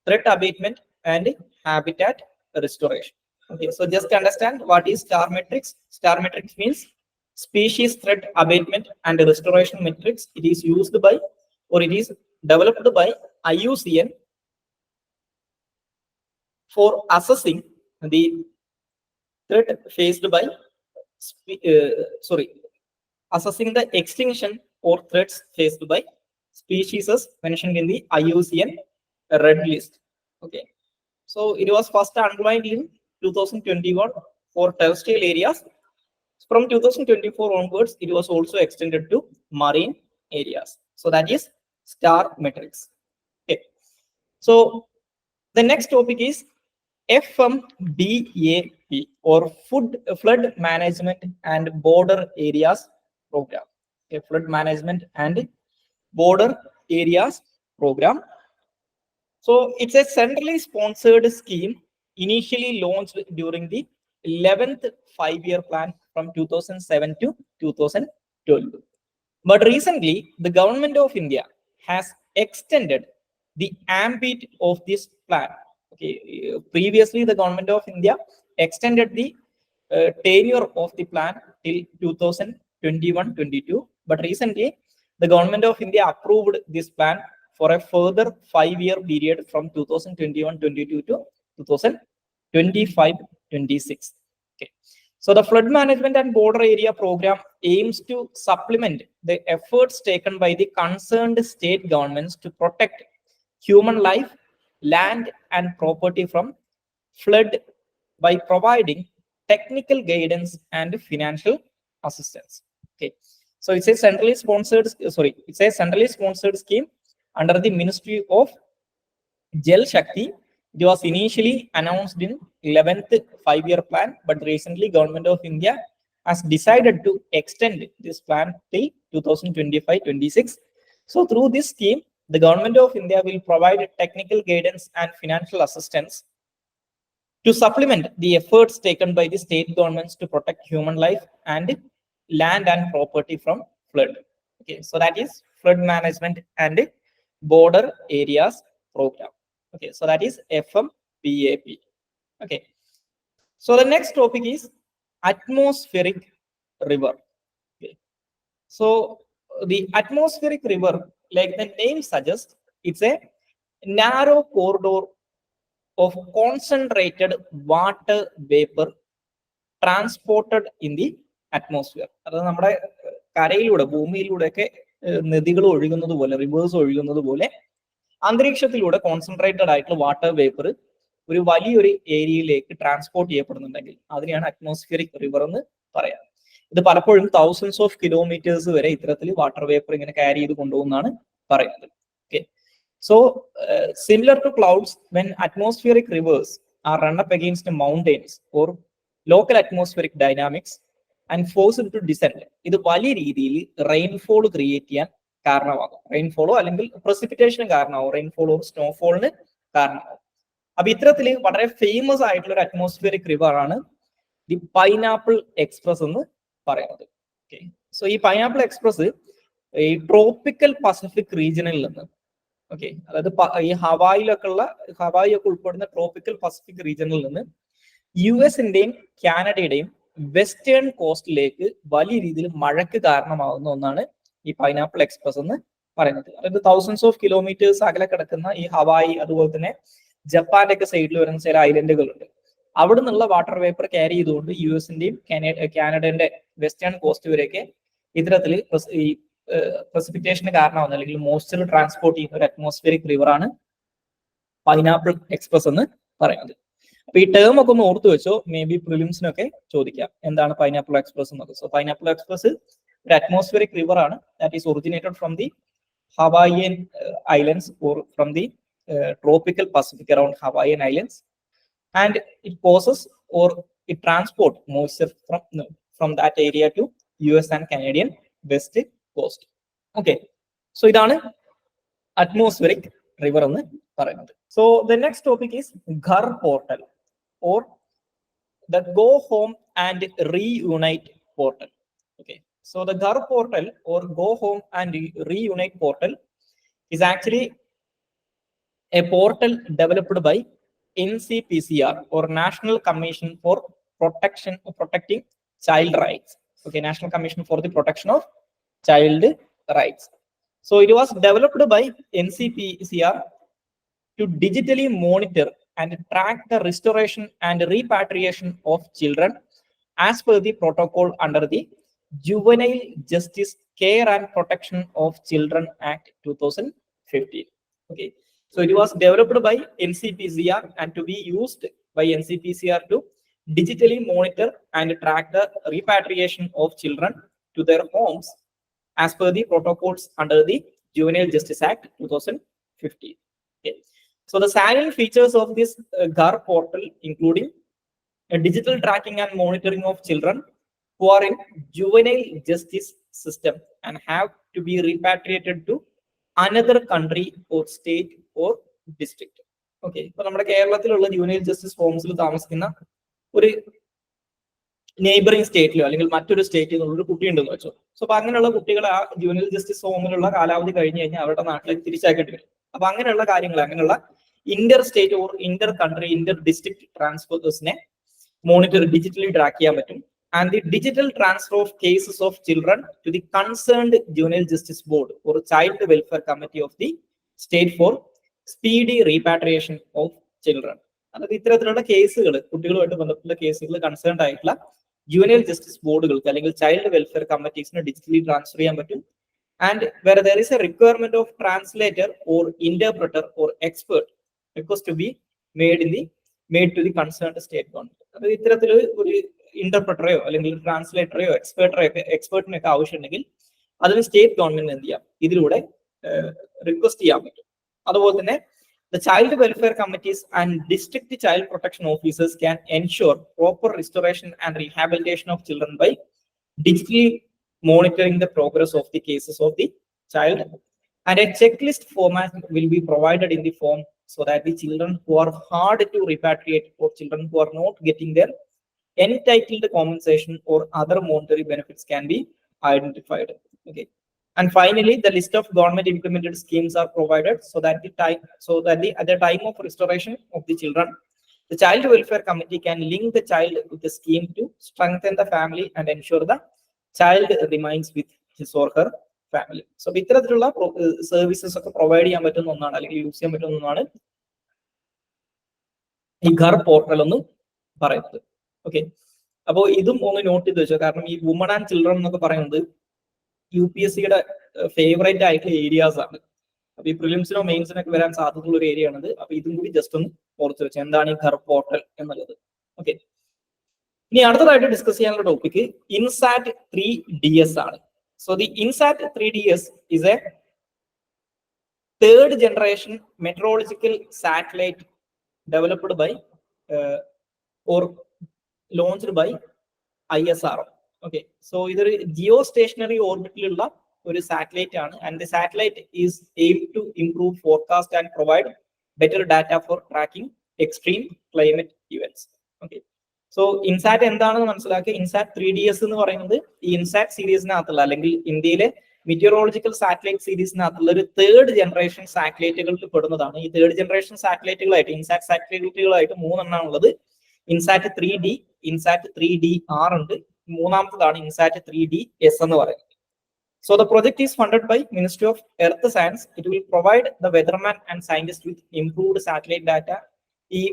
threat abatement and habitat restoration. Okay, so just understand what is STAR metrics. STAR metrics means species threat abatement and restoration metrics. It is used by, or it is developed by IUCN for assessing the threat faced by, assessing the extinction or threats faced by species mentioned in the IUCN red list. Okay, so it was first unveiled in 2021 for terrestrial areas. From 2024 onwards, it was also extended to marine areas. So that is STAR metrics. Okay. So the next topic is FMBAP, or Flood Management and Border Areas Program. A flood management and border areas program. So it's a centrally sponsored scheme initially launched during the 11th 5-year plan from 2007 to 2012. But recently, the government of India has extended the ambit of this plan. Okay, previously the government of India extended the tenure of the plan till 2021-22, But recently, the government of India approved this plan for a further 5-year period from 2021-22 to 2025-26. Okay. So the flood management and border area program aims to supplement the efforts taken by the concerned state governments to protect human life, land, and property from flood by providing technical guidance and financial assistance. Okay. So it's a centrally sponsored scheme under the Ministry of Jal Shakti. It was initially announced in 11th 5-year plan, but recently Government of India has decided to extend this plan till 2025-26. So through this scheme, the Government of India will provide technical guidance and financial assistance to supplement the efforts taken by the state governments to protect human life and land and property from flood. Okay, so that is flood management and border areas program. Okay, so that is FMBAP. Okay, so the next topic is atmospheric river. Okay, so the atmospheric river, like the name suggests, it's a narrow corridor of concentrated water vapor transported in the atmosphere. അത് നമ്മുടെ കരയിലൂടെ ഭൂമിയിലൂടെയൊക്കെ നദികൾ ഒഴുകുന്നത് പോലെ, reverse ഒഴുകുന്നത് പോലെ അന്തരീക്ഷത്തിലൂടെ concentrated ആയിട്ടുള്ള water vapour ഒരു വലിയൊരു ഏരിയയിലേക്ക് ട്രാൻസ്പോർട്ട് ചെയ്യപ്പെടുന്നുണ്ടെങ്കിൽ അതിനെയാണ് അറ്റ്മോസ്ഫിയറിക് റിവർ എന്ന് പറയാം. ഇത് പലപ്പോഴും തൗസൻഡ്സ് ഓഫ് കിലോമീറ്റേഴ്സ് വരെ ഇത്തരത്തിൽ വാട്ടർ വേപ്പർ ഇങ്ങനെ ക്യാരി ചെയ്ത് കൊണ്ടുപോകുന്നതാണ് പറയുന്നത്. Okay, so similar to clouds, when atmospheric rivers are run up against mountains or local atmospheric dynamics and forced to descend, ഇത് വലിയ രീതിയിൽ റെയിൻഫോൾ ക്രിയേറ്റ് ചെയ്യാൻ കാരണമാകും. റെയിൻഫോളോ അല്ലെങ്കിൽ പ്രസിപ്പിറ്റേഷന് കാരണമാകും, റെയിൻഫോളോ സ്നോഫോളിന് കാരണമാകും. അപ്പൊ ഇത്തരത്തിൽ വളരെ ഫേമസ് ആയിട്ടുള്ള ഒരു അറ്റ്മോസ്ഫിയറിക് റിവർ ആണ് ദി പൈനാപ്പിൾ എക്സ്പ്രസ് എന്ന് പറയുന്നത്. ഓക്കെ, സോ ഈ പൈനാപ്പിൾ എക്സ്പ്രസ് ഈ ട്രോപ്പിക്കൽ പസഫിക് റീജിയനിൽ നിന്ന്, ഓക്കെ, അതായത് ഈ ഹവായിയൊക്കെ ഉൾപ്പെടുന്ന ട്രോപ്പിക്കൽ പസഫിക് റീജിയനിൽ നിന്ന് US-ന്റെയും കാനഡയുടെയും വെസ്റ്റേൺ കോസ്റ്റിലേക്ക് വലിയ രീതിയിൽ മഴയ്ക്ക് കാരണമാകുന്ന ഒന്നാണ് ഈ പൈനാപ്പിൾ എക്സ്പ്രസ് എന്ന് പറയുന്നത്. അതായത് തൗസൻഡ്സ് ഓഫ് കിലോമീറ്റേഴ്സ് അകലെ കിടക്കുന്ന ഈ ഹവായി, അതുപോലെ തന്നെ ജപ്പാന്റെ ഒക്കെ സൈഡിൽ വരുന്ന ചില ഐലൻഡുകളുണ്ട്. അവിടെ നിന്നുള്ള വാട്ടർ വേപ്പർ ക്യാരി ചെയ്തുകൊണ്ട് US-ന്റെയും കാനഡയുടെ വെസ്റ്റേൺ കോസ്റ്റ് വരെയൊക്കെ ഇത്തരത്തിൽ ഈ പ്രസിപ്പിറ്റേഷന് കാരണമാകുന്ന അല്ലെങ്കിൽ മോയ്സ്ചർ ട്രാൻസ്പോർട്ട് ചെയ്യുന്ന ഒരു അറ്റ്മോസ്ഫിയറിക് റിവർ ആണ് പൈനാപ്പിൾ എക്സ്പ്രസ് എന്ന് പറയുന്നത്. അപ്പൊ ഈ ടേം ഒക്കെ ഒന്ന് ഓർത്തു വെച്ചോ, മേ ബി പ്രിലിംസിനൊക്കെ ചോദിക്കാം എന്താണ് പൈനാപ്പിൾ എക്സ്പ്രസ് എന്നൊക്കെ. സോ പൈനാപ്പിൾ എക്സ്പ്രസ് ഒരു അറ്റ്മോസ്ഫിയറിക് റിവർ ആണ് that is originated from the Hawaiian islands or from the tropical Pacific around Hawaiian Islands, and it causes or it transport moisture from that area to US and Canadian west coast. Okay, so idana atmospheric river ennu parayunnathu. So the next topic is Ghar portal or the Go Home and Reunite portal. Okay, so the Ghar portal or Go Home and Reunite portal is actually a portal developed by NCPCR or National Commission for Protecting Child Rights. Okay, National Commission for the Protection of Child Rights. So it was developed by NCPCR to digitally monitor and track the restoration and repatriation of children as per the protocol under the Juvenile Justice Care and Protection of Children Act 2015. Okay, so it was developed by NCPCR and to be used by NCPCR to digitally monitor and track the repatriation of children to their homes as per the protocols under the Juvenile Justice Act 2015. Okay, so the salient features of this Ghar portal including a digital tracking and monitoring of children who are in juvenile justice system and have to be repatriated to another country or state or district. Okay, ഇപ്പൊ നമ്മുടെ കേരളത്തിലുള്ള juvenile justice ഹോംസിൽ താമസിക്കുന്ന ഒരു neighbouring സ്റ്റേറ്റിലോ അല്ലെങ്കിൽ മറ്റൊരു സ്റ്റേറ്റിൽ നിന്നുള്ള ഒരു കുട്ടി ഉണ്ടെന്ന് വെച്ചോ. സോ അപ്പൊ അങ്ങനെയുള്ള കുട്ടികളെ ആ ജുവനൈൽ ജസ്റ്റിസ് ഹോമിലുള്ള കാലാവധി കഴിഞ്ഞ് കഴിഞ്ഞാൽ അവരുടെ നാട്ടിലേക്ക് തിരിച്ചാക്കേണ്ടി വരും. അപ്പൊ അങ്ങനെയുള്ള കാര്യങ്ങൾ, അങ്ങനെയുള്ള inter state or inter country, inter district ട്രാൻസ്ഫേഴ്സിനെ മോണിറ്റർ ഡിജിറ്റലി ട്രാക്ക് ചെയ്യാൻ പറ്റും. and the digital transfer of cases of children to the concerned juvenile justice board or child welfare committee of the state for speedy repatriation of children. അതായത് ഇത്തരത്തിലുള്ള കേസുകൾ, കുട്ടികളുമായിട്ട് ബന്ധപ്പെട്ട കേസുകൾ concern ആയിട്ടുള്ള juvenile justice ബോർഡുകൾക്ക് അല്ലെങ്കിൽ child welfare കമ്മിറ്റീസിന് digitally transfer ചെയ്യാൻ പറ്റും. And where there is a requirement of translator or interpreter or expert request to be made to the concerned state government. അതായത് ഇത്തരത്തിൽ ഒരു ഇന്റർപ്രറ്ററെയോ അല്ലെങ്കിൽ ട്രാൻസ്ലേറ്ററെയോ എക്സ്പേർട്ടിനെ ഒക്കെ ആവശ്യമുണ്ടെങ്കിൽ അതിന് സ്റ്റേറ്റ് ഗവൺമെന്റ് എന്ത് ചെയ്യാം, ഇതിലൂടെ റിക്വസ്റ്റ് ചെയ്യാൻ പറ്റും. അതുപോലെ തന്നെ the child welfare committees and district child protection officers can ensure proper restoration and rehabilitation of children by digitally monitoring the progress of the cases of the child, and a checklist format will be provided in the form so that the children who are hard to repatriate or children who are not getting their entitled compensation or other monetary benefits can be identified. Okay. And finally, the list of government implemented schemes are provided so that at the time of restoration of the children, the child welfare committee can link the child with the scheme to strengthen the family and ensure the child remains with his or her family. So ഇത്തരത്തിലുള്ള services ഒക്കെ provide ചെയ്യാൻ പറ്റുന്ന ഒന്നാണ് അല്ലെങ്കിൽ use ചെയ്യാൻ പറ്റുന്ന ഒന്നാണ് ഈ ഘർ പോർട്ടൽ എന്ന് പറയുന്നത്. ഓക്കെ, അപ്പോൾ ഇതും ഒന്ന് നോട്ട് ചെയ്ത് വെച്ചോ. കാരണം ഈ വുമൺ ആൻഡ് ചിൽഡ്രൻ എന്നൊക്കെ പറയുന്നത് UPSCയുടെ ഫേവറേറ്റ് ആയിട്ടുള്ള ഏരിയാസ് ആണ്. അപ്പൊ ഈ പ്രിലിംസിനോ മെയിൻസിനൊക്കെ വരാൻ സാധ്യതയുള്ള ഒരു ഏരിയ ആണത്. അപ്പൊ ഇതും കൂടി ജസ്റ്റ് ഒന്ന് ഓർത്ത് വെച്ചാൽ എന്താണ് ഈ ഘർ പോർട്ടൽ എന്നുള്ളത്. ഓക്കെ, ഇനി അടുത്തതായിട്ട് ഡിസ്കസ് ചെയ്യാനുള്ള ടോപ്പിക് ഇൻസാറ്റ് 3DS ആണ്. So the INSAT 3DS is a third generation meteorological satellite developed by or launched by ISRO. Okay, so ഇതൊരു ജിയോ സ്റ്റേഷനറി ഓർബിറ്റിലുള്ള ഒരു സാറ്റലൈറ്റ് ആണ്. And the satellite is aim to improve forecast and provide better data for tracking extreme climate events. Okay, so INSAT എന്താണെന്ന് മനസ്സിലാക്കുക. INSAT 3DS എന്ന് പറയുന്നത് ഈ ഇൻസാറ്റ് സീരീസിനകത്തുള്ള അല്ലെങ്കിൽ ഇന്ത്യയിലെ മെറ്റീരിയോളജിക്കൽ സാറ്റലൈറ്റ് സീരീസിനകത്തുള്ള ഒരു തേർഡ് ജനറേഷൻ സാറ്റലൈറ്റുകളിൽ പെടുന്നതാണ്. ഈ തേർഡ് ജനറേഷൻ സാറ്റലൈറ്റുകളായിട്ട് ഇൻസാറ്റ് സാറ്റലൈറ്റുകളായിട്ട് 3 എണ്ണമാണ് ഉള്ളത്. ഇൻസാറ്റ് 3D, ഇൻസാറ്റ് 3DR ഉണ്ട്. മൂന്നാമത്തതാണ് ഇൻസാറ്റ് 3DS എന്ന് പറയുന്നത്. So the project is funded by Ministry of Earth Science. It will provide the weatherman and scientists with improved satellite data. ഈ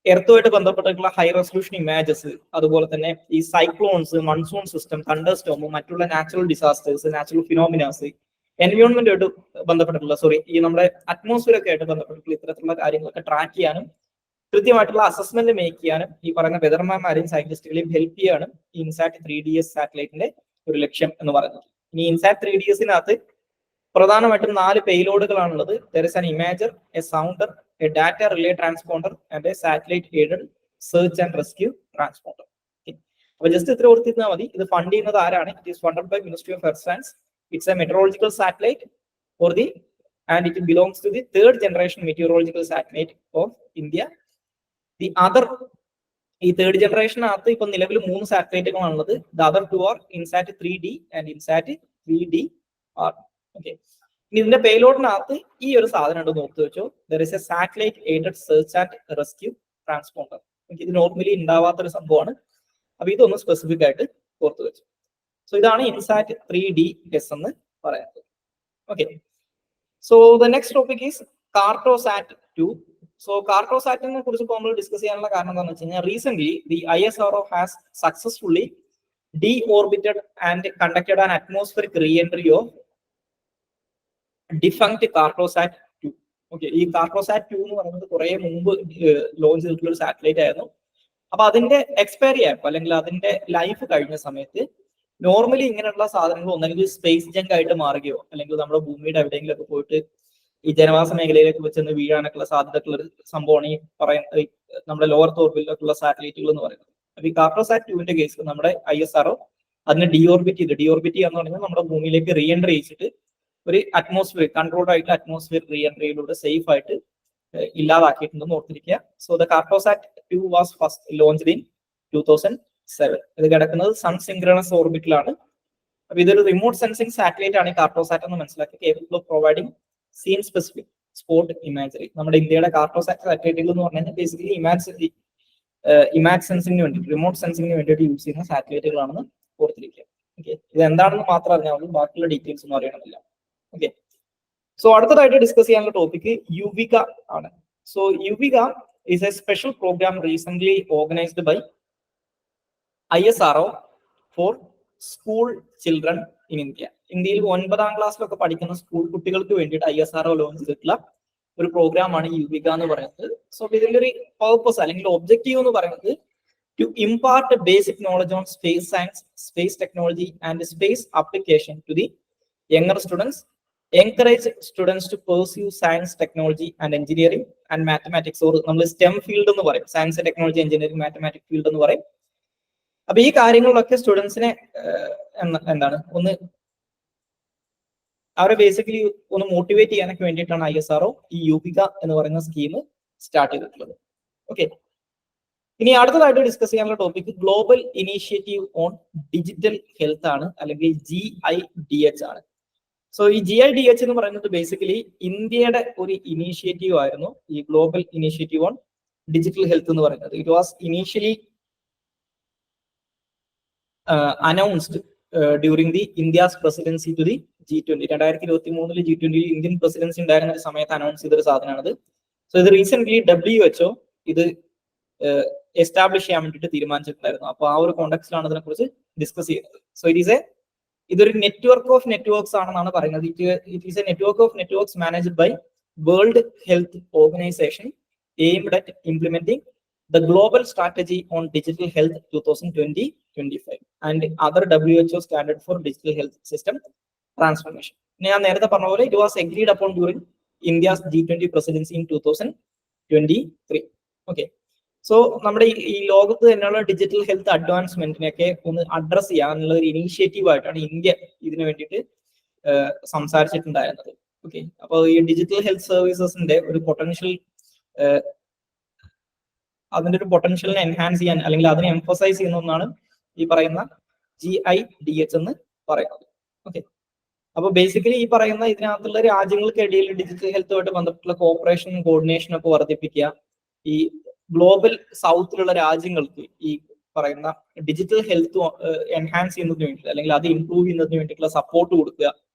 എർത്തുമായിട്ട് ബന്ധപ്പെട്ടിട്ടുള്ള ഹൈ റെസൊല്യൂഷൻ ഇമേജസ്, അതുപോലെ തന്നെ ഈ cyclones, monsoon system, thunder Storm, മറ്റുള്ള natural disasters, natural ഫിനോമിനാസ്, എൻവയോൺമെന്റുമായിട്ട് ബന്ധപ്പെട്ടിട്ടുള്ള ഈ നമ്മുടെ atmosphere ഒക്കെ ആയിട്ട് ബന്ധപ്പെട്ടിട്ടുള്ള ഇത്തരത്തിലുള്ള കാര്യങ്ങളൊക്കെ ട്രാക്ക് ചെയ്യാനും കൃത്യമായിട്ടുള്ള അസസ്മെന്റ് മേക്ക് ചെയ്യാനും ഈ പറയുന്ന വെതർമാന്മാരെയും സയന്റിസ്റ്റുകളെയും ഹെൽപ്പ് ചെയ്യാനും ഈ ഇൻസാറ്റ് 3DS സാറ്റലൈറ്റിന്റെ ഒരു ലക്ഷ്യം എന്ന് പറയുന്നത്. ഇനി ഇൻസാറ്റ് 3DSനകത്ത് പ്രധാനമായിട്ടും 4 പേലോഡുകളാണുള്ളത്. There is an imager, a sounder, a data relay transponder and a satellite aided search and rescue transponder. അപ്പൊ ജസ്റ്റ് ഇത്ര ഓർത്തിരുന്നാൽ മതി. ഇത് ഫണ്ട് ചെയ്യുന്നത് ആരാണ്? It is funded by ministry of earth science. It's a metrological satellite for the and it belongs to the third generation meteorological satellite of India. The other, ഈ third ജനറേഷനകത്ത് ഇപ്പൊ നിലവിൽ 3 സാറ്റലൈറ്റുകളാണുള്ളത്. The other 2 R INSAT 3D and INSAT 3DR. Okay, ഇനി ഇതിന്റെ പേലോഡിനകത്ത് ഈ ഒരു സാധനം ഉണ്ട്, നോക്കി വെച്ചോ. There is A satellite aided search and rescue transponder. ഇത് നോർമലി ഉണ്ടാവാത്തൊരു സംഭവമാണ്. അപ്പൊ ഇതൊന്ന് സ്പെസിഫിക് ആയിട്ട് ഓർത്ത് വെച്ചു. സോ ഇതാണ് ഇൻസാറ്റ് 3DS എന്ന് പറയുന്നത്. Okay, so the next topic is Cartosat 2. So കാർട്ടോസാറ്റിനെ കുറിച്ച് നമ്മൾ ഡിസ്കസ് ചെയ്യാനുള്ള കാരണം എന്താണെന്ന് വെച്ച് കഴിഞ്ഞാൽ recent the ISRO has successfully deorbited and conducted an atmospheric re-entry of defunct Cartosat 2. Okay, ഈ കാർട്ടോസാറ്റ് 2 എന്ന് പറയുന്നത് കുറെ മുമ്പ് ലോഞ്ച് ചെയ്തിട്ടുള്ള ഒരു സാറ്റലൈറ്റ് ആയിരുന്നു. അപ്പൊ അതിന്റെ എക്സ്പയറി ആയപ്പോ അല്ലെങ്കിൽ അതിന്റെ ലൈഫ് കഴിഞ്ഞ സമയത്ത് നോർമലി ഇങ്ങനെയുള്ള സാധനങ്ങൾ ഒന്നെങ്കിൽ സ്പേസ് ജങ്ക് ആയിട്ട് മാറുകയോ അല്ലെങ്കിൽ നമ്മുടെ ഭൂമിയുടെ എവിടെയെങ്കിലും ഒക്കെ പോയിട്ട് ഈ ജനവാസ മേഖലയിലേക്ക് വെച്ചെന്ന് വീഴാനൊക്കെയുള്ള സാധ്യതയുള്ള ഒരു സംഭവമാണ് ഈ പറയുന്നത് നമ്മുടെ ലോവർ ഓർബിറ്റിലൊക്കെയുള്ള സാറ്റലൈറ്റുകൾ എന്ന് പറയുന്നത്. അപ്പൊ ഈ കാർട്ടോസാറ്റ് 2ന്റെ കേസിൽ നമ്മുടെ ISRO അതിനെ ഡിയോർബിറ്റ് എന്ന് പറഞ്ഞാൽ നമ്മുടെ ഭൂമിയിലേക്ക് റീ എൻട്രി ചെയ്യിച്ചിട്ട് ഒരു അറ്റ്മോസ്ഫിയർ കൺട്രോൾഡ് ആയിട്ടുള്ള അറ്റ്മോസ്ഫിയർ റീ എൻട്രിയിലൂടെ സേഫ് ആയിട്ട് ഇല്ലാതാക്കിയിട്ടുണ്ടെന്ന് ഓർത്തിരിക്കുക. So the Cartosat 2 was first launched in 2007. ഇത് കിടക്കുന്നത് സൺ സിൻക്രണസ് ഓർബിറ്റിലാണ്. അപ്പൊ ഇതൊരു റിമോട്ട് സെൻസിങ് സാറ്റലൈറ്റ് ആണ് ഈ കാർട്ടോസാറ്റ് എന്ന് മനസ്സിലാക്കി. Capable of providing scene specific spot imagery. നമ്മുടെ ഇന്ത്യയുടെ കാർട്ടോസാറ്റ് സാറ്റലൈറ്റുകൾ എന്ന് പറഞ്ഞു കഴിഞ്ഞാൽ ബേസിക്കലി ഇമാജറി ഇമാജ് സെൻസിങ്ങിന് വേണ്ടിയിട്ട്, റിമോട്ട് സെൻസിങ്ങിന് വേണ്ടിയിട്ട് യൂസ് ചെയ്യുന്ന സാറ്റലൈറ്റുകളാണെന്ന് ഓർത്തിരിക്കുക. ഓക്കെ, ഇത് എന്താണെന്ന് മാത്രം അറിഞ്ഞാൽ മതി, ബാക്കിയുള്ള ഡീറ്റെയിൽസ് ഒന്നും അറിയണമെന്നില്ല. ഓക്കെ, സോ അടുത്തതായിട്ട് ഡിസ്കസ് ചെയ്യാനുള്ള ടോപ്പിക് യുവിക ആണ്. So Yuvika is a special programme recent organised by ISRO for school children in India. ഇന്ത്യയിൽ 9ാം ക്ലാസ്സിലൊക്കെ പഠിക്കുന്ന സ്കൂൾ കുട്ടികൾക്ക് വേണ്ടിയിട്ട് ISRO ലോഞ്ച് ചെയ്തിട്ടുള്ള ഒരു പ്രോഗ്രാമാണ് യുവിക എന്ന് പറയുന്നത്. സോ ഇതിന്റെ ഒരു പർപ്പസ് അല്ലെങ്കിൽ ഒബ്ജക്റ്റീവ് എന്ന് പറയുന്നത് to impart basic knowledge on space science, space technology and space application to the younger students, encourage students to pursue science, technology and engineering and mathematics, or നമ്മൾ STEM ഫീൽഡ് എന്ന് പറയും, science, technology, engineering, mathematics field എന്ന് പറയും. അപ്പൊ ഈ കാര്യങ്ങളിലൊക്കെ സ്റ്റുഡൻസിനെ എന്താണ് ഒന്ന് അവരെ ബേസിക്കലി ഒന്ന് മോട്ടിവേറ്റ് ചെയ്യാനൊക്കെ വേണ്ടിയിട്ടാണ് ISRO ഈ യുവിക എന്ന് പറയുന്ന സ്കീം സ്റ്റാർട്ട് ചെയ്തിട്ടുള്ളത്. ഓക്കെ, ഇനി അടുത്തതായിട്ട് ഡിസ്കസ് ചെയ്യാനുള്ള topic global initiative on digital health ആണ്, അല്ലെങ്കിൽ GIDH ആണ്. സോ ഈ GIDH എന്ന് പറയുന്നത് ബേസിക്കലി ഇന്ത്യയുടെ ഒരു ഇനീഷ്യേറ്റീവ് ആയിരുന്നു, ഈ global initiative on digital health എന്ന് പറയുന്നത്. It was initially announced during the India's presidency to the G20. 2023 G20 Indian presidency ഉണ്ടായിരുന്ന ഒരു സമയത്ത് അനൗൺസ് ചെയ്തൊരു സാധനമാണിത്. സോ ഇത് റീസെന്റ് WHO ഇത് എസ്റ്റാബ്ലിഷ് ചെയ്യാൻ വേണ്ടിയിട്ട് തീരുമാനിച്ചിട്ടുണ്ടായിരുന്നു. അപ്പോൾ ആ ഒരു കോണ്ടെക്സ്റ്റിലാണ് ഇതിനെ കുറിച്ച് ഡിസ്കസ് ചെയ്യുന്നത്. സോ ഇതൊരു നെറ്റ്വർക്ക് ഓഫ് നെറ്റ്വർക്ക്സ് ആണെന്നാണ് പറയുന്നത്. It is a network of networks managed by World Health Organization aimed at implementing the global strategy on digital health 2020-25 and other WHO standard for digital health system transformation. ഞാൻ നേരത്തെ പറഞ്ഞ പോലെ it was agreed upon during India's G20 presidency in 2023. Okay, so നമ്മുടെ ഈ ലോകത്ത് തന്നെയുള്ള digital health അഡ്വാൻസ്മെന്റിനെയൊക്കെ ഒന്ന് address ചെയ്യാനുള്ള ഒരു ഇനീഷ്യേറ്റീവ് ആയിട്ടാണ് ഇന്ത്യ ഇതിനു വേണ്ടിയിട്ട് സംസാരിച്ചിട്ടുണ്ടായിരുന്നത്. ഓക്കെ, അപ്പോൾ ഈ ഡിജിറ്റൽ ഹെൽത്ത് സർവീസസിന്റെ ഒരു അതിന്റെ ഒരു പൊട്ടൻഷ്യലിനെ എൻഹാൻസ് ചെയ്യാൻ അല്ലെങ്കിൽ അതിനെ എംഫസൈസ് ചെയ്യുന്ന ഒന്നാണ് ഈ പറയുന്ന GIDH എന്ന് പറയുന്നത്. ഓക്കെ, അപ്പൊ ബേസിക്കലി ഈ പറയുന്ന ഇതിനകത്തുള്ള രാജ്യങ്ങൾക്കിടയിൽ ഡിജിറ്റൽ ഹെൽത്തുമായിട്ട് ബന്ധപ്പെട്ടുള്ള കോഓപ്പറേഷനും കോർഡിനേഷനും ഒക്കെ വർദ്ധിപ്പിക്കുക, ഈ ഗ്ലോബൽ സൗത്തിലുള്ള രാജ്യങ്ങൾക്ക് ഈ പറയുന്ന ഡിജിറ്റൽ ഹെൽത്ത് എൻഹാൻസ് ചെയ്യുന്നതിന് വേണ്ടി അല്ലെങ്കിൽ അത് ഇംപ്രൂവ് ചെയ്യുന്നതിന് വേണ്ടിയിട്ടുള്ള സപ്പോർട്ട് കൊടുക്കുക,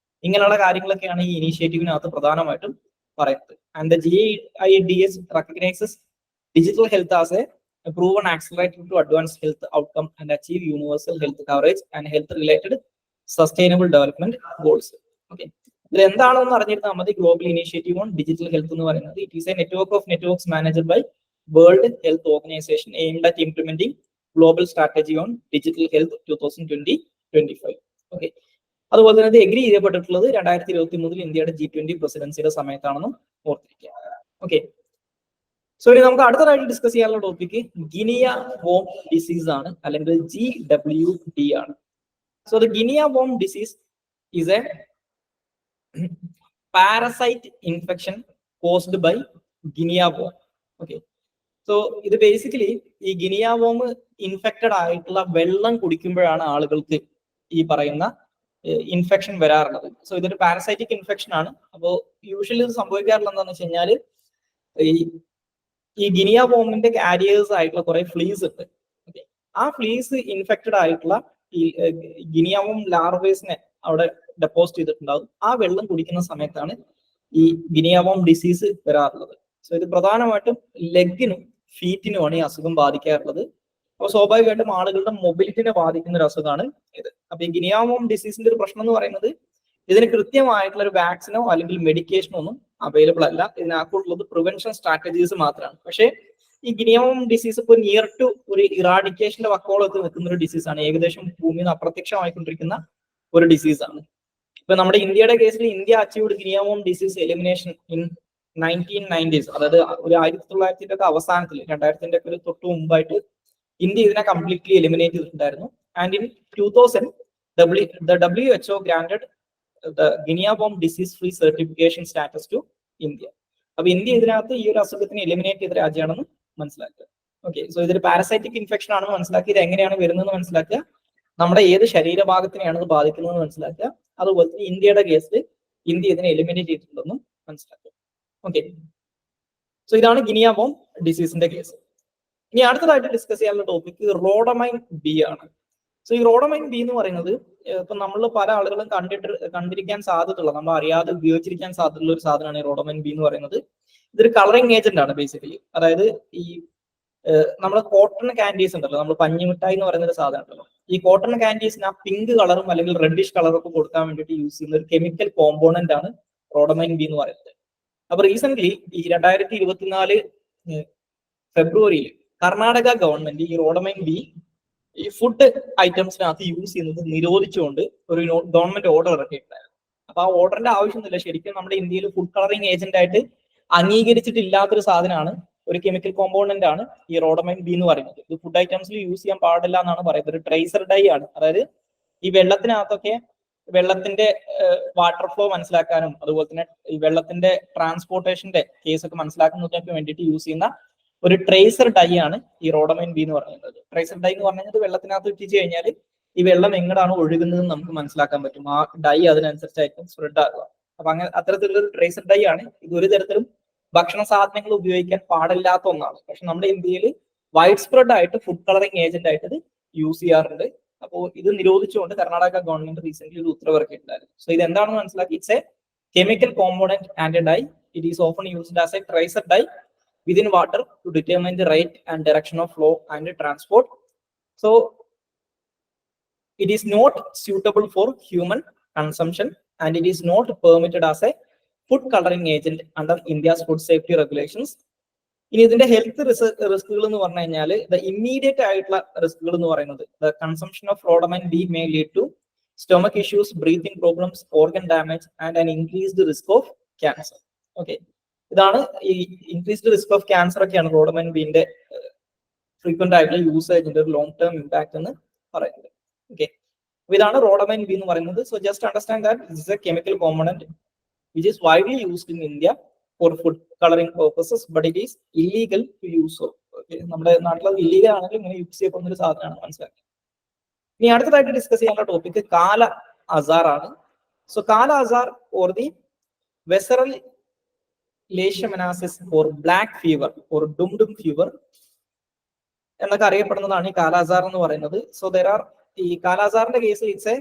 ഇങ്ങനെയുള്ള കാര്യങ്ങളൊക്കെയാണ് ഈ ഇനീഷ്യേറ്റീവിനകത്ത് പ്രധാനമായിട്ടും പറയുന്നത്. And the GIDH recognizes digital health as a proven accelerator to advance health outcome and achieve universal health coverage and health related sustainable development goals. Okay, ഇതിൽ എന്താണെന്ന് അറിഞ്ഞിരുന്നാൽ മതി. Global initiative on digital health എന്ന് പറയുന്നത് it is a network of networks managed by World Health Organization aimed at implementing global strategy on digital health 2020-25. Okay, അതുപോലെ തന്നെ ഇത് agree ചെയ്യപ്പെട്ടിട്ടുള്ളത് 2023 ഇന്ത്യയുടെ G20 പ്രസിഡൻസിയുടെ സമയത്താണെന്നും ഓർത്തിരിക്കുക. ഓക്കെ, സോ ഇനി നമുക്ക് അടുത്തതായിട്ട് ഡിസ്കസ് ചെയ്യാനുള്ള ടോപ്പിക് ഗിനിയ വോം ഡിസീസ് ആണ്, അല്ലെങ്കിൽ GWD ആണ്. So the guinea worm disease is a parasite infection caused by guinea worm. Okay, so ഇത് ബേസിക്കലി ഈ ഗിനിയ വോം ഇൻഫെക്റ്റഡ് ആയിട്ടുള്ള വെള്ളം കുടിക്കുമ്പോഴാണ് ആളുകൾക്ക് ഈ പറയുന്ന ഇൻഫെക്ഷൻ വരാറുള്ളത്. സോ ഇതൊരു പാരസൈറ്റിക് ഇൻഫെക്ഷൻ ആണ്. അപ്പോൾ യൂഷ്വലി ഇത് സംഭവിക്കാറുള്ളത് എന്താണെന്ന് വെച്ച് കഴിഞ്ഞാൽ ഈ ഗിനിയ വോമിന്റെ കാരിയേഴ്സ് ആയിട്ടുള്ള കുറെ ഫ്ലീസ് ഉണ്ട്. ഓക്കെ, ആ ഫ്ലീസ് ഇൻഫെക്റ്റഡ് ആയിട്ടുള്ള ഈ ഗിനിയ വോം ലാർവേസിനെ അവിടെ ഡെപ്പോസിറ്റ് ചെയ്തിട്ടുണ്ടാവും. ആ വെള്ളം കുടിക്കുന്ന സമയത്താണ് ഈ ഗിനിയ വോം ഡിസീസ് വരാറുള്ളത്. സോ ഇത് പ്രധാനമായിട്ടും ലെഗിനും ഫീറ്റിനുമാണ് ഈ അസുഖം ബാധിക്കാറുള്ളത്. അപ്പോൾ സ്വാഭാവികമായിട്ടും ആളുകളുടെ മൊബിലിറ്റിനെ ബാധിക്കുന്ന ഒരു അസുഖമാണ് ഇത്. അപ്പൊ ഈ ഗിനിയ വോം ഡിസീസിന്റെ ഒരു പ്രശ്നം എന്ന് പറയുന്നത് ഇതിന് കൃത്യമായിട്ടുള്ള ഒരു വാക്സിനോ അല്ലെങ്കിൽ മെഡിക്കേഷനോ ഒന്നും അവൈലബിൾ അല്ല. ഇതിനകത്തുള്ളത് പ്രിവെൻഷൻ സ്ട്രാറ്റജീസ് മാത്രമാണ്. പക്ഷേ ഈ ഗിനിയ വോം ഡിസീസ് ഇപ്പോൾ നിയർ ടു ഒരു ഇറാഡിക്കേഷന്റെ വക്കോളത്ത് നിൽക്കുന്ന ഒരു ഡിസീസാണ്. ഏകദേശം ഭൂമിയിൽ നിന്ന് അപ്രത്യക്ഷമായിക്കൊണ്ടിരിക്കുന്ന ഒരു ഡിസീസാണ്. ഇപ്പൊ നമ്മുടെ ഇന്ത്യയുടെ കേസിൽ India achieved guinea worm disease elimination in 1990s, അതായത് ഒരു 1900 ഒക്കെ അവസാനത്തിൽ 2000 ഒക്കെ ഒരു തൊട്ട് മുമ്പായിട്ട് ഇന്ത്യ ഇതിനെ കംപ്ലീറ്റ്ലി എലിമിനേറ്റ് ചെയ്തിട്ടുണ്ടായിരുന്നു. And in 2000 the WHO granted the Guinea worm disease free certification status to India. അപ്പൊ ഇന്ത്യ ഇതിനകത്ത് ഈ ഒരു അസുഖത്തിനെ എലിമിനേറ്റ് ചെയ്ത രാജ്യമാണെന്ന് മനസ്സിലാക്കുക. ഓക്കെ, സോ ഇതൊരു പാരസൈറ്റിക് ഇൻഫെക്ഷൻ ആണെന്ന് മനസ്സിലാക്കി, ഇത് എങ്ങനെയാണ് വരുന്നതെന്ന് മനസ്സിലാക്കുക, നമ്മുടെ ഏത് ശരീരഭാഗത്തിനെയാണ് ഇത് ബാധിക്കുന്നതെന്ന് മനസ്സിലാക്കുക. അതുപോലെ തന്നെ ഇന്ത്യയുടെ കേസിൽ ഇന്ത്യ ഇതിനെ എലിമിനേറ്റ് ചെയ്തിട്ടുണ്ടെന്നും മനസ്സിലാക്കുക. ഓക്കെ, സോ ഇതാണ് ഗിനിയ വോം ഡിസീസിന്റെ കേസ്. ഇനി അടുത്തതായിട്ട് ഡിസ്കസ് ചെയ്യാനുള്ള ടോപ്പിക് റോഡമൈൻ ബി ആണ്. സോ ഈ റോഡമൈൻ ബി എന്ന് പറയുന്നത് ഇപ്പൊ നമ്മൾ പല ആളുകളും കണ്ടിരിക്കാൻ സാധ്യതയുള്ള, നമ്മൾ അറിയാതെ ഉപയോഗിച്ചിരിക്കാൻ സാധ്യതയുള്ള ഒരു സാധനമാണ് ഈ റോഡമൈൻ ബി എന്ന് പറയുന്നത്. ഇതൊരു കളറിംഗ് ഏജന്റ് ആണ് ബേസിക്കലി. അതായത് ഈ നമ്മുടെ കോട്ടൺ കാൻഡീസ് ഉണ്ടല്ലോ, നമ്മൾ പഞ്ഞിമിഠായി എന്ന് പറയുന്ന ഒരു സാധനം ഉണ്ടല്ലോ, ഈ കോട്ടൺ കാൻഡീസിന് ആ പിങ്ക് കളറും അല്ലെങ്കിൽ റെഡിഷ് കളറും ഒക്കെ കൊടുക്കാൻ വേണ്ടിയിട്ട് യൂസ് ചെയ്യുന്ന ഒരു കെമിക്കൽ കോമ്പോണന്റ് ആണ് റോഡമൈൻ ബി എന്ന് പറയുന്നത്. അപ്പൊ റീസെന്റ് ഈ 2024 ഫെബ്രുവരിയിൽ കർണാടക ഗവൺമെന്റ് ഈ റോഡമൈൻ ബി ഈ ഫുഡ് ഐറ്റംസിനകത്ത് യൂസ് ചെയ്യുന്നത് നിരോധിച്ചുകൊണ്ട് ഒരു ഗവൺമെന്റ് ഓർഡർ ഇറക്കിയിട്ടുണ്ടായിരുന്നു. അപ്പൊ ആ ഓർഡറിന്റെ ആവശ്യമൊന്നുമില്ല. ശരിക്കും നമ്മുടെ ഇന്ത്യയിൽ ഫുഡ് കളറിംഗ് ഏജന്റ് ആയിട്ട് അംഗീകരിച്ചിട്ടില്ലാത്തൊരു സാധനമാണ്, ഒരു കെമിക്കൽ കോമ്പോണന്റ് ആണ് ഈ റോഡമൈൻ ബി എന്ന് പറയുന്നത്. ഇത് ഫുഡ് ഐറ്റംസിൽ യൂസ് ചെയ്യാൻ പാടില്ല എന്നാണ് പറയുന്നത്. ഒരു ട്രേസർ ഡൈ ആണ്. അതായത് ഈ വെള്ളത്തിനകത്തൊക്കെ വെള്ളത്തിന്റെ വാട്ടർ ഫ്ലോ മനസ്സിലാക്കാനും അതുപോലെ തന്നെ ഈ വെള്ളത്തിന്റെ ട്രാൻസ്പോർട്ടേഷന്റെ കേസൊക്കെ മനസ്സിലാക്കുന്നതിനൊക്കെ വേണ്ടിയിട്ട് യൂസ് ചെയ്യുന്ന ഒരു ട്രേസർ ഡൈ ആണ് ഈ റോഡമൈൻ ബി എന്ന് പറയുന്നത്. ട്രേസർ ഡൈ എന്ന് പറഞ്ഞാൽ വെള്ളത്തിനകത്ത് ഇട്ടിച്ച് കഴിഞ്ഞാൽ ഈ വെള്ളം എങ്ങനെയാണ് ഒഴുകുന്നത് നമുക്ക് മനസ്സിലാക്കാൻ പറ്റും. ആ ഡൈ അതിനനുസരിച്ചായിരിക്കും സ്പ്രെഡ് ആകുക. അപ്പൊ അങ്ങനെ അത്തരത്തിലുള്ള ഒരു ട്രേസർ ഡൈ ആണ്. ഇത് ഒരു തരത്തിലും ഭക്ഷണ സാധനങ്ങൾ ഉപയോഗിക്കാൻ പാടില്ലാത്ത ഒന്നാണ്. പക്ഷെ നമ്മുടെ ഇന്ത്യയിൽ വൈഡ് സ്പ്രെഡ് ആയിട്ട് ഫുഡ് കളറിംഗ് ഏജന്റ് ആയിട്ട് ഇത് യൂസ് ചെയ്യാറുണ്ട്. അപ്പോൾ ഇത് നിരോധിച്ചുകൊണ്ട് കർണാടക ഗവൺമെന്റ് റീസെന്റ് ഒരു ഉത്തരവ് ഇറക്കിയിട്ടുണ്ടായിരുന്നു. സോ ഇത് എന്താണെന്ന് മനസ്സിലാക്കി, it's a chemical component and a dye. It is often used as a tracer dye within water to determine the rate and direction of flow and transport. So it is not suitable for human consumption and it is not permitted as a food coloring agent under India's food safety regulations. ഇനി ഇതിന്റെ health റിസ്കുകൾ എന്ന് പറഞ്ഞു കഴിഞ്ഞാൽ the immediate ആയിട്ടുള്ള റിസ്കുകൾ എന്ന് പറയുന്നത് the consumption of rhodamine B may lead to stomach issues, breathing problems, organ damage and an increased risk of cancer. Okay, ഇതാണ് ഈ ഇൻക്രീസ്ഡ് റിസ്ക് ഓഫ് ക്യാൻസർ ഒക്കെയാണ് റോഡമൈൻ ബിന്റെ ഫ്രീക്വന്റ് ആയിട്ടുള്ള യൂസേജിന്റെ ഒരു ലോങ് ടേം ഇമ്പാക്ട് എന്ന് പറയുന്നത്. ഓക്കെ, അപ്പൊ ഇതാണ് റോഡമൈൻ ബി എന്ന് പറയുന്നത്. So just understand that this is a chemical component which is widely used in India for food colouring purposes but it is illegal to use. നമ്മുടെ നാട്ടിൽ അത് illegal ആണെങ്കിൽ ഇങ്ങനെ യൂസ് ചെയ്യപ്പെടുന്ന ഒരു സാധനമാണ്, മനസ്സിലാക്കി. ഇനി അടുത്തതായിട്ട് ഡിസ്കസ് ചെയ്യാനുള്ള ടോപ്പിക് കാല അസാർ ആണ്. So kala azar or the visceral leishmaniasis or black fever or dum-dum fever എന്നൊക്കെ അറിയപ്പെടുന്നതാണ് ഈ കാലാസാർ എന്ന് പറയുന്നത്. സോ ദർ ആർ ഈ കാലാസാറിന്റെ കേസിൽ it's a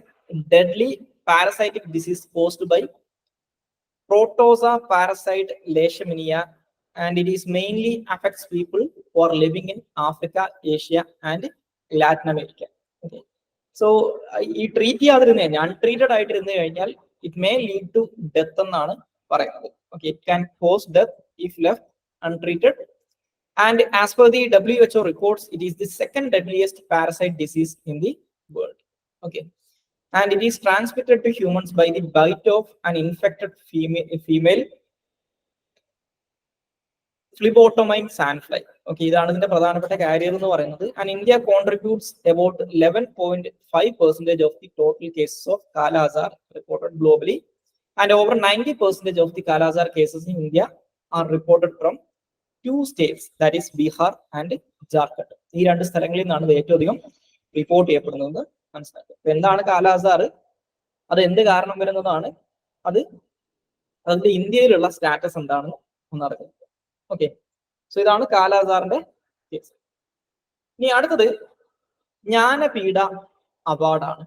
deadly parasitic disease caused by protozoa parasite Leishmania and it is mainly affects people who are living in Africa, Asia and Latin America. Okay, so ഈ treat ചെയ്യാതിരുന്ന് കഴിഞ്ഞാൽ, untreated ആയിട്ടിരുന്നു കഴിഞ്ഞാൽ it may lead to death എന്നാണ് പറയുന്നത്. Okay, it can cause death if left untreated. And as per the WHO reports, it is the second deadliest parasite disease in the world. Okay, and it is transmitted to humans by the bite of an infected female phlebotomine sandfly. Okay, ഇതാണ് ഇതിന്റെ പ്രധാനപ്പെട്ട കാര്യം എന്ന് പറയുന്നത്. And India contributes about 11.5% of the total cases of Kala Azar reported globally. And over 90% of the Kala Azar cases in India are reported from two states, that is Bihar and Jharkhand. ഈ രണ്ട് സ്ഥലങ്ങളിൽ നിന്നാണ് ഏറ്റവും അധികം report ചെയ്യപ്പെടുന്നത്, മനസ്സിലാക്കുക. എന്താണ് കാല അസാർ, അത് എന്ത് കാരണം വരുന്നതാണ്, അതിന്റെ ഇന്ത്യയിലുള്ള സ്റ്റാറ്റസ് എന്താണെന്ന് ഒന്നറിയാം. ഓക്കെ, സോ ഇതാണ് കാല അസാറിന്റെ കേസ്. ഇനി അടുത്തത് ജ്ഞാനപീഠ അവാർഡാണ്.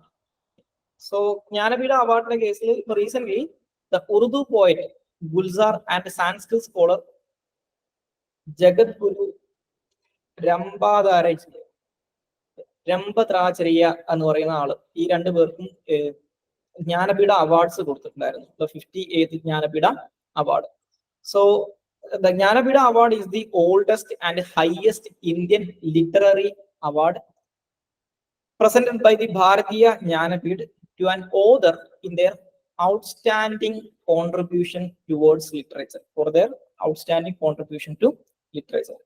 സോ ജ്ഞാനപീഠ അവാർഡിന്റെ കേസിൽ ഇപ്പൊ recent the Urdu poet Gulzar and Sanskrit scholar Jagadguru രംഭദ്രാചാര്യ എന്ന് പറയുന്ന ആള്, ഈ രണ്ടു പേർക്കും ജ്ഞാനപീഠ അവാർഡ്സ് കൊടുത്തിട്ടുണ്ടായിരുന്നു. 58th Jnanpith award. So the Jnanpith award is the oldest and highest Indian literary award presented by the Bharatiya Jnanapith to an author in their outstanding contribution towards literature, for their outstanding contribution to literature.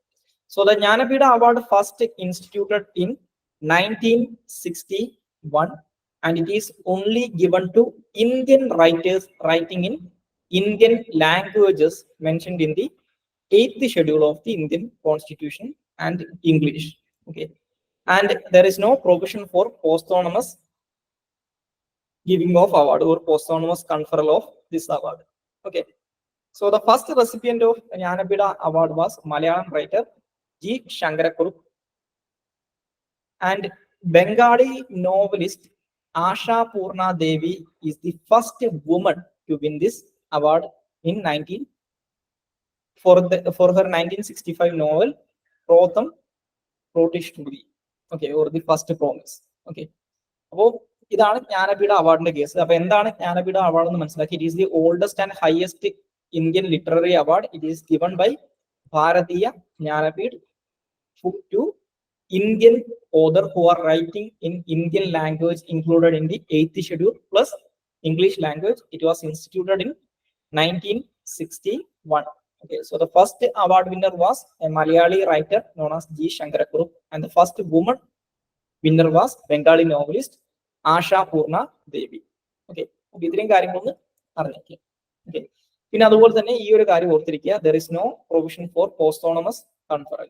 So the Jnanapith Award first instituted in 1961 and it is only given to Indian writers writing in Indian languages mentioned in the 8th schedule of the Indian Constitution and English. Okay, and there is no provision for posthumous giving of award or posthumous conferral of this award. Okay, so the first recipient of Jnanapith Award was Malayalam writer G. Shankarakurup And Bengali novelist Asha Purna Devi is the first woman to win this award in for her 1965 novel Protham Protishtuvi. Okay, or the first promise. Okay. അപ്പോൾ ഇതാണ് Jnanpith അവാർഡിന്റെ case. അപ്പൊ എന്താണ് Jnanpith award എന്ന് മനസ്സിലാക്കി? It is the oldest and highest Indian literary award. It is given by Bharatiya Jnanpith to Indian author who are writing in Indian language included in the 8th schedule plus English language. It was instituted in 1961. Okay, so the first award winner was a Malayali writer known as G. Shankarakuru, and the first woman winner was Bengali novelist Asha Purna Devi. Okay, ഇത്രയും കാര്യങ്ങളൊന്ന് അറിഞ്ഞിരിക്കുക. Okay, പിന്നെ അതുപോലെ തന്നെ ഈ ഒരു കാര്യം ഓർത്തിരിക്കുക, there is no provision for posthonous conferral.